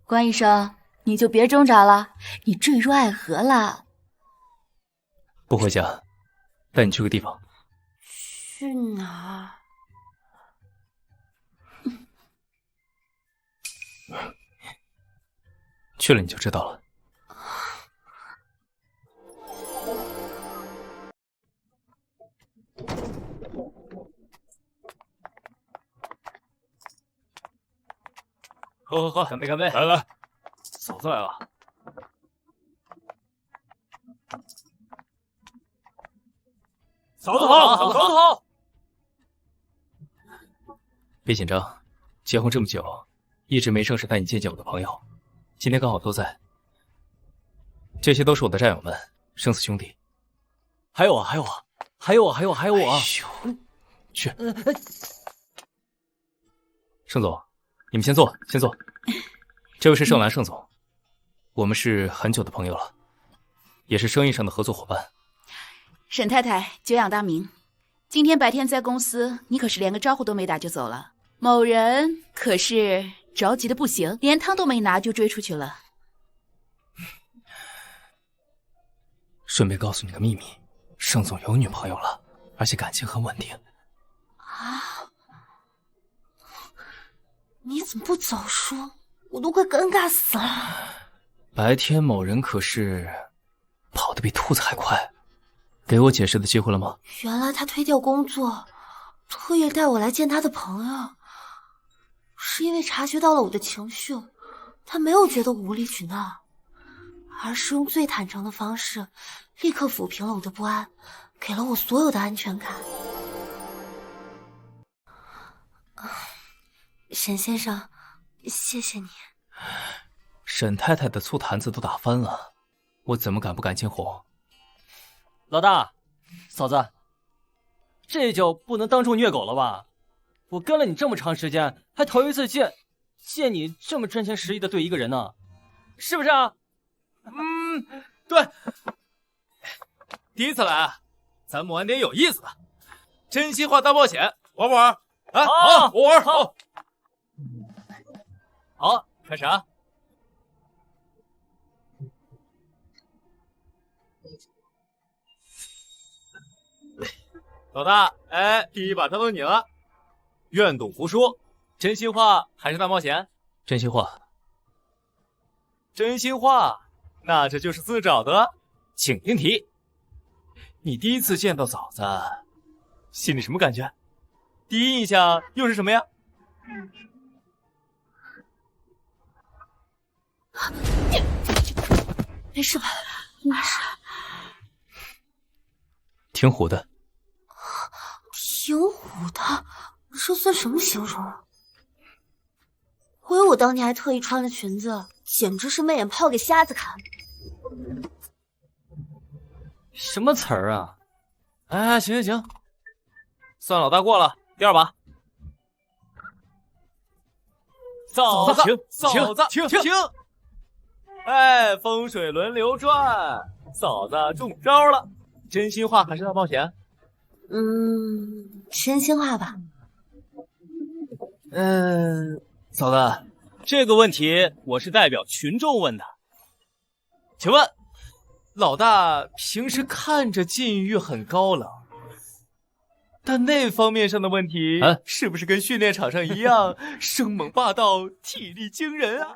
关医生，你就别挣扎了，你坠入爱河了。不回家，带你去个地方。去哪儿？去了你就知道了。喝，干杯！来，嫂子来了。嫂子好。别紧张，结婚这么久，一直没正式带你见见我的朋友，今天刚好都在。这些都是我的战友们，生死兄弟。还有我。哎呦，去。盛总，你们先坐，先坐。这位是盛兰，盛总，我们是很久的朋友了，也是生意上的合作伙伴。沈太太，久仰大名。今天白天在公司，你可是连个招呼都没打就走了。某人可是着急的不行，连汤都没拿就追出去了。顺便告诉你个秘密，盛总有女朋友了，而且感情很稳定。啊！你怎么不早说？我都快尴尬死了。白天某人可是跑得比兔子还快，给我解释的机会了吗？原来他推掉工作，特意带我来见他的朋友，是因为察觉到了我的情绪，他没有觉得无理取闹，而是用最坦诚的方式，立刻抚平了我的不安，给了我所有的安全感。沈先生，谢谢你。沈太太的醋坛子都打翻了，我怎么敢不赶紧哄？老大，嫂子，这就不能当众虐狗了吧？我跟了你这么长时间，还头一次见你这么真情实意的对一个人呢，是不是啊？对。第一次来，咱们玩点有意思的，真心话大冒险，玩不玩？啊，好，我玩。好，开始啊！老大，第一把交到你了。愿赌服输，真心话还是大冒险？真心话。真心话，那这就是自找的。请听题：你第一次见到嫂子，心里什么感觉？第一印象又是什么呀？没事吧？没事。挺虎的。挺虎的，这算什么形容？亏我当年还特意穿了裙子，简直是媚眼炮给瞎子看。什么词儿啊？行，算老大过了。第二把，嫂子，请。风水轮流转，嫂子中招了。真心话还是大冒险？真心话吧。嫂子，这个问题我是代表群众问的。请问，老大平时看着禁欲很高冷，但那方面上的问题，是不是跟训练场上一样生猛霸道、体力惊人啊？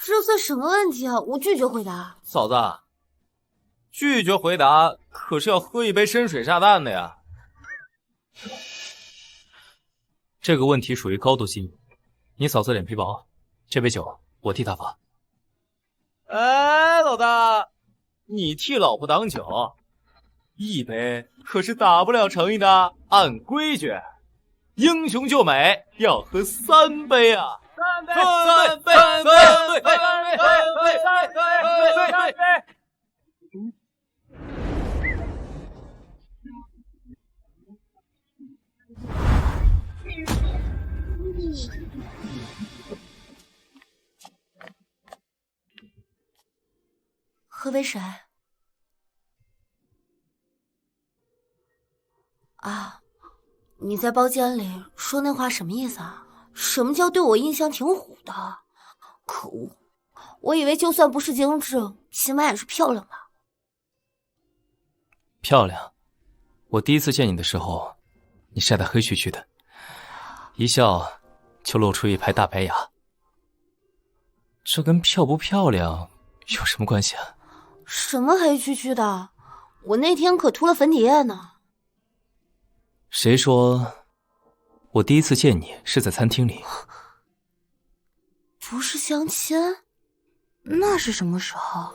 这算什么问题啊？我拒绝回答。嫂子，拒绝回答可是要喝一杯深水炸弹的呀。这个问题属于高度禁欲，你嫂子脸皮薄，这杯酒我替她罚。老大，你替老婆挡酒，一杯可是打不了成意的。按规矩，英雄救美要喝3杯啊！三杯！喝杯水。啊，你在包间里说那话什么意思啊？什么叫对我印象挺虎的？可恶！我以为就算不是精致，起码也是漂亮吧。漂亮？我第一次见你的时候，你晒得黑黢黢的，一笑就露出一排大白牙。这跟漂不漂亮有什么关系啊？什么黑黢黢的？我那天可涂了粉底液呢。谁说我第一次见你是在餐厅里？不是相亲？那是什么时候？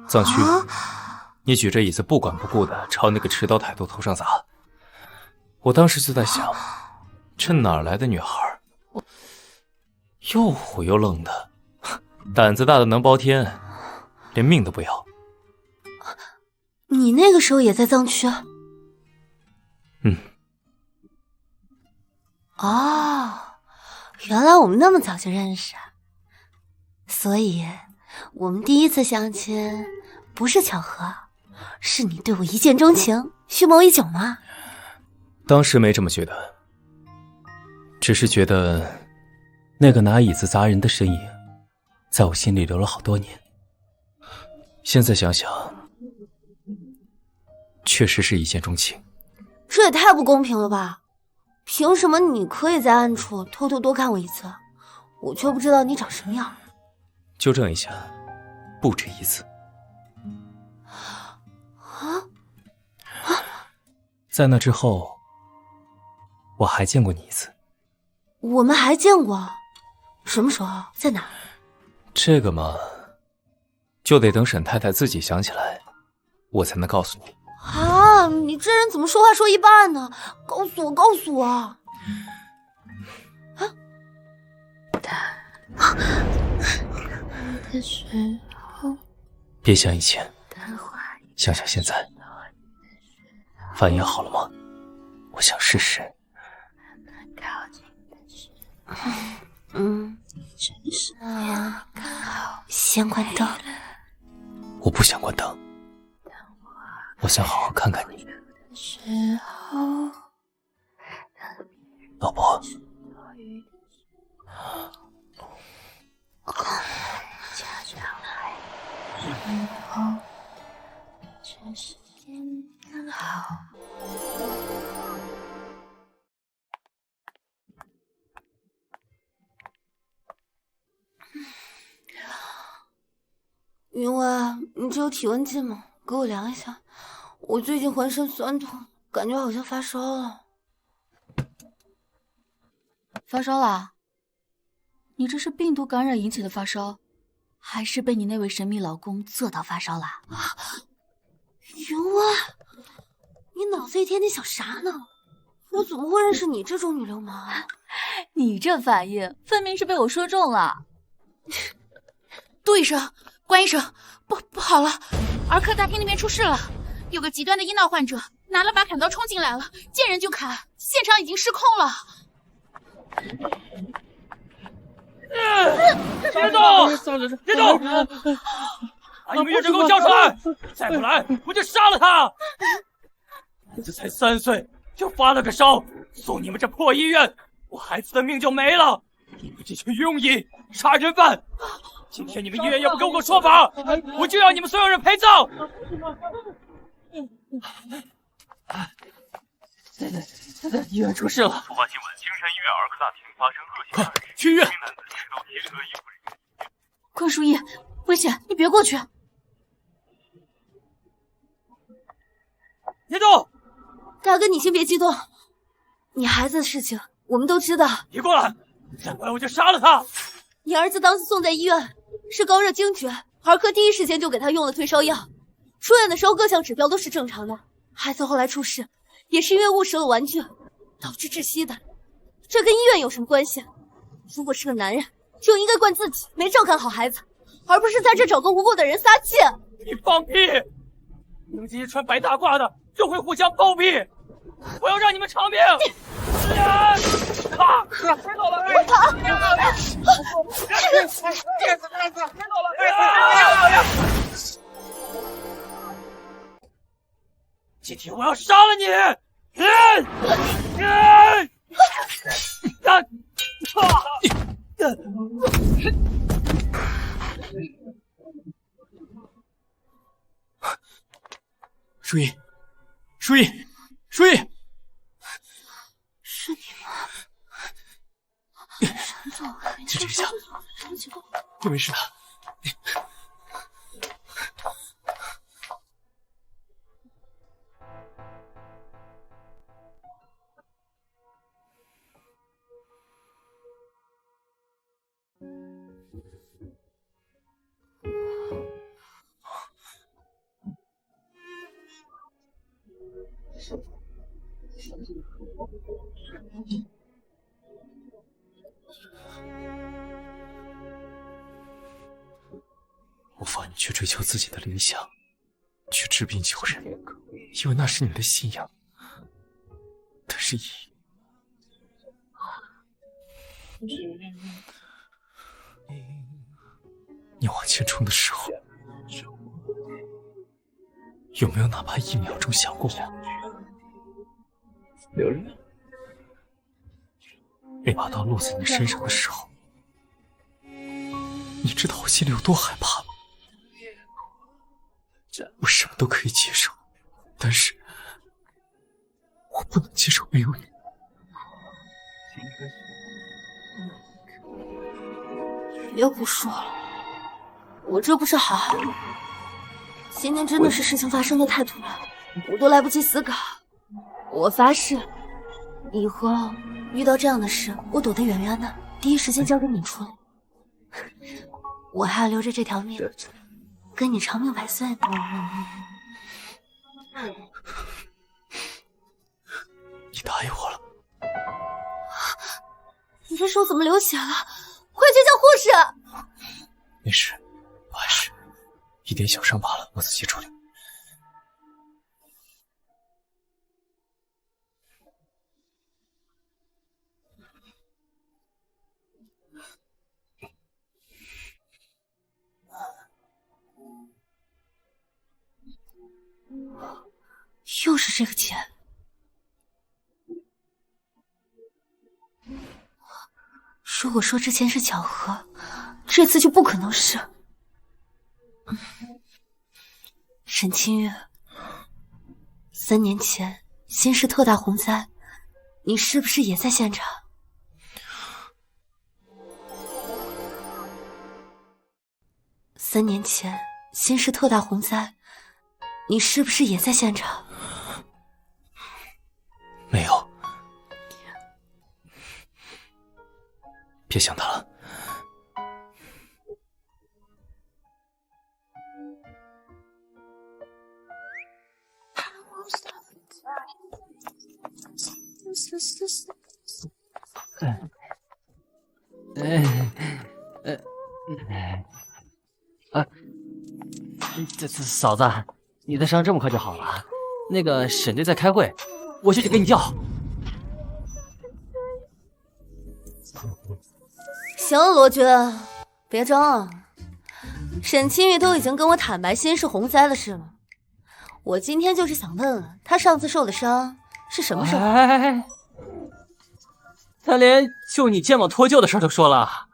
藏区，你举着椅子不管不顾的朝那个持刀歹徒头上砸。我当时就在想，这哪来的女孩，又虎又愣的，胆子大的能包天，连命都不要。你那个时候也在藏区？哦，原来我们那么早就认识啊！所以，我们第一次相亲不是巧合，是你对我一见钟情，蓄谋已久吗？当时没这么觉得，只是觉得那个拿椅子砸人的身影，在我心里留了好多年。现在想想，确实是一见钟情。这也太不公平了吧！凭什么你可以在暗处偷偷多看我一次，我却不知道你长什么样？纠正一下，不止一次。在那之后，我还见过你一次。我们还见过？什么时候？在哪？这个嘛，就得等沈太太自己想起来，我才能告诉你。啊，你这人怎么说话说一半呢？告诉我，告诉我！啊！别想以前，想想现在。饭也好了吗？我想试试。先关灯。我不想关灯，我想好好看看你。老婆。云婉，你这有体温计吗？给我量一下。我最近浑身酸痛，感觉好像发烧了。发烧了？你这是病毒感染引起的发烧，还是被你那位神秘老公做到发烧了？云婉，你脑子一天天想啥呢？我怎么会认识你这种女流氓啊？你这反应分明是被我说中了。杜医生，关医生，不好了，儿科大厅那边出事了，有个极端的医闹患者拿了把砍刀冲进来了，见人就砍，现场已经失控了。别动！别动！把你们岳成给我叫出来！再不来，我就杀了他！孩子才3岁，就发了个烧，送你们这破医院，我孩子的命就没了！你们这群庸医、杀人犯！今天你们医院要不给我说法，我就要你们所有人陪葬！医院出事了！突发新闻：京山医院儿科大厅发生恶性快去医院！男子持刀劫车医护人员。关书记，危险，你别过去！别动！大哥，你先别激动，你孩子的事情我们都知道。别过来！再过来我就杀了他！你儿子当时送在医院是高热惊厥，儿科第一时间就给他用了退烧药，出院的时候各项指标都是正常的。孩子后来出事，也是因为误食了玩具导致窒息的，这跟医院有什么关系？如果是个男人，就应该怪自己没照看好孩子，而不是在这找个无辜的人撒气。你放屁！你们这些穿白大褂的就会互相包庇，我要让你们偿命！别走了！我跑！别走了！今天我要杀了你！舒一，舒一，舒一，是你吗？沈总，支持一下，会没事的。我放你去追求自己的理想，去治病救人，因为那是你的信仰。但是你往前冲的时候，有没有哪怕1秒钟想过我？那把刀落在你身上的时候，你知道我心里有多害怕吗？我什么都可以接受，但是我不能接受没有你。别胡说了，我这不是好好的。今天真的是事情发生的太突然，我都来不及思考。我发誓，以后遇到这样的事，我躲得远远的，第一时间交给你处理。我还要留着这条命，跟你长命百岁呢。你答应我了？你这手怎么流血了？快去叫护士！没事，不碍事，一点小伤罢了，我自己处理。又是这个钱。如果说之前是巧合，这次就不可能是。沈清月，3年前新市特大洪灾，你是不是也在现场？3年前新市特大洪灾，你是不是也在现场？没有。别想他了。嫂子，你的伤这么快就好了？那个沈队在开会，我就去给你叫。行了，罗军，别装了。沈清玉都已经跟我坦白新市洪灾的事了，我今天就是想问问他上次受的伤是什么时候？他连救你肩膀脱臼的事都说了。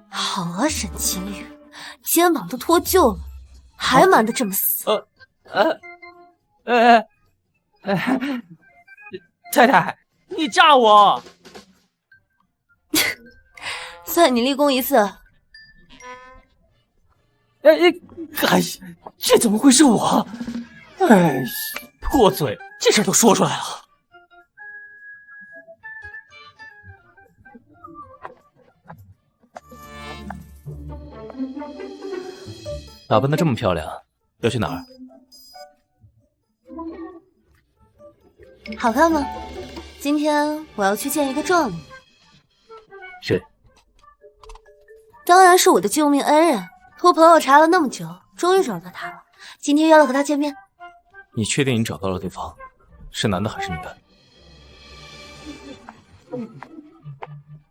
好啊，沈清玉，肩膀都脱臼了，还瞒得这么死。太太，你诈我！算你立功一次。这怎么会是我？破嘴，这事都说出来了。打扮得这么漂亮，要去哪儿？好看吗？今天我要去见一个状元。谁？当然是我的救命恩人，托朋友查了那么久，终于找到他了。今天约了和他见面。你确定你找到了对方？是男的还是女的？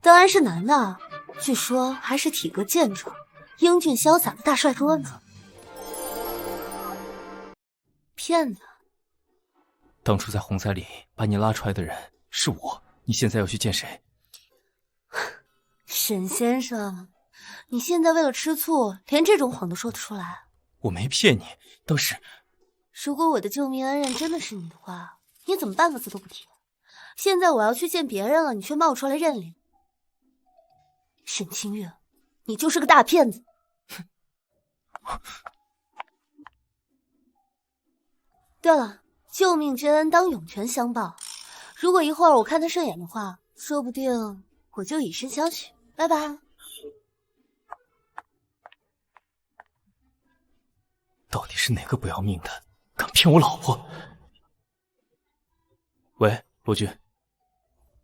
当然是男的，据说还是体格健壮、英俊潇洒的大帅哥呢。骗子！当初在洪灾里把你拉出来的人是我，你现在要去见谁？沈先生，你现在为了吃醋，连这种谎都说得出来？我没骗你，当时……如果我的救命恩人真的是你的话，你怎么半个字都不提？现在我要去见别人了，你却冒出来认领。沈清月，你就是个大骗子！对了，救命之恩当涌泉相报。如果一会儿我看他顺眼的话，说不定我就以身相许。拜拜。到底是哪个不要命的，敢骗我老婆？喂，罗军，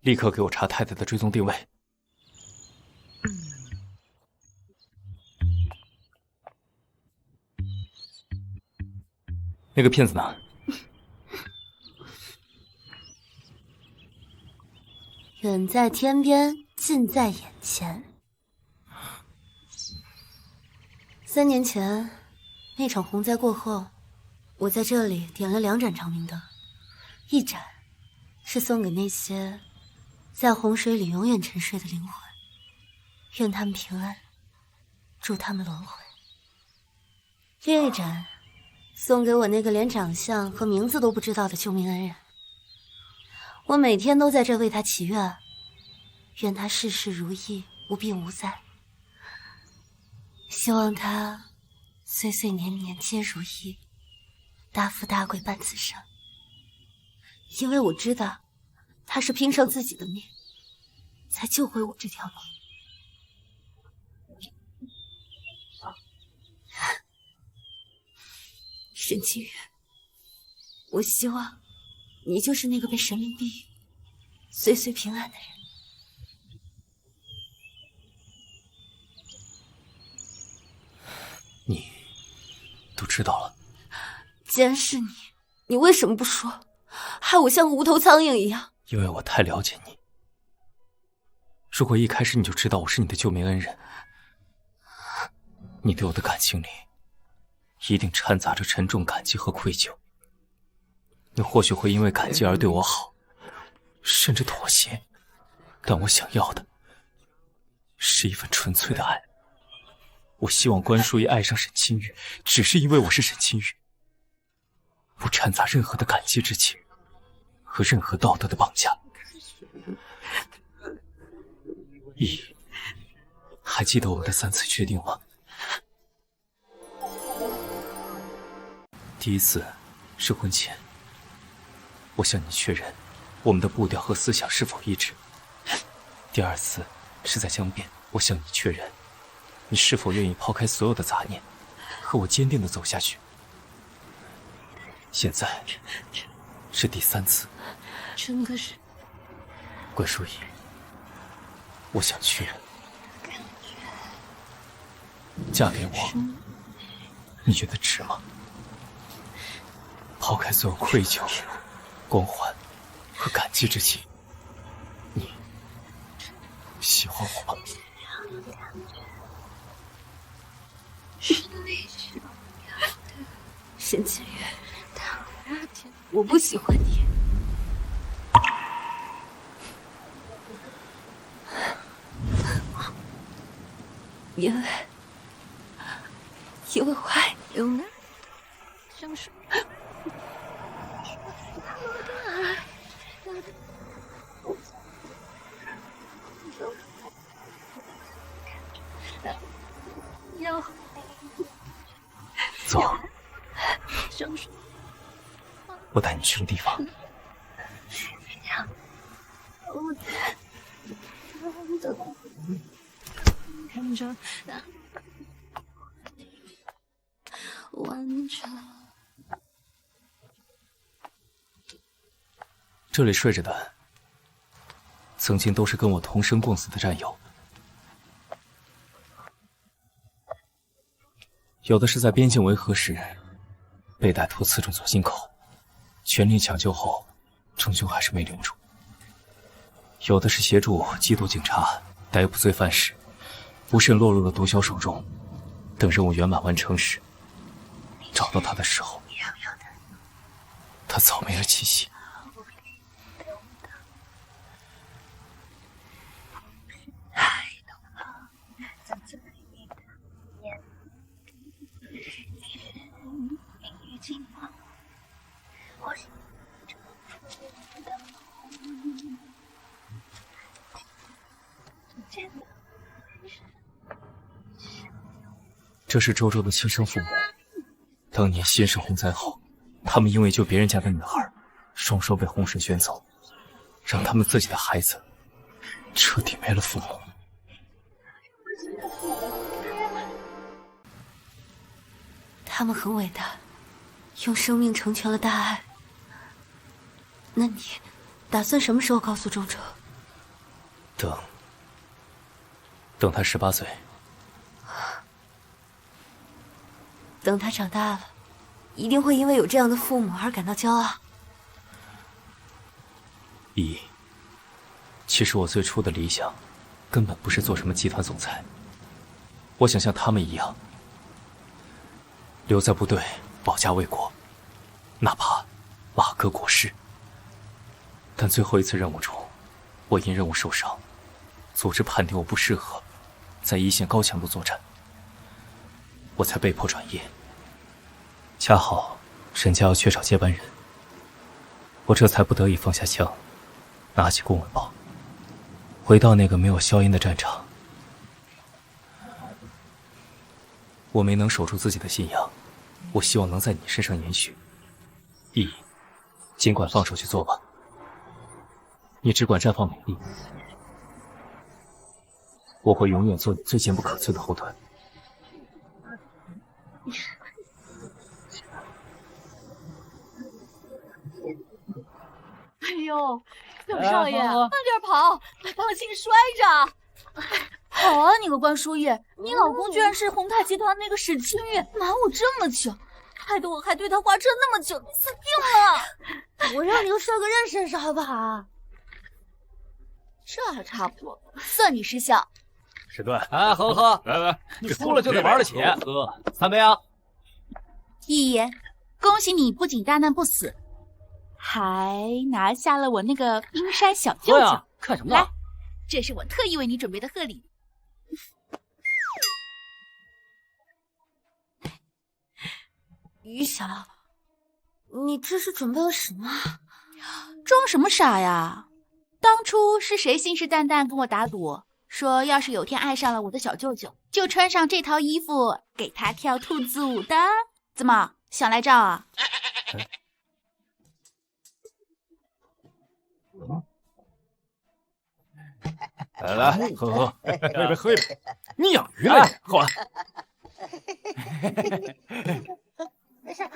立刻给我查太太的追踪定位。那个骗子呢？远在天边，近在眼前。3年前，那场洪灾过后，我在这里点了2盏长明灯，一盏是送给那些在洪水里永远沉睡的灵魂，愿他们平安，祝他们轮回；另一盏送给我那个连长相和名字都不知道的救命恩人。我每天都在这为他祈愿，愿他事事如意，无病无灾。希望他岁岁年年皆如意，大富大贵伴此生。因为我知道，他是拼上自己的命，才救回我这条命。沈清月，我希望你就是那个被神明庇佑、岁岁平安的人。你都知道了。既然是你，你为什么不说，害我像个无头苍蝇一样？因为我太了解你。如果一开始你就知道我是你的救命恩人，你对我的感情里一定掺杂着沉重感激和愧疚。你或许会因为感激而对我好，甚至妥协，但我想要的是一份纯粹的爱。我希望关淑怡爱上沈清玉，只是因为我是沈清玉，不掺杂任何的感激之情和任何道德的绑架。依，还记得我们的3次确定吗？第一次是婚前，我向你确认我们的步调和思想是否一致。第2次是在江边，我向你确认你是否愿意抛开所有的杂念，和我坚定地走下去。现在是第3次，真的是关淑怡，我想确认，嫁给我，你觉得值吗？抛开所有愧疚、光环和感激之情，你喜欢我吗？沈清月，我不喜欢你。因为我爱你。走，我带你去个地方。这里睡着的，曾经都是跟我同生共死的战友，有的是在边境维和时被歹徒刺中左心口，全力抢救后，终究还是没留住；有的是协助缉毒警察逮捕罪犯时，不慎落入了毒枭手中，等任务圆满完成时，找到他的时候，他早没了气息。这是周周的亲生父母，当年先是洪灾后，他们因为救别人家的女孩，双双被洪水卷走，让他们自己的孩子彻底没了父母。他们很伟大，用生命成全了大爱。那你打算什么时候告诉周周？等他18岁。等他长大了，一定会因为有这样的父母而感到骄傲。依依，其实我最初的理想，根本不是做什么集团总裁。我想像他们一样，留在部队保家卫国，哪怕马革裹尸。但最后一次任务中，我因任务受伤，组织判定我不适合在一线高强度作战，我才被迫转业。恰好沈家要缺少接班人，我这才不得已放下枪，拿起公文包，回到那个没有硝烟的战场。我没能守住自己的信仰，我希望能在你身上延续。依依，尽管放手去做吧，你只管绽放美丽，我会永远做你最坚不可摧的后盾。哎呦，小少爷，慢点跑，当心摔着。好啊，你个关书记，你老公居然是宏泰集团那个史清月，瞒我这么久，害得我还对他刮车那么久，你死定了！我让你和帅哥认识认识好不好？这还差不多，算你识相。史顿，啊，喝，来，你输了就得玩得起，喝，3杯啊！一爷，恭喜你不仅大难不死，还拿下了我那个冰山小舅舅。看什么？来，这是我特意为你准备的贺礼。于晓，你这是准备了什么？装什么傻呀？当初是谁信誓旦旦跟我打赌，说要是有天爱上了我的小舅舅，就穿上这套衣服给他跳兔子舞的？怎么想来照啊？来，喝，喝一杯，你养鱼了你，喝完。没事。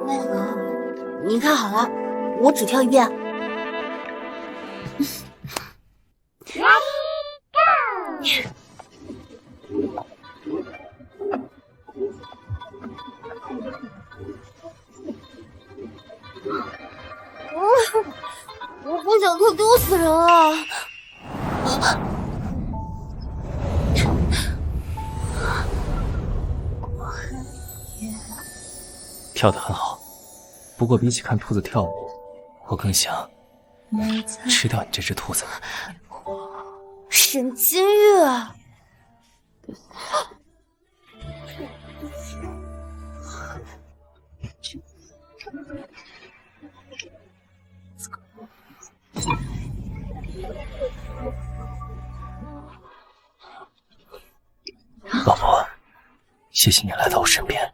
那个，你看好了，我只跳一遍。我不想跳，丢死人了！跳得很好，不过比起看兔子跳舞，我更想吃掉你这只兔子。沈金月，老婆，谢谢你来到我身边。